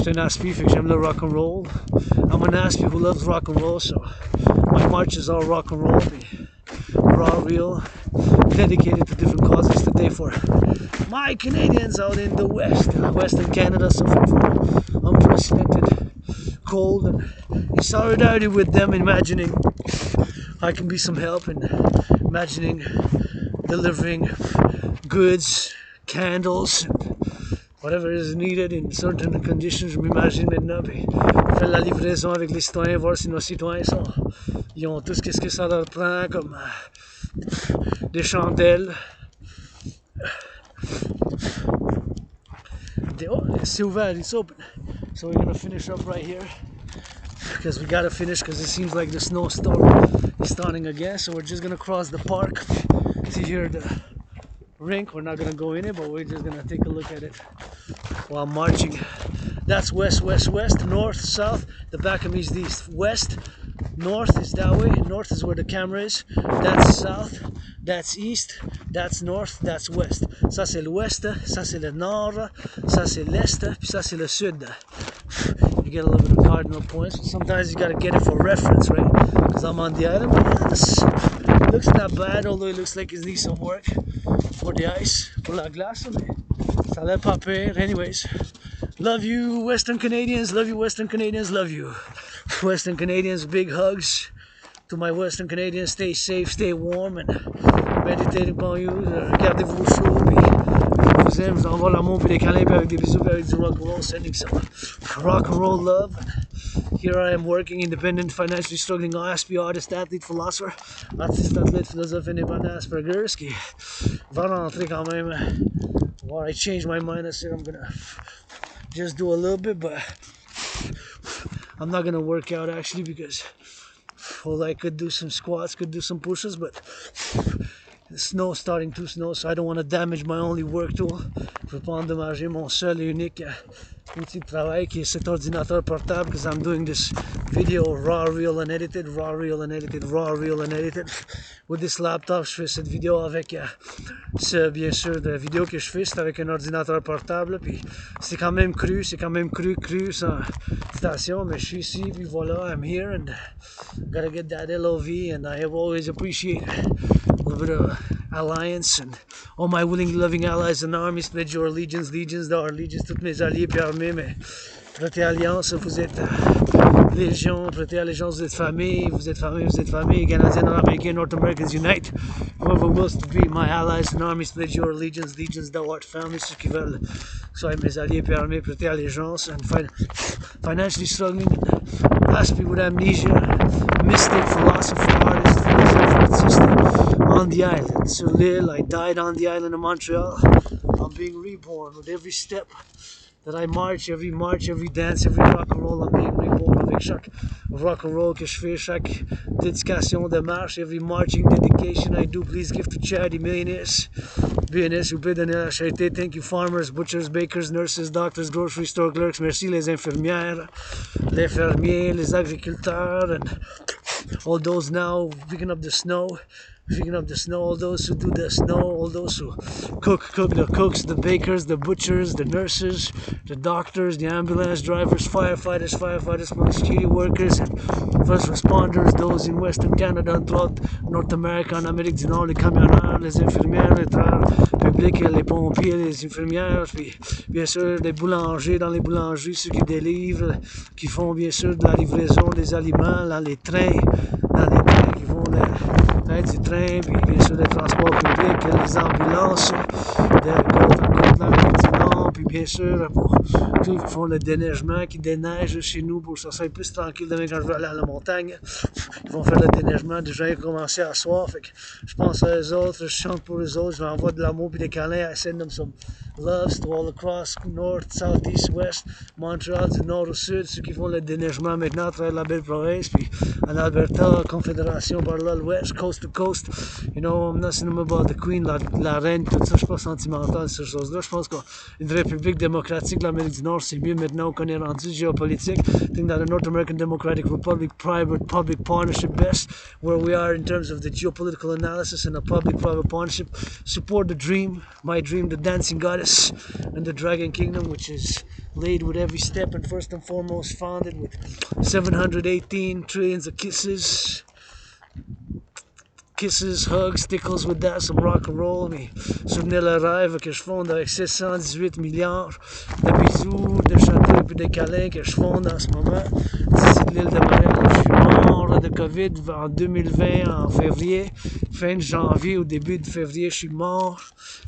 S1: un aspie, fait que j'aime le rock'n'roll. I'm an aspie who loves rock'n'roll, so my marches are rock'n'roll, puis raw, real, dedicated to different causes today for my Canadians out in the West, Western Canada, suffering from unprecedented cold, and in solidarity with them, imagining I can be some help, and imagining delivering goods, candles, and whatever is needed in certain conditions. Je m'imagine maintenant, puis faire la livraison avec les citoyens, voir si nos citoyens ils ont tout ce que ça leur prend, comme des chandelles. C'est ouvert, it's open. So we're gonna finish up right here because we gotta finish because it seems like the snowstorm is starting again. So we're just gonna cross the park to hear the rink. We're not gonna go in it, but we're just gonna take a look at it while marching. That's west, west, west, north, south. The back of me is the east. West, north is that way. North is where the camera is. That's south. That's east. That's north. That's west. Ça c'est l'ouest. Ça c'est le nord. Ça c'est l'est. Puis ça c'est le sud. You get a little bit of cardinal points. Sometimes you gotta get it for reference, right? Because I'm on the island. It looks not bad, although it looks like it needs some work for the ice, pour la glace. Mais ça a l'air pas pire. Anyways, love you, Western Canadians. Love you, Western Canadians. Love you, Western Canadians. Big hugs to my Western Canadians. Stay safe, stay warm, and méditez upon you. Gardez-vous chaud. Puis je vous aime. Je vous envoie l'amour puis des câlins puis avec des bisous puis avec du rock and roll. Sending some rock and roll love. Here I am working, independent, financially struggling, aspie, artist, athlete, philosopher, artiste, athlète, philosophe, indépendant, Asperger's, qui va rentrer quand même. Well, I changed my mind. I said I'm gonna just do a little bit, but I'm not gonna work out actually because, well, I could do some squats, could do some pushes, but the snow starting to snow, so I don't want to damage my only work tool. Je veux pas endommager mon seul et unique outil de travail qui est cet ordinateur portable, because I'm doing this video raw, real, unedited, raw, real, unedited, raw, real, unedited. With this laptop, je fais cette vidéo avec bien sûr, la vidéo que je fais, c'est avec un ordinateur portable, puis c'est quand même cru, sans station, mais je suis ici, puis voilà, I'm here, and gotta get that LOV, and I have always appreciated a little bit of alliance, and all my willing, loving allies and armies, pledge your allegiance, our allegiance, toutes mes alliés puis armées, mais prêtez alliance, vous êtes légion, prêtez allégeance, vous êtes famille, Canadiens, Americain, North Americans unite, whoever wills to be my allies and armies, pledge your allegiance, thou art family, ceux qui veulent soient mes alliés puis armées, prêtez allégeance, and financially struggling, aspie with amnesia, mystic, philosopher, artist, philosopher, on the island, sur l'île. I died on the island of Montreal. I'm being reborn with every step that I march, every dance, every rock and roll. I'm being reborn avec chaque rock and roll que je fais, chaque dédication de marche, every marching dedication I do. Please give to charity, millionaires, billionaires who bid donner à la charité. Thank you, farmers, butchers, bakers, nurses, doctors, grocery store clerks. Merci les infirmières, les fermiers, les agriculteurs, and all those now picking up the snow. picking up the snow, all those who do the snow, all those who cook the cooks, the bakers, the butchers, the nurses, the doctors, the ambulance drivers, firefighters, public security workers, and first responders, those in Western Canada, throughout North America, en Amérique du Nord, les camionneurs, les infirmières, les travailleurs publics, les pompiers, les infirmières, puis bien sûr les boulangers dans les boulangeries, ceux qui délivrent, qui font bien sûr de la livraison des aliments, dans les trains qui font l'aide du train, puis bien sûr les transports publics, les ambulances, contre l'Amérique du Nord, puis bien sûr pour ceux qui font le déneigement, qui déneigent chez nous pour que ça soit plus tranquille demain quand je vais aller à la montagne. Ils vont faire le déneigement, déjà ils ont commencé à soir, fait que je pense à eux autres, je chante pour eux autres, je leur envoie de l'amour puis des câlins, I send them some loves to all across North, South, East, West, Montréal, du Nord au Sud, ceux qui font le déneigement maintenant à travers la belle province, puis en Alberta, Confédération par là, l'Ouest, coast to coast, you know, I'm not saying about the Queen, la reine, tout ça, je suis pas sentimental sur ces choses-là, je pense qu'une république démocratique de l'Amérique du Nord, c'est mieux maintenant qu'on est rendu géopolitique. I think that a North American Democratic Republic, private-public partnership best, where we are in terms of the geopolitical analysis and a public-private partnership, support the dream, my dream, the dancing goddess, and the dragon kingdom, which is laid with every step and first and foremost founded with 718 trillions of kisses, hugs, tickles with that, some rock and roll, mais souvenez le rêve que je fonde avec 718 milliards de bisous, de châteaux et de câlins que je fonde en ce moment. D'ici de l'île de Montréal, je suis mort de COVID en 2020, en février, fin de janvier ou début de février, je suis mort.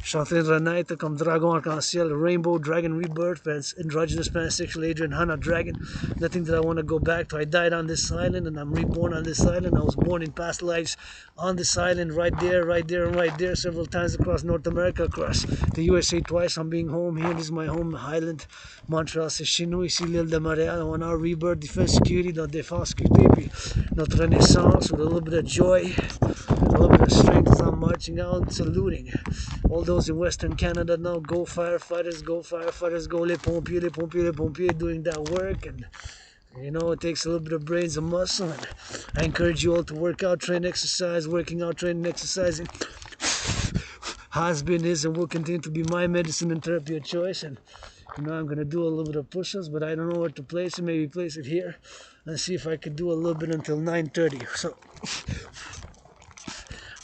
S1: Je suis en train de renaître comme dragon arc-en-ciel, rainbow dragon rebirth, androgynous pansexual Adrian Hanna dragon. Nothing that I want to go back to. I died on this island and I'm reborn on this island. I was born in past lives on this island, right there, and right there, several times across North America, across the USA twice. I'm being home here. This is my home island. Montréal, c'est chez nous, ici l'île de Montréal. On a rebirth, defense security, notre défense sécurité, puis notre renaissance with a little bit of joy, a little bit of strength as I'm marching out, saluting all those in Western Canada now. Go firefighters, go les pompiers doing that work. And you know, it takes a little bit of brains and muscle, and I encourage you all to work out, train, exercise. Working out, training, exercising has been, is, and will continue to be my medicine and therapy of choice. And you know, I'm gonna do a little bit of push-ups, but I don't know where to place it. Maybe place it here and see if I could do a little bit until 9:30. So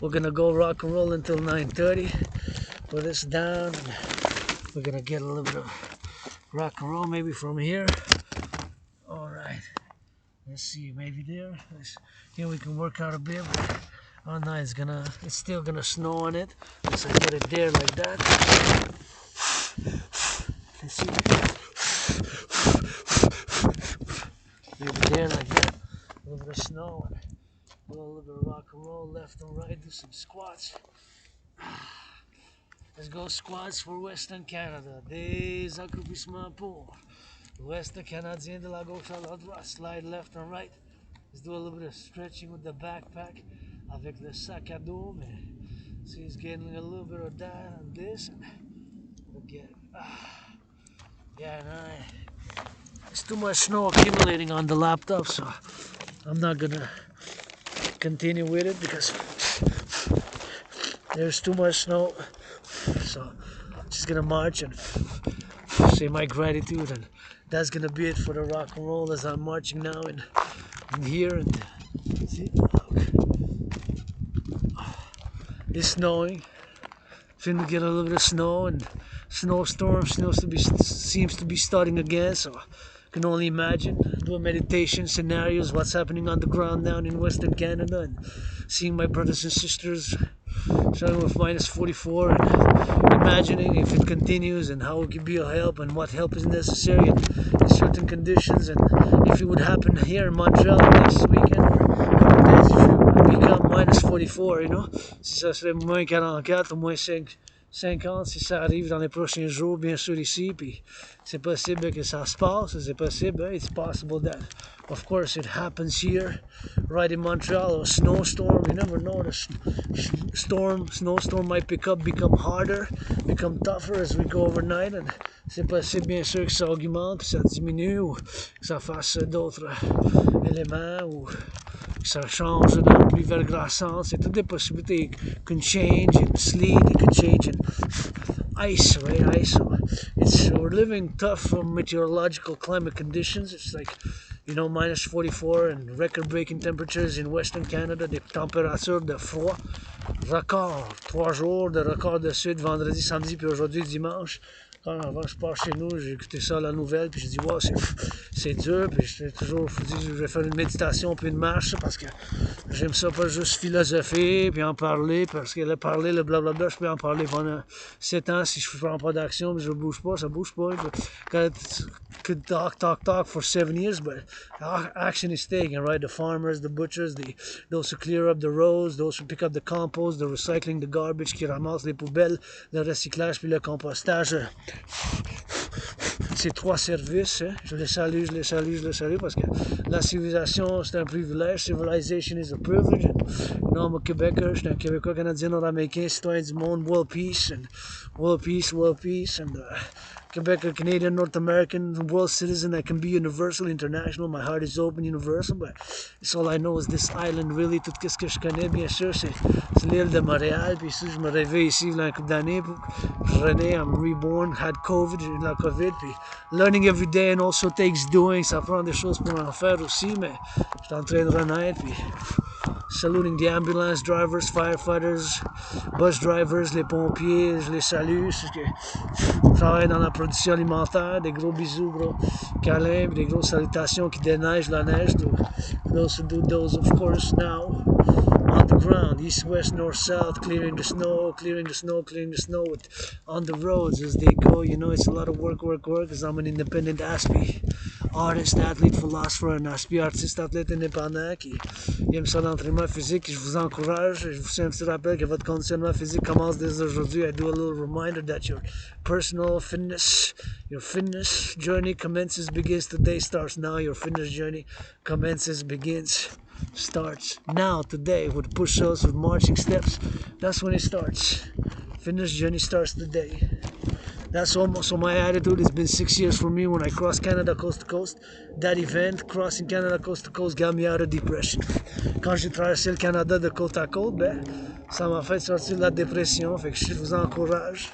S1: we're gonna go rock and roll until 9:30. Put this down, and we're gonna get a little bit of rock and roll, maybe from here. All right, let's see, maybe there. Here we can work out a bit. But, oh no, it's still gonna snow on it. Let's get it there like that. Let's see. Maybe there like that. A little bit of snow. A little bit of rock and roll, left and right. Do some squats. Let's go squats for Western Canada. Des accouplissements pour l'Ouest Canadien de la gauche à la droite. Slide left and right. Let's do a little bit of stretching with the backpack avec le sac à dos. See, he's getting a little bit of that and this. And we'll get it. Yeah, no, there's too much snow accumulating on the laptop, so I'm not gonna continue with it because there's too much snow. So I'm just gonna march and say my gratitude, and that's gonna be it for the rock and roll as I'm marching now in here. And see, it's snowing. Finna get a little bit of snow, and snowstorm seems to be starting again. So I can only imagine, do a meditation scenarios, what's happening on the ground down in Western Canada, and seeing my brothers and sisters starting with minus 44, and imagining if it continues and how it could be a help and what help is necessary in certain conditions, and if it would happen here in Montreal next weekend or a couple of days, if it become minus 44, you know, si ça serait moins 44 ou moins 50, si ça arrive dans les prochains jours, bien sûr ici, puis c'est possible que ça se passe, c'est possible, it's possible that, of course, it happens here, right in Montreal, a snowstorm, you never know, the snowstorm might pick up, become harder, become tougher as we go overnight, and c'est possible, bien sûr, que ça augmente, que ça diminue, ou que ça fasse d'autres éléments, ou ça change dans le plus verglaçant. C'est toutes des possibilités. It can change in sleet, it can change in ice, right? Ice. We're living tough meteorological climate conditions. It's like, you know, minus 44 and record-breaking temperatures in Western Canada, des températures de froid. Record, 3 jours de record de sud, vendredi, samedi, puis aujourd'hui, dimanche. Quand avant je pars chez nous, j'ai écouté ça à la nouvelle, puis j'ai dit, wow, c'est dur, puis je vais faire une méditation puis une marche, parce que j'aime ça pas juste philosopher, puis en parler, parce que le parler, le blablabla, je peux en parler pendant 7 ans si je prends pas d'action, puis je bouge pas, ça bouge pas. Quand could talk for 7 years, but action is taken, right? The farmers, the butchers, those who clear up the roads, those who pick up the compost, the recycling, the garbage, qui ramassent les poubelles, le recyclage puis le compostage. Ces 3 services, hein? Je les salue, parce que la civilisation, c'est un privilège. Civilization is a privilege. And, you know, I'm a Québécois, je suis un Québécois, Canadien, Nord-Américain, citoyen du monde, world peace, and Quebec, Canadian, North American, world citizen that can be universal, international. My heart is open, universal, but it's all I know is this island, really. Tout ce que je connais, bien sûr, c'est l'île de Montréal. Puis ici, je me réveille ici, il y a un couple d'années. Je renais, I'm reborn, had COVID, j'ai eu la COVID. Puis learning every day and also takes doing. Ça prend des choses pour en faire aussi, mais je suis en train de renaître. Puis saluting the ambulance drivers, firefighters, bus drivers, les pompiers, je les salue. Je travaille dans la production alimentaire, des gros bisous, gros câlins, des grosses salutations qui déneigent la neige. Those who do those, of course, now on the ground, east, west, north, south, clearing the snow on the roads as they go. You know, it's a lot of work, because I'm an independent ASPI. Artist, athlete, philosopher, un aspect artiste, athlète indépendant qui aime ça l'entraînement physique. Je vous encourage, je vous fais un petit rappel que votre conditionnement physique commence dès aujourd'hui. I do a little reminder that your personal fitness, your fitness journey begins today, starts now. Your fitness journey starts now, today, with push-ups, with marching steps. That's when it starts. Fitness journey starts today. That's almost so my attitude. It's been 6 years for me when I crossed Canada coast to coast. That event, crossing Canada coast to coast, got me out of depression. Quand j'ai traversé le Canada de côte à côte, ben, ça m'a fait sortir de la dépression. Fait que je vous encourage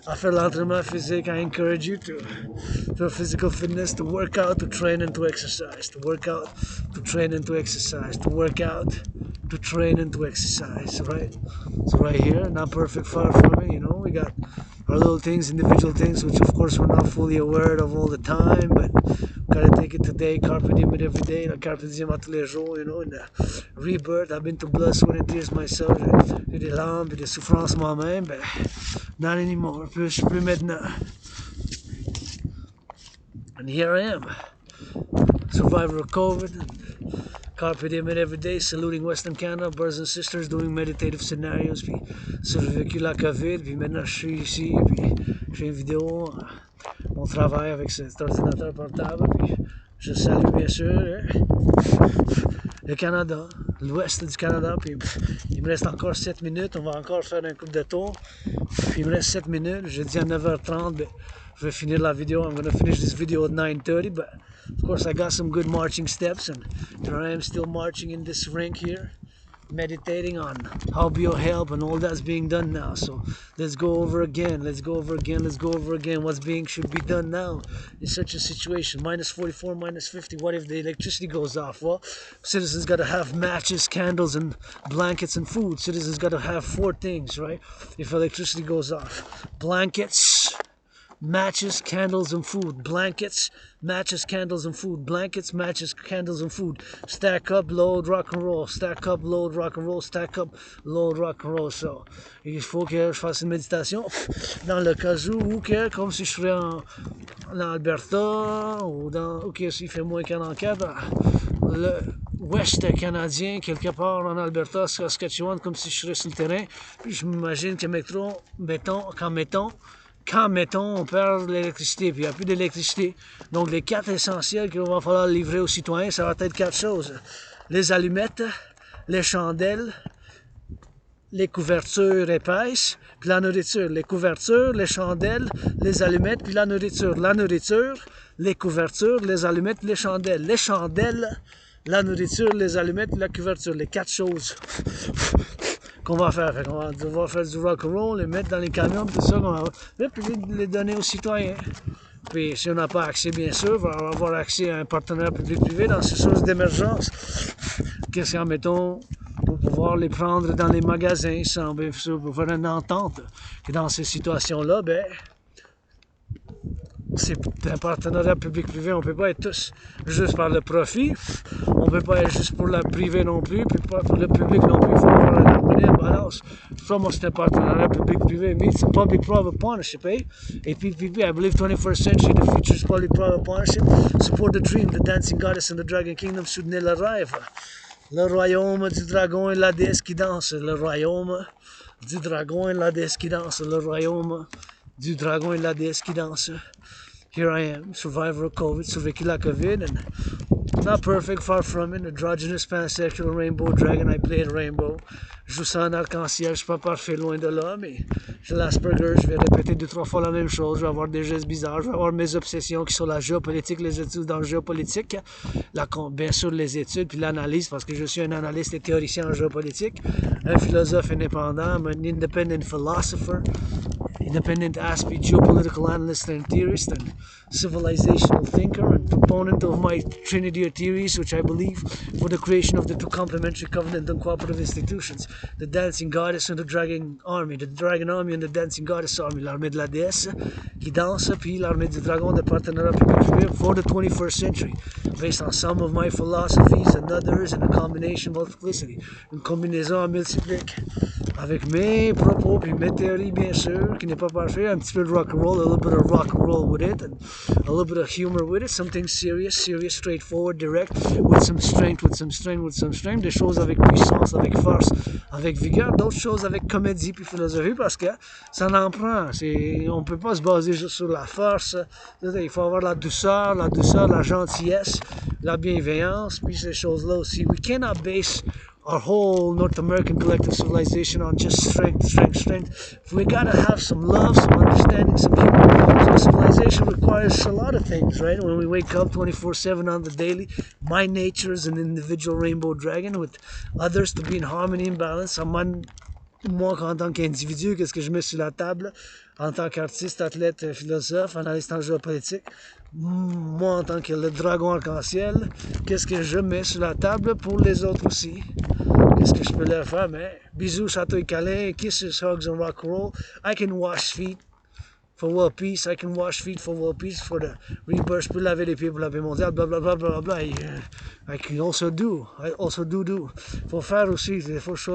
S1: à faire l'entraînement physique. I encourage you to physical fitness, to work out, to train and to exercise. To work out, to train and to exercise. To work out, to train and to exercise, right? So right here, not perfect, far from it, you know, we got our little things, individual things, which of course we're not fully aware of all the time, but gotta take it today, carpe diem it every day, carpe diem à tous les jours, you know, in the rebirth. I've been to blood, sweat and tears myself, j'ai des larmes et des souffrances moi-même, but not anymore, plus maintenant. And here I am, survivor of COVID, carpe diem it every day, saluting Western Canada, brothers and sisters, doing meditative scenarios, puis survécu la COVID, puis maintenant je suis ici, puis je fais une vidéo, mon travail avec cet ordinateur portable, puis je salue bien sûr le Canada, l'ouest du Canada, puis il me reste encore 7 minutes, on va encore faire un couple de tours, puis il me reste 7 minutes, j'ai dit à 9h30, ben, je vais finir la vidéo, I'm gonna finish this video at 9:30, but of course I got some good marching steps, and here I am still marching in this rink here, meditating on how biohelp and all that's being done now. So let's go over again, what's should be done now in such a situation. Minus 44, minus 50, what if the electricity goes off? Well, citizens got to have matches, candles, and blankets and food. Citizens got to have 4 things, right? If electricity goes off: blankets, matches, candles, and food. Blankets, matches, candles, and food. Blankets, matches, candles, and food. Stack up, load, rock and roll. Stack up, load, rock and roll. Stack up, load, rock and roll. So, il faut que je fasse une méditation dans le cas où, que, comme si je serais en Alberta ou s'il fait moins 44, dans le ouest canadien, quelque part en Alberta, Saskatchewan, comme si je serais sur le terrain. Puis je m'imagine que quand, mettons, on perd l'électricité, puis il n'y a plus d'électricité. Donc, les 4 essentiels qu'il va falloir livrer aux citoyens, ça va être 4 choses. Les allumettes, les chandelles, les couvertures épaisses, puis la nourriture. Les couvertures, les chandelles, les allumettes, puis la nourriture. La nourriture, les couvertures, les allumettes, les chandelles. Les chandelles, la nourriture, les allumettes et la couverture. Les 4 choses qu'on va faire. On va devoir faire du rock'n'roll, les mettre dans les camions, tout ça, et puis les donner aux citoyens. Puis si on n'a pas accès, bien sûr, on va avoir accès à un partenariat public-privé dans ces sources d'émergence. Qu'est-ce qu'en mettons pour pouvoir les prendre dans les magasins, sans bien sûr, pour faire une entente. Et dans ces situations-là, ben, c'est un partenariat public-privé, on ne peut pas être tous juste par le profit, on ne peut pas être juste pour la privée non plus, puis pas pour le public non plus, il faut avoir un harmonie, un balance. So moi, c'est un partenariat public-privé, mais it's a public-private partnership, eh? Et PPP, I believe 21st century, the future is public-private partnership, support the dream, the dancing goddess and the dragon kingdom, soutenir le rêve. Le royaume du dragon et la déesse qui danse, le royaume du dragon et la déesse qui danse, le royaume du dragon et la déesse qui danse. Here I am, survivor of COVID, survécu la COVID, and not perfect, far from it, androgynous, pansexual, rainbow dragon, I played rainbow. Je joue ça en arc-en-ciel, je suis pas parfait, loin de là, mais j'ai l'Asperger, je vais répéter 2-3 fois la même chose, je vais avoir des gestes bizarres, je vais avoir mes obsessions qui sont la géopolitique, les études dans la géopolitique, bien sûr les études, puis l'analyse, parce que je suis un analyste et théoricien en géopolitique, un philosophe indépendant, un independent philosopher, independent aspect, geopolitical analyst and theorist, and civilizational thinker, and proponent of my trinity of theories, which I believe for the creation of the two complementary covenant and cooperative institutions, the dancing goddess and the dragon army and the dancing goddess army, l'armée de la déesse qui danse, puis l'armée du dragon de partenariat public-privé for the 21st century, based on some of my philosophies and others in a combination multiplicity, une combinaison en multiplique, avec mes propos puis mes théories bien sûr, qui n'est pas parfait, un petit peu de rock and roll, a little bit of rock and roll with it, and a little bit of humor with it, something serious, straightforward, direct, with some strength, des choses avec puissance, avec force, avec vigueur, d'autres choses avec comédie puis philosophie, parce que ça en prend, on peut pas se baser juste sur la force, il faut avoir la douceur, la gentillesse, la bienveillance, puis ces choses-là aussi. We cannot base our whole North American collective civilization on just strength. We gotta have some love, some understanding, some humor. So civilization requires a lot of things, right? When we wake up 24/7 on the daily, my nature is an individual rainbow dragon with others to be in harmony and balance. Moi, en tant qu'individu, qu'est-ce que je mets sur la table? En tant qu'artiste, athlète, philosophe, analyste en géopolitique, moi, en tant que le dragon arc-en-ciel, qu'est-ce que je mets sur la table pour les autres aussi? Qu'est-ce que je peux leur faire? Mais bisous, château et câlin, kisses, hugs and rock and roll. I can wash feet for world peace. I can wash feet for world peace, for the rebirth. Je peux laver les pieds pour la paix mondiale, blablabla. Bla, bla, bla, bla. I can also do. Faut faire aussi. Il faut que ça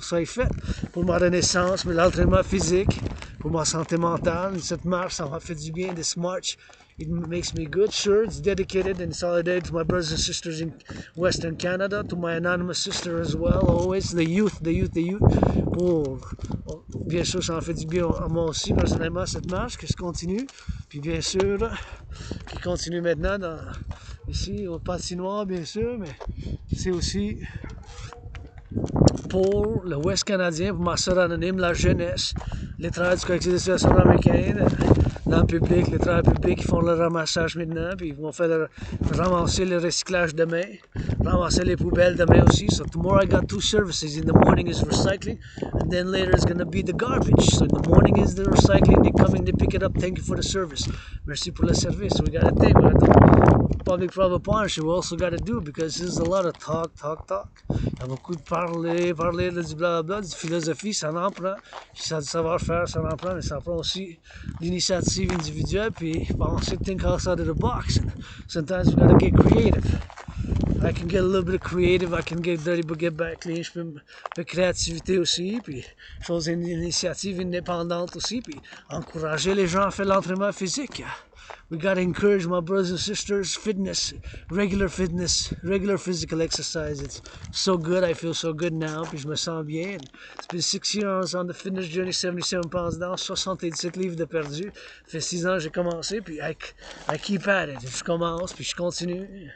S1: soit fait pour ma renaissance, mais l'entraînement physique, pour ma santé mentale. Cette marche, ça m'a fait du bien. This march, it makes me good. Sure, it's dedicated and solidarity to my brothers and sisters in Western Canada, to my anonymous sister as well, always, the youth. Pour, bien sûr, ça en fait du bien à moi aussi, personnellement, cette marche, que je continue. Puis bien sûr, qui continue maintenant ici, au patinoire, bien sûr, mais c'est aussi pour le Ouest canadien, pour ma soeur anonyme, la jeunesse, les travailleurs du Collectif de Civilisation Americain, dans le public, les travailleurs publics qui font le ramassage maintenant, puis ils vont faire ramasser le recyclage demain, ramasser les poubelles demain aussi. So tomorrow I got 2 services. In the morning is recycling, and then later is going to be the garbage. So in the morning is the recycling, they come in, they pick it up, thank you for the service. Merci pour le service. We got to think, we got to public-private partnership, we also got to do, because there's a lot of talk. Il y a beaucoup de parler du blablabla, du philosophie, ça en prend, puis ça du savoir-faire, ça en prend, mais ça prend aussi l'initiative individuelle, puis penser, think outside of the box. And sometimes we gotta get creative. I can get a little bit creative, I can get dirty, but get back clean. Je peux me créativité aussi, puis chose initiative indépendante aussi, puis encourager les gens à faire l'entraînement physique. We gotta encourage my brothers and sisters, regular physical exercise. It's so good, I feel so good now, puis je me sens bien. It's been 6 years on the fitness journey, 77 pounds down, 77 livres de perdu. Ça fait 6 ans que j'ai commencé, puis I keep at it. Je commence, puis je continue.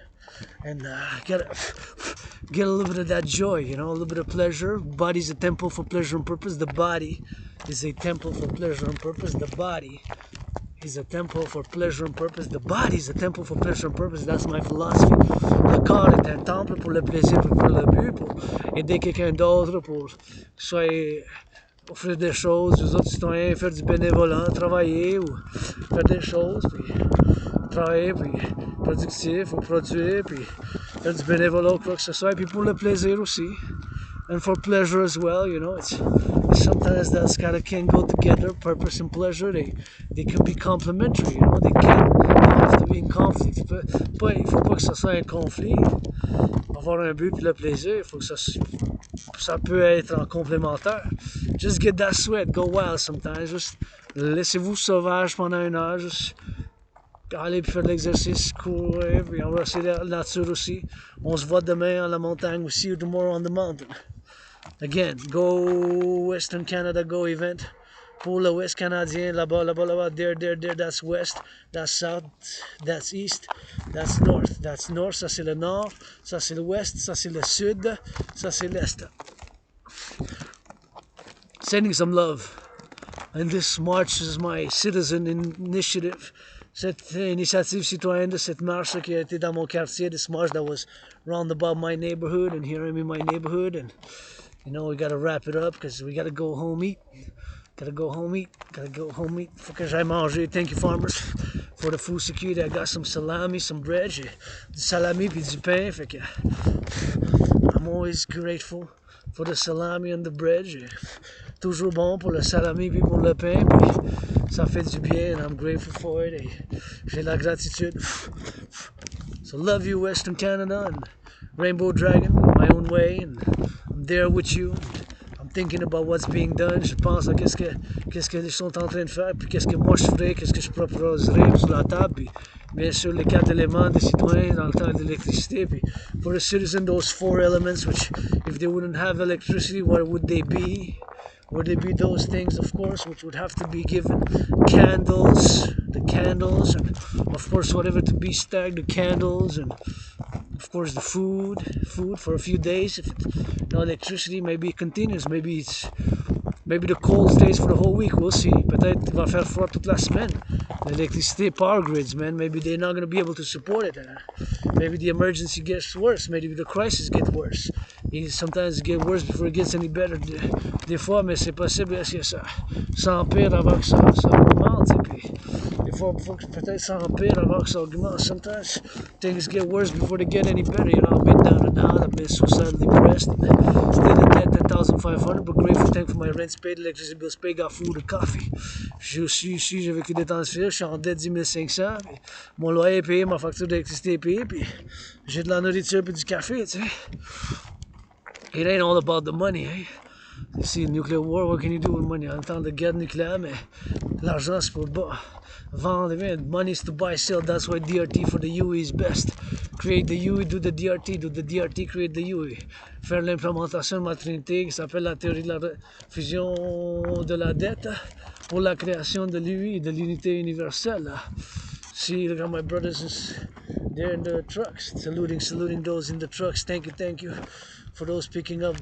S1: And get a little bit of that joy, a little bit of pleasure. Body's a temple for pleasure and purpose. The body is a temple for pleasure and purpose. The body is a temple for pleasure and purpose. The body is a temple for pleasure and purpose. That's my philosophy. Le corps est un temple pour le plaisir, pour le but, pour aider quelqu'un d'autre, pour soit offrir des choses aux autres citoyens, faire du bénévolat, travailler ou faire des choses, puis travailler, puis productif ou produire, puis faire du bénévolat ou quoi que ce soit, et puis pour le plaisir aussi. And for pleasure as well, you know, it's sometimes that's kind of can go together. Purpose and pleasure, they can be complementary, you know, they have to be in conflict. Il faut pas que ça soit un conflit. Avoir un but puis le plaisir, il faut que ça peut être en complémentaire. Just get that sweat, go wild sometimes. Juste laissez-vous sauvage pendant une heure, juste aller faire de l'exercice, courir, puis embrasser la nature aussi. On se voit demain à la montagne, we see you tomorrow on the mountain. Again, go Western Canada, go event. Pour le Ouest canadien, là-bas, there, that's West, that's South, that's East, that's North. That's North, ça c'est le Nord, ça c'est le Ouest, ça c'est le Sud, ça c'est l'Est. Sending some love. And this march is my citizen initiative. Cette initiative citoyenne de cette marche qui a été dans mon quartier, this march that was round about my neighborhood, and here I'm in my neighborhood, and you know, we gotta wrap it up because we gotta go home eat. Gotta go home eat. Faut que j'aille manger. Thank you, farmers, for the food security. I got some salami, some bread. J'ai du salami puis du pain. Fait que I'm always grateful for the salami and the bread. J'ai toujours bon pour le salami puis pour le pain. Puis ça fait du bien, and I'm grateful for it. Et j'ai la gratitude. So love you, Western Canada, and Rainbow Dragon, my own way, and I'm there with you. Thinking about what's being done, je pense à qu'est-ce qu'ils sont en train de faire, puis qu'est-ce que moi je ferais, qu'est-ce que je proposerais sur la table, puis bien sûr les 4 éléments des citoyens dans le temps de l'électricité, puis for the citizen, those 4 elements, which if they wouldn't have electricity, what would they be? Would they be those things, of course, which would have to be given? Candles, and of course whatever to be stacked, the candles, and of course the food for a few days. If it's no electricity, maybe it continues, maybe the cold stays for the whole week, we'll see. Peut-être il va faire froid toute la semaine. L'électricité, power grids, man, maybe they're not going to be able to support it. Maybe the emergency gets worse, maybe the crisis gets worse. Sometimes it gets worse before it gets any better. Des fois, mais c'est possible, est-ce que ça empire avant que ça augmente, et puis des fois, peut-être ça empire avant que ça augmente. Sometimes things get worse before they get any better. You know, I've been down and out, I've been suicidally depressed, and still in debt 10,500, but grateful, thankful for my rent's paid, electricity bills paid, got food and coffee. Je suis ici, j'ai vécu des temps difficiles, je suis en dette 10 500, puis mon loyer est payé, ma facture d'électricité est payée, puis j'ai de la nourriture et du café, tu sais. It ain't all about the money, eh? You see, nuclear war, what can you do with money? En temps de guerre nucléaire, mais l'argent c'est pour vendre. Money is to buy, sell. That's why DRT for the UE is best. Create the UE, do the DRT, create the UE. Faire l'implémentation de ma trinité qui s'appelle la théorie de la fusion de la dette pour la création de l'UE, de l'unité universelle. See, look at my brothers there in the trucks. Saluting those in the trucks. Thank you. For those picking up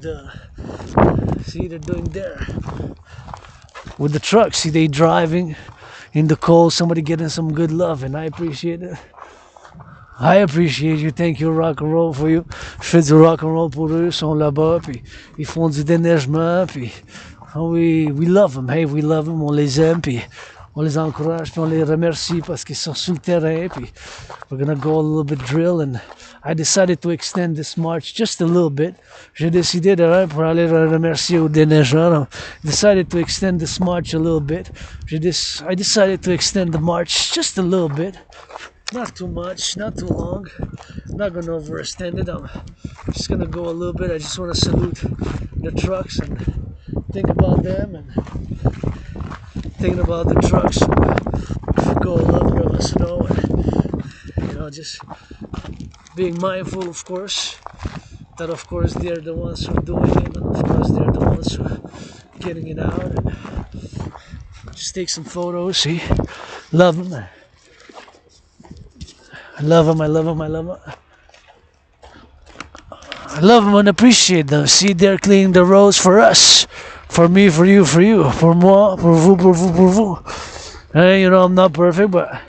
S1: see, they're doing there with the trucks. See, they driving in the cold, somebody getting some good love, and I appreciate it. I appreciate you. Thank you, rock and roll for you. Je fais du rock and roll pour eux, ils sont là-bas, puis ils font du déneigement, puis we love them, hey, we love them, on les aime, puis on les encourage, puis on les remercie parce qu'ils sont sur le terrain, puis we're gonna go a little bit drill, and I decided to extend this march just a little bit. J'ai décidé de pour aller remercier aux déneigeurs. I decided to extend this march a little bit. I decided to extend the march just a little bit. Not too much, not too long. I'm not going to overextend it. I'm just going to go a little bit. I just want to salute the trucks and think about them, and thinking about the trucks. Go a little bit of a snow, and you know, just being mindful, of course, that of course they're the ones who are doing it, and of course they're the ones who are getting it out. And just take some photos. See, love them. I love them and appreciate them. See, they're cleaning the roads for us, for me, for you, for moi, pour vous. Hey, you know, I'm not perfect, but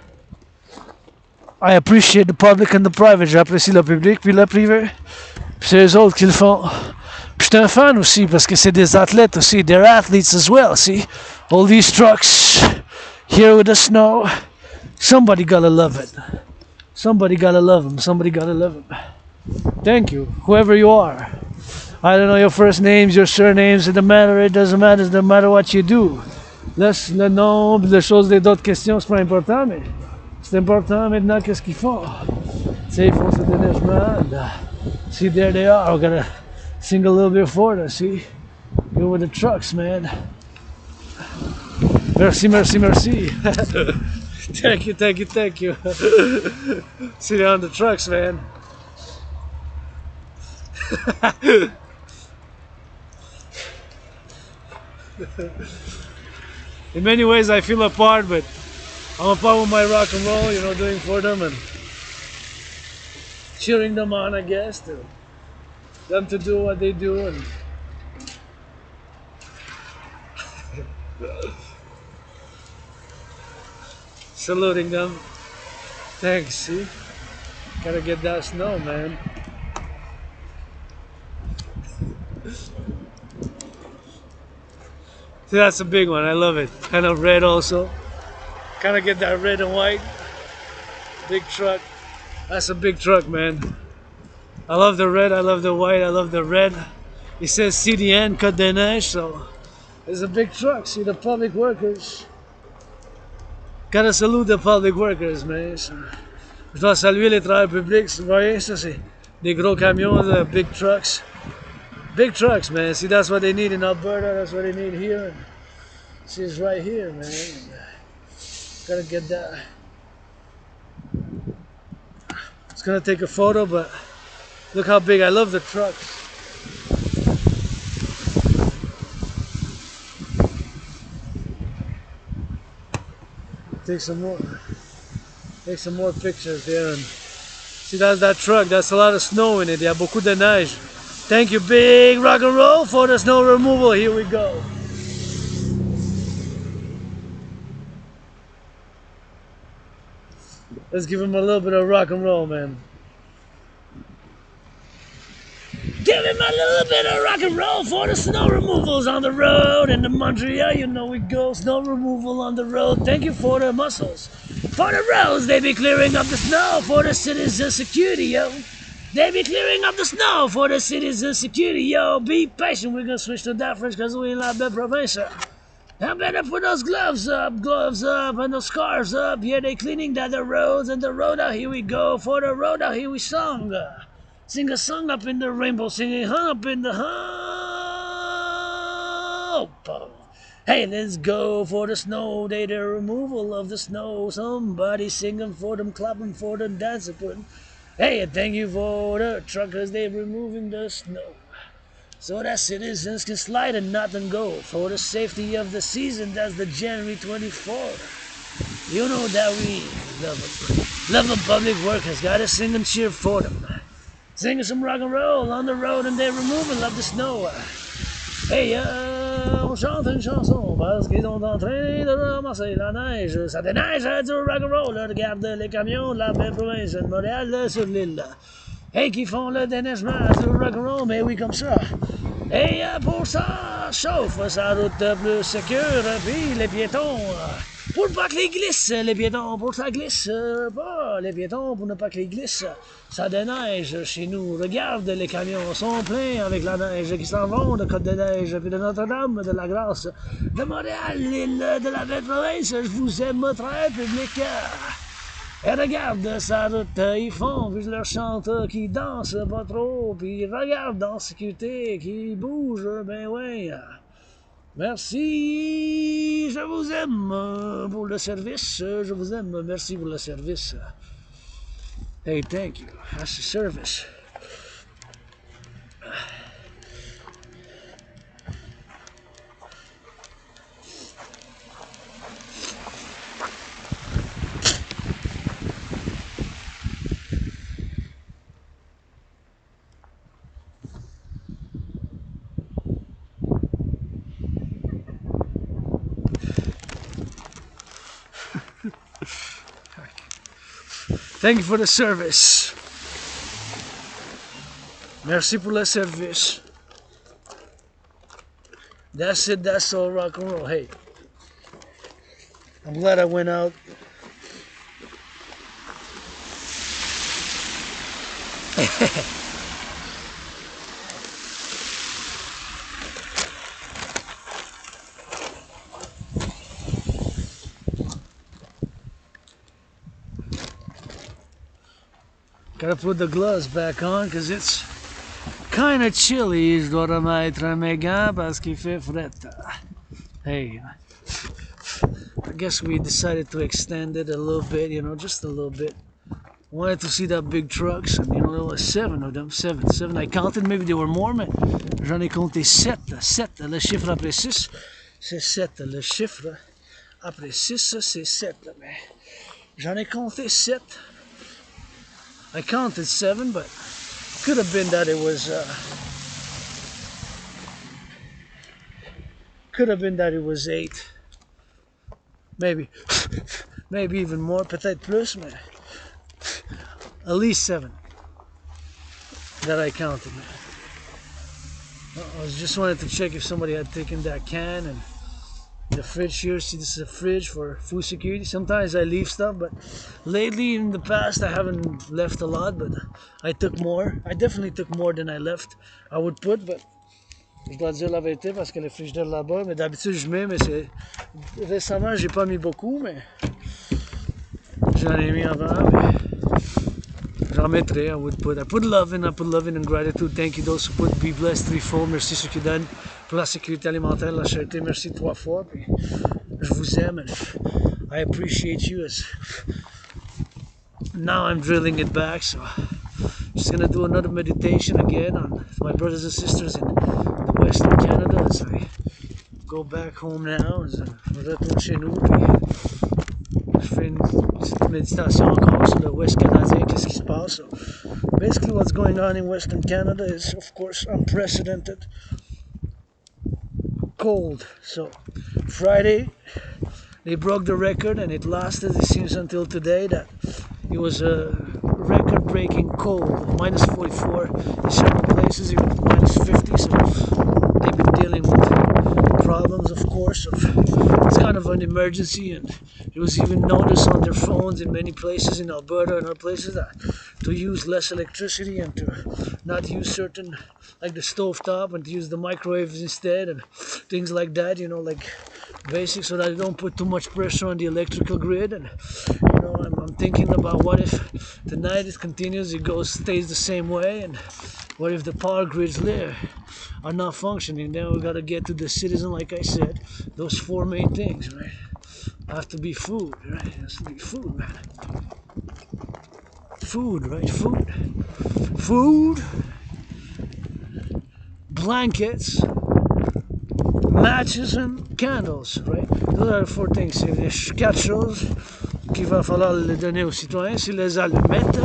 S1: I appreciate the public and the private. J'apprécie le public puis le privé. Puis c'est eux autres qui le font. Puis je suis un fan aussi parce que c'est des athlètes aussi. They're athletes as well, see? All these trucks here with the snow. Somebody gotta love it. Somebody gotta love them. Somebody gotta love them. Thank you, whoever you are. I don't know your first names, your surnames. It doesn't matter. It doesn't matter. It doesn't matter what you do. Le nom, les choses, d'autres questions, c'est pas important, mais c'est important maintenant qu'est-ce qu'ils font. Tu sais, ils font ce déneigement. See, there they are. We're gonna sing a little bit for them, see? Go with the trucks, man. Merci, merci, merci. Thank you, thank you, thank you. See, they're on the trucks, man. In many ways, I feel a part, but I'm a part with my rock and roll, you know, doing for them and cheering them on, I guess, to them to do what they do. And saluting them. Thanks, see? Gotta get that snow, man. See, that's a big one. I love it. Kind of red also. Kind of get that red and white. Big truck. That's a big truck, man. I love the red. I love the white. I love the red. It says Citoyen, Côte des Neiges, so it's a big truck. See, the public workers. Gotta salute the public workers, man. So, je dois saluer les travailleurs publics. Vous voyez, ça c'est des gros camions, big trucks. Big trucks, man. See, that's what they need in Alberta. That's what they need here. And see, it's right here, man. Gotta get that. It's gonna take a photo, but look how big. I love the trucks. Take some more pictures there. And see, that's that truck. That's a lot of snow in it. Il y a beaucoup de neige. Thank you, big rock and roll, for the snow removal. Here we go. Let's give him a little bit of rock and roll, man. Give him a little bit of rock and roll for the snow removals on the road. In the Montreal, you know we go. Snow removal on the road. Thank you for the muscles. For the roads, they be clearing up the snow for the citizen security, yo. They be clearing up the snow for the citizen security, yo. Be patient, we're gonna switch to that French because we in la belle province. I better put those gloves up, and those scarves up. Yeah, they cleaning the roads and the road out here we go. For the road out here we sung. Sing a song up in the rainbow, singing up in the hope. Hey, let's go for the snow day, the removal of the snow. Somebody singing for them, clapping for them, dancing. Hey, thank you for the truckers, they're removing the snow. So that citizens can slide and not and go. For the safety of the season, that's the January 24th. You know that we love them. Love them public workers, gotta sing and cheer for them. Singing some rock and roll on the road and they're removing of the snow. Hey, on chante une chanson parce qu'ils sont en train de ramasser la neige. Ça déneige du rock and roll. Regarde les camions de la belle province de Montréal sur l'île. Hey, qui font le déneigement du rock and roll, mais oui, comme ça. Hey, pour ça, chauffe sa route plus sécure, puis les piétons. Pour pas qu'ils glissent, les piétons, pour que ça glisse pas, les piétons, pour ne pas qu'ils glissent. Ça déneige chez nous. Regarde, les camions sont pleins avec la neige qui s'en vont de Côte-des-Neiges, puis de Notre-Dame, de la Grâce, de Montréal, l'île de la belle province. Je vous aime très public. Et regarde sa route, ils font, puis je leur chante, qui dansent pas trop, puis regarde dans sécurité, qui bougent, ben ouais. Merci, je vous aime pour le service, je vous aime, merci pour le service. Hey, thank you, that's the service. Thank you for the service. Merci pour le service. That's it, that's all rock and roll. Hey, I'm glad I went out. Gotta put the gloves back on because it's kind of chilly. Je dois remettre mes gants parce qu'il fait fret. Hey, I guess we decided to extend it a little bit, you know, just a little bit. Wanted to see that big trucks, and you know, there was 7 of them, 7. I counted, maybe there were more, mais j'en ai compté 7. Le chiffre après 6, c'est 7. Le chiffre après 6, c'est 7. Mais j'en ai compté 7. I counted 7, but could have been that it was could have been that it was 8. Maybe maybe even more, peut-être plus, mais at least 7 that I counted. I just wanted to check if somebody had taken that can. And the fridge here, see, this is a fridge for food security. Sometimes I leave stuff, but lately in the past I haven't left a lot, but I took more. I definitely took more than I left. I would put, but je dois dire la vérité parce que le frigidaire là-bas, mais d'habitude je mets, mais c'est récemment j'ai pas mis beaucoup, mais j'en ai mis avant, mais j'en mettrai. I would put. I put love in and gratitude. Thank you those who put be blessed 3-fold. Merci ceux qui donnent pour la sécurité alimentaire, la charité. Merci 3 fois. Puis je vous aime and I appreciate you. As now I'm drilling it back, so just gonna do another meditation again on my brothers and sisters in the Western Canada as I go back home now. Je retourne chez nous. Puis je fais une petite méditation encore sur le West canadien, qu'est-ce qui se passe. So basically what's going on in Western Canada is of course unprecedented cold. So Friday they broke the record and it lasted, it seems, until today, that it was a record-breaking cold, -44 in several places, even -50. So they've been dealing with problems, of course, of it's kind of an emergency, and it was even noticed on their phones in many places in Alberta and other places that to use less electricity and to not use certain, like the stove top, and to use the microwaves instead and things like that, you know, like basic, so that they don't put too much pressure on the electrical grid. And you know, I'm thinking about what if tonight it continues, it stays the same way, and what if the power grids there are not functioning? Then we gotta get to the citizen, like I said, those 4 main things, right? Have to be food, right? It has to be food, man. Food, right? Food, blankets, matches and candles, right? Those are the 4 things. C'est les 4 choses qu'il va falloir les donner aux citoyens. C'est les allumettes,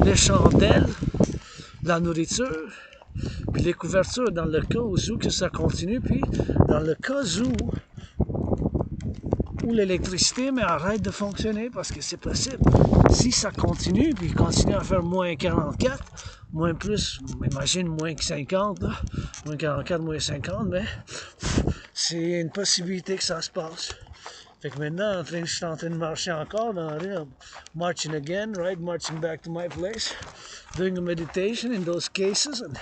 S1: les chandelles, la nourriture, puis les couvertures dans le cas où que ça continue, puis dans le cas où l'électricité mais arrête de fonctionner, parce que c'est possible. Si ça continue, puis continue à faire moins 44, moins plus, imagine moins 50, là, moins 44, moins 50, mais c'est une possibilité que ça se passe. Fait que maintenant, je suis en train de marcher encore dans la rue, I'm marching again, right? Marching back to my place, doing a meditation in those cases and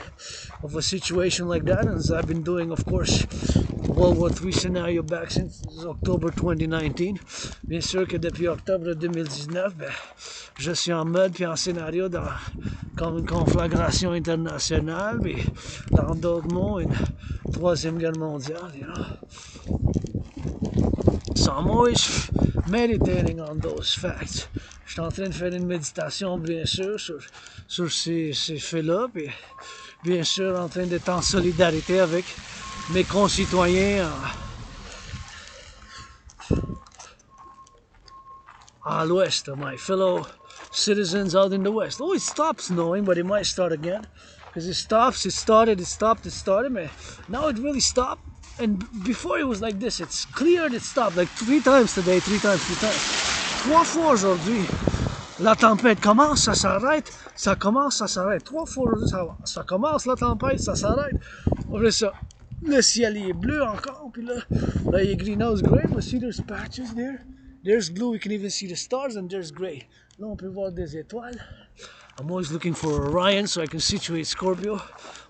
S1: of a situation like that. And as I've been doing, of course, World War III scenario back since October 2019. Bien sûr que depuis octobre 2019, ben, je suis en mode puis en scénario comme une conflagration internationale, puis dans d'autres mots, une 3e guerre mondiale, you know. So I'm always meditating on those facts. Je suis en train de faire une méditation, bien sûr, sur ces faits-là, puis bien sûr en train d'être en solidarité avec mes concitoyens à l'Ouest, my fellow citizens out in the West. Oh, it stops snowing, but it might start again. Because it stops, it started, but now it really stopped. And before it was like this, it's cleared, it stopped like 3 times today, 3 times. 3 fois aujourd'hui. La tempête commence, ça s'arrête, ça commence, ça s'arrête. 3 fois, ça commence la tempête, ça s'arrête. Après ça, le ciel est bleu encore, puis là il est green. Now it's gray, but see there's patches there. There's blue, we can even see the stars, and there's gray. Là on peut voir des étoiles. I'm always looking for Orion so I can situate Scorpio.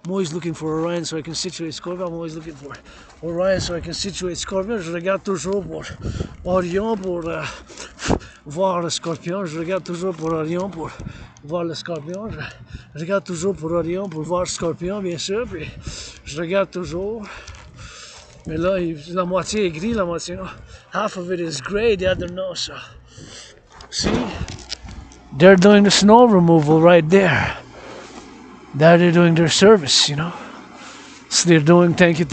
S1: I'm always looking for Orion so I can situate Scorpio. I'm always looking for Orion so I can situate Scorpio. Je regarde toujours pour Orion pour voir le Scorpion. Je regarde toujours pour Orion pour voir le Scorpion. Je regarde toujours pour Orion pour voir le Scorpion, bien sûr. Puis je regarde toujours. Mais là, la moitié est gris, la moitié non. Half of it is gray, the other no. So, see? They're doing the snow removal right there. There they're doing their service, you know. So they're doing thank you.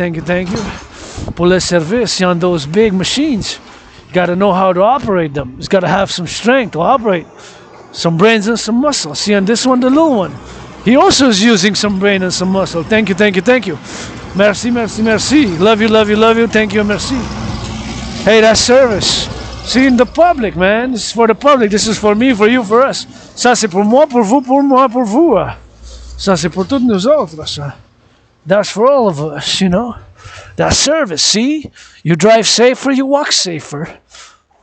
S1: Pour le service, on those big machines. You gotta know how to operate them. You gotta have some strength to operate. Some brains and some muscle. See, on this one, the little one, he also is using some brain and some muscle. Thank you. Merci. Love you. Thank you, merci. Hey, that's service. See, in the public, man. This is for the public. This is for me, for you, for us. Ça, c'est pour moi, pour vous, pour moi, pour vous. Ça, c'est pour toutes nous autres. Ça. That's for all of us, you know. That's service, see? You drive safer, you walk safer.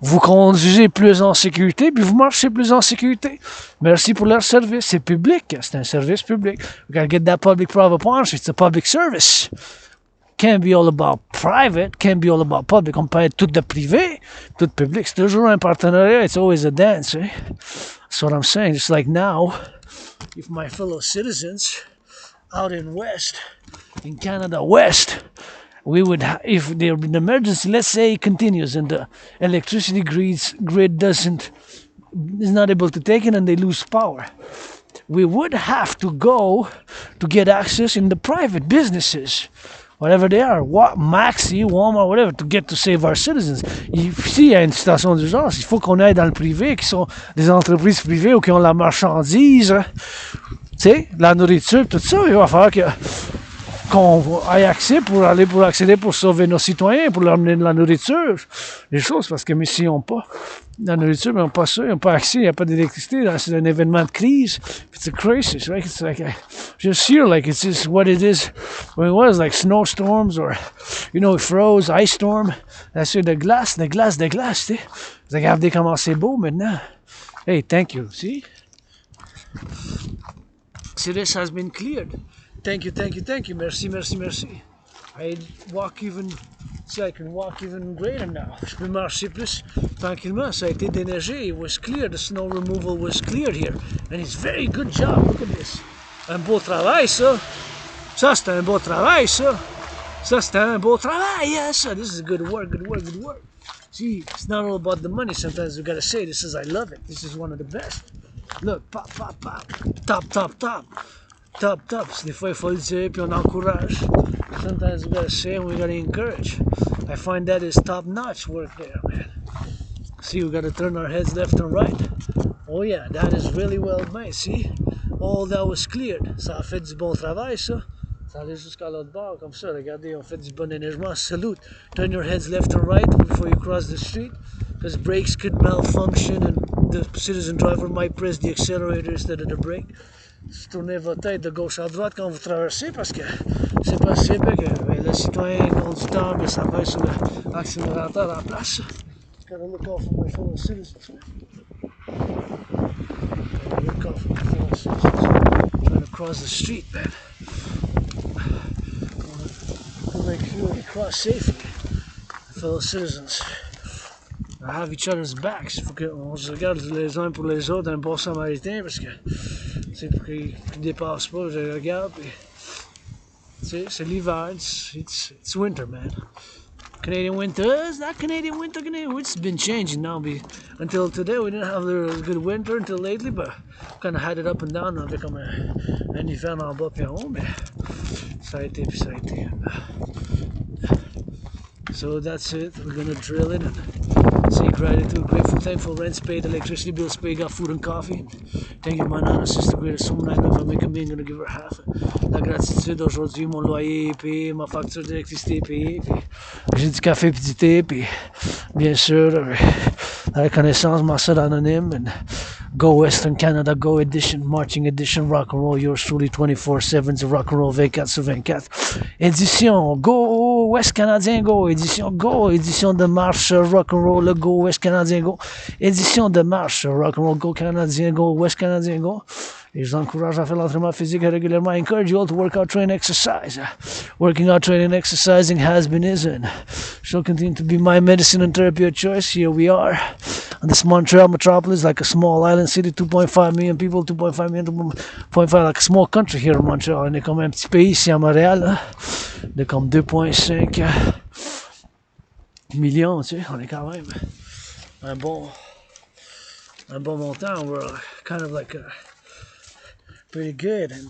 S1: Vous conduisez plus en sécurité, puis vous marchez plus en sécurité. Merci pour leur service. C'est public. C'est un service public. We gotta get that public-private partnership. It's a public service. Can't be all about private, can't be all about public. On peut être tout de privé, tout public. C'est toujours un partenariat. It's always a dance, eh? That's what I'm saying. Just like now, if my fellow citizens out in West, in Canada West, we would, if there would be an emergency, let's say it continues and the electricity grid is not able to take it and they lose power. We would have to go to get access in the private businesses. Whatever they are, Maxi, Walmart, whatever, to get to save our citizens. S'il y a une situation d'urgence, il faut qu'on aille dans le privé, qui sont des entreprises privées ou qui ont la marchandise, tu sais, la nourriture, tout ça. Il va falloir qu'on ait accès pour accéder pour sauver nos citoyens, pour leur amener de la nourriture, des choses, parce que ici, ils n'ont pas la nourriture, mais ils n'ont pas ça, ils n'ont pas accès, il n'y a pas d'électricité, c'est un événement de crise, it's a crisis, right? It's like, just here, like, it's just what it is, when it was, like snowstorms, or, you know, it froze, ice storm, c'est de glace, tu sais, regardez comment c'est beau maintenant. Hey, thank you, see? See, this has been cleared. Thank you. Merci. I can walk even greater now. Je peux marcher plus tranquillement. Ça a été déneigé. It was clear. The snow removal was cleared here. And it's very good job. Look at this. Un beau travail, ça. Ça, c'est un beau travail, ça. Ça, c'est un beau travail, ça. This is good work. See, it's not all about the money. Sometimes we gotta say, this is, I love it. This is one of the best. Look, pop. Top. Des fois, il faut le dire, puis on encourage. Sometimes we gotta say and we gotta encourage. I find that is top-notch work there, man. See, we gotta turn our heads left and right. Oh yeah, that is really well made, see? All that was cleared. Ça a fait du bon travail, ça. Ça allait jusqu'à l'autre bord, comme ça. Regardez, on fait du bon énergement. Salute. Turn your heads left and right before you cross the street. Because brakes could malfunction and the citizen driver might press the accelerator instead of the brake. Tournez votre tête de gauche à droite quand vous traversez parce que c'est possible que le citoyen conducteur s'appelle sur l'accélérateur à la place. Gotta look out for my fellow citizens. Trying to cross the street, man. To make sure we cross safely. Fellow citizens. I have each other's backs. Il faut qu'on se regarde les uns pour les autres, un bon samaritain, parce que c'est pour qu'ils ne dépassent pas, je regarde. C'est l'hiver, it's winter, man. Canadian winter, it's not Canadian winter, it's been changing now. Until today, we didn't have a good winter until lately, but kind of had it up and down. On avait comme un hiver en bas puis en haut, mais ça a été. So that's it, we're gonna drill it and say gratitude, grateful, thankful, rent's paid, electricity bills paid, got food and coffee. Thank you, my nana, sister, greatest someone I know. If I make a million, gonna give her half. La gratitude aujourd'hui, mon loyer est payé, ma facture d'électricité est payée, puis j'ai du café et du thé, puis bien sûr, la reconnaissance, ma soeur anonyme, and Go Western Canada, Go Edition, Marching Edition, Rock and Roll, yours truly 24/7, du Rock and Roll 24/24. Édition Go West Canadien Go, édition Go, édition de marche Rock and Roll, le Go West Canadien Go, édition de marche Rock and Roll, Go Canadien Go, West Canadien Go. Et je vous encourage à faire l'entraînement physique régulièrement. I encourage you all to work out, train, exercise. Working out, training, exercising has been, is, and shall continue to be my medicine and therapy of choice. Here we are on this Montreal metropolis, like a small island city, 2.5 million people, 2.5 million, 2.5, like a small country here in Montreal. On est comme un petit pays ici à Montréal, là, de comme 2.5 millions, tu sais. On est quand même un bon montant. We're kind of like pretty good, and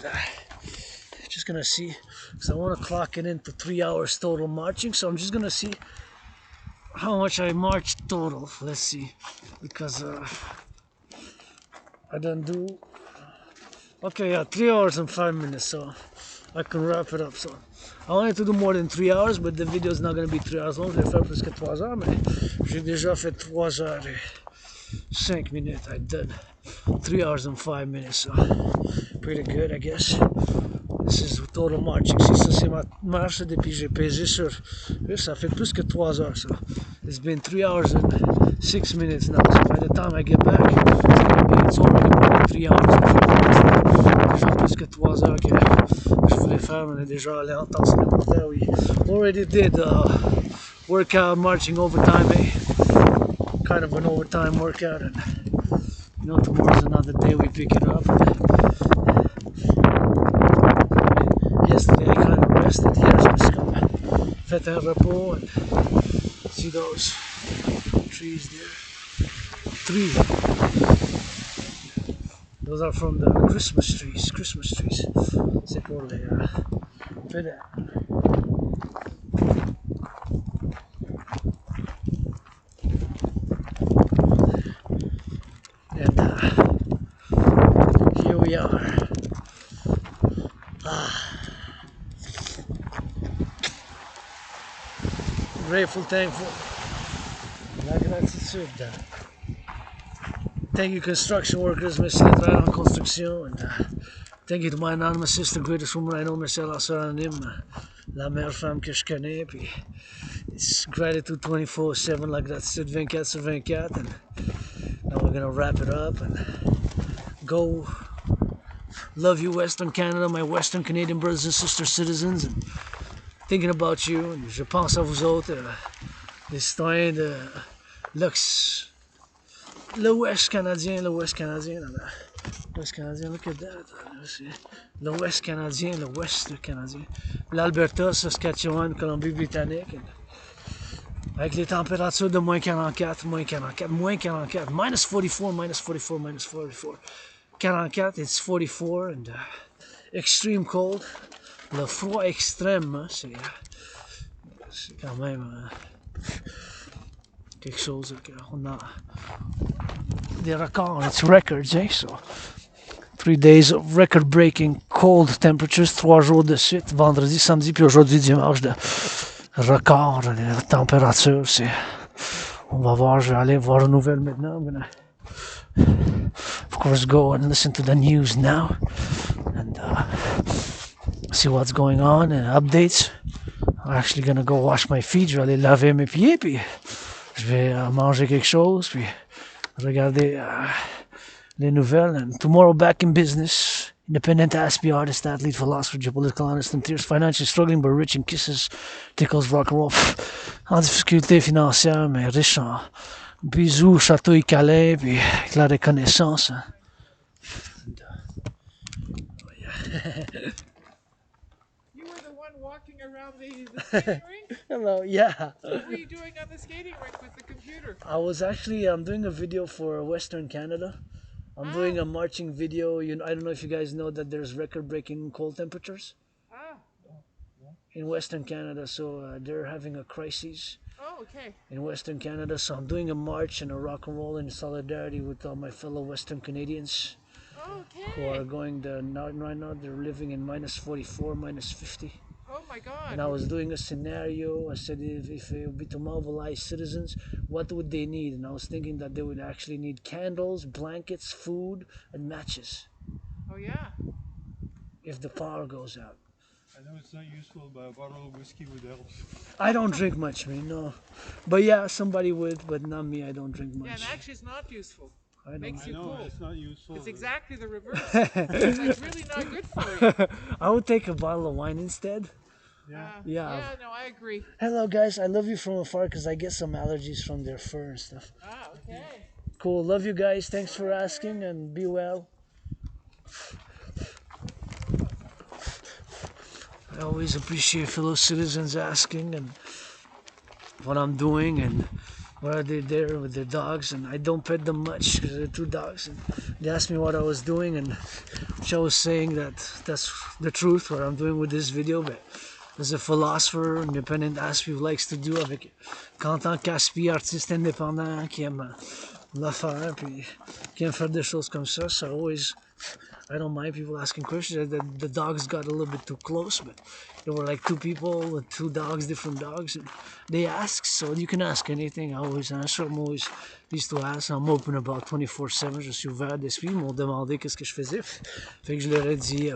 S1: just gonna see, because I want to clock it into 3 hours total marching, so I'm just gonna see how much I marched total. Let's see, because I done do, okay, yeah, 3 hours and 5 minutes, so I can wrap it up. So I wanted to do more than 3 hours, but the video is not gonna be 3 hours long. Je vais faire plus que 3 heures, mais j'ai déjà fait 3 heures et 5 minutes. I did 3 hours and 5 minutes, so pretty good, I guess. This is total marching. Si ça c'est ma marche depuis j'ai pesé sur, ça fait plus que 3 heures. So it's been 3 hours and 6 minutes now. So by the time I get back, it's already more than 3 hours. Déjà plus que 3 heures que je voulais faire. On est déjà allé en temps supplémentaire. We already did workout, marching overtime, kind of an overtime workout, and you know, tomorrow's another day we pick it up. Yesterday I kind of rested here, so just come fait un repos, and see those trees there. Three. Those are from the Christmas trees. C'est pour les fais. And here we are. Grateful, thankful. La gratitude. Thank you, construction workers. Merci d'être là en construction. And thank you to my anonymous sister, greatest woman I know. Merci à la soeur anonyme, la meilleure femme que je connais. Puis it's gratitude 24/7, like gratitude 24/24. And now we're gonna wrap it up and go. Love you, Western Canada, my Western Canadian brothers and sister citizens, and thinking about you. And je pense à vous autres, les citoyens de l'Ouest canadien, l'Ouest canadien, l'Ouest canadien, look at that. L'Ouest canadien, l'Ouest canadien. L'Alberta, Saskatchewan, Colombie-Britannique. Avec les températures de moins 44, -44, -44, -44, -44. 44, it's 44, and extreme cold. Le froid extrême, c'est quand même quelque chose qu'on a des records, it's records, so 3 days of record-breaking cold temperatures, 3 jours de suite, vendredi, samedi, puis aujourd'hui dimanche de record de température. On va voir, je vais aller voir Renouveau maintenant. I'm gonna, of course, go and listen to the news now and see what's going on and updates. I'm actually gonna go wash my feet. Je vais aller laver mes pieds, puis je vais manger quelque chose, puis regarder les nouvelles. And tomorrow, back in business. Independent aspie, artist, athlete, philosopher, geopolitical honest and tears, financially struggling but rich in kisses, tickles, rock and roll. En difficulté financière, mais riche en bisous, château et câlins, puis avec la reconnaissance.
S3: You were the one walking around the skating rink?
S1: Hello, yeah.
S3: What were you doing on the skating rink with the computer?
S1: I was actually doing a video for Western Canada. I'm doing a marching video. I don't know if you guys know that there's record-breaking cold temperatures in Western Canada, so they're having a crisis in Western Canada. So I'm doing a march and a rock and roll in solidarity with all my fellow Western Canadians who are going right now. They're living in -44, -50.
S3: Oh my God.
S1: And I was doing a scenario. I said if it would be to mobilize citizens, what would they need? And I was thinking that they would actually need candles, blankets, food, and matches
S3: Oh yeah.
S1: if the power goes out.
S4: I know it's not useful, but a bottle of whiskey would help.
S1: I don't drink much, man, no. But yeah, somebody would, but not me. I don't drink
S3: Yeah, and
S1: much.
S3: actually it's not useful.
S1: I don't.
S3: Makes
S4: I
S3: you
S4: know
S3: cool.
S4: it's not useful.
S3: It's
S4: but
S3: exactly the reverse. It's like really not good for you.
S1: I would take a bottle of wine instead.
S4: Yeah.
S1: Yeah.
S3: Yeah, no, I agree.
S1: Hello, guys. I love you from afar because I get some allergies from their fur and stuff.
S3: Ah, okay.
S1: Cool. Love you guys. Thanks for asking and be well. I always appreciate fellow citizens asking and what I'm doing and why they're there with their dogs. And I don't pet them much because they're two dogs. And they asked me what I was doing, and which I was saying that that's the truth, what I'm doing with this video. But as a philosopher, independent aspect who likes to do avec, qu'en tant qu'aspect artiste indépendant qui aime l'affaire, puis qui aime faire des choses comme ça, so always, I don't mind people asking questions. The dogs got a little bit too close, but there were like two people with two dogs, different dogs, and they ask, so you can ask anything. I always answer. I'm always used to ask. I'm open about 24/7. Je suis ouvert d'esprit. Ils m'ont demandé qu'est-ce que je faisais. Fait que je leur ai dit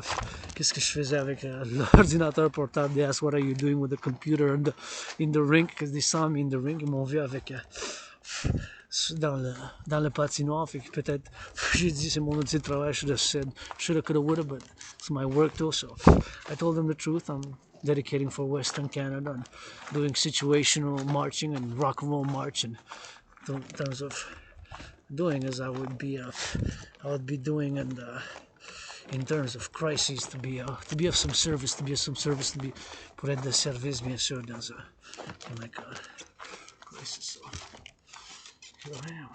S1: qu'est-ce que je faisais avec l'ordinateur portable. They asked, what are you doing with the computer in the rink? Because they saw me in the rink. Ils m'ont vu avec dans le patinoire. Fait que peut-être j'ai dit c'est mon outil de travail. I should have said shoulda, coulda, woulda, but it's my work too. So I told them the truth. I'm dedicating for Western Canada and doing situational marching and rock and roll march, and in terms of doing as I would be doing, and in terms of crises to be of some service, pour être de service bien sûr dans like a crisis. So here I am.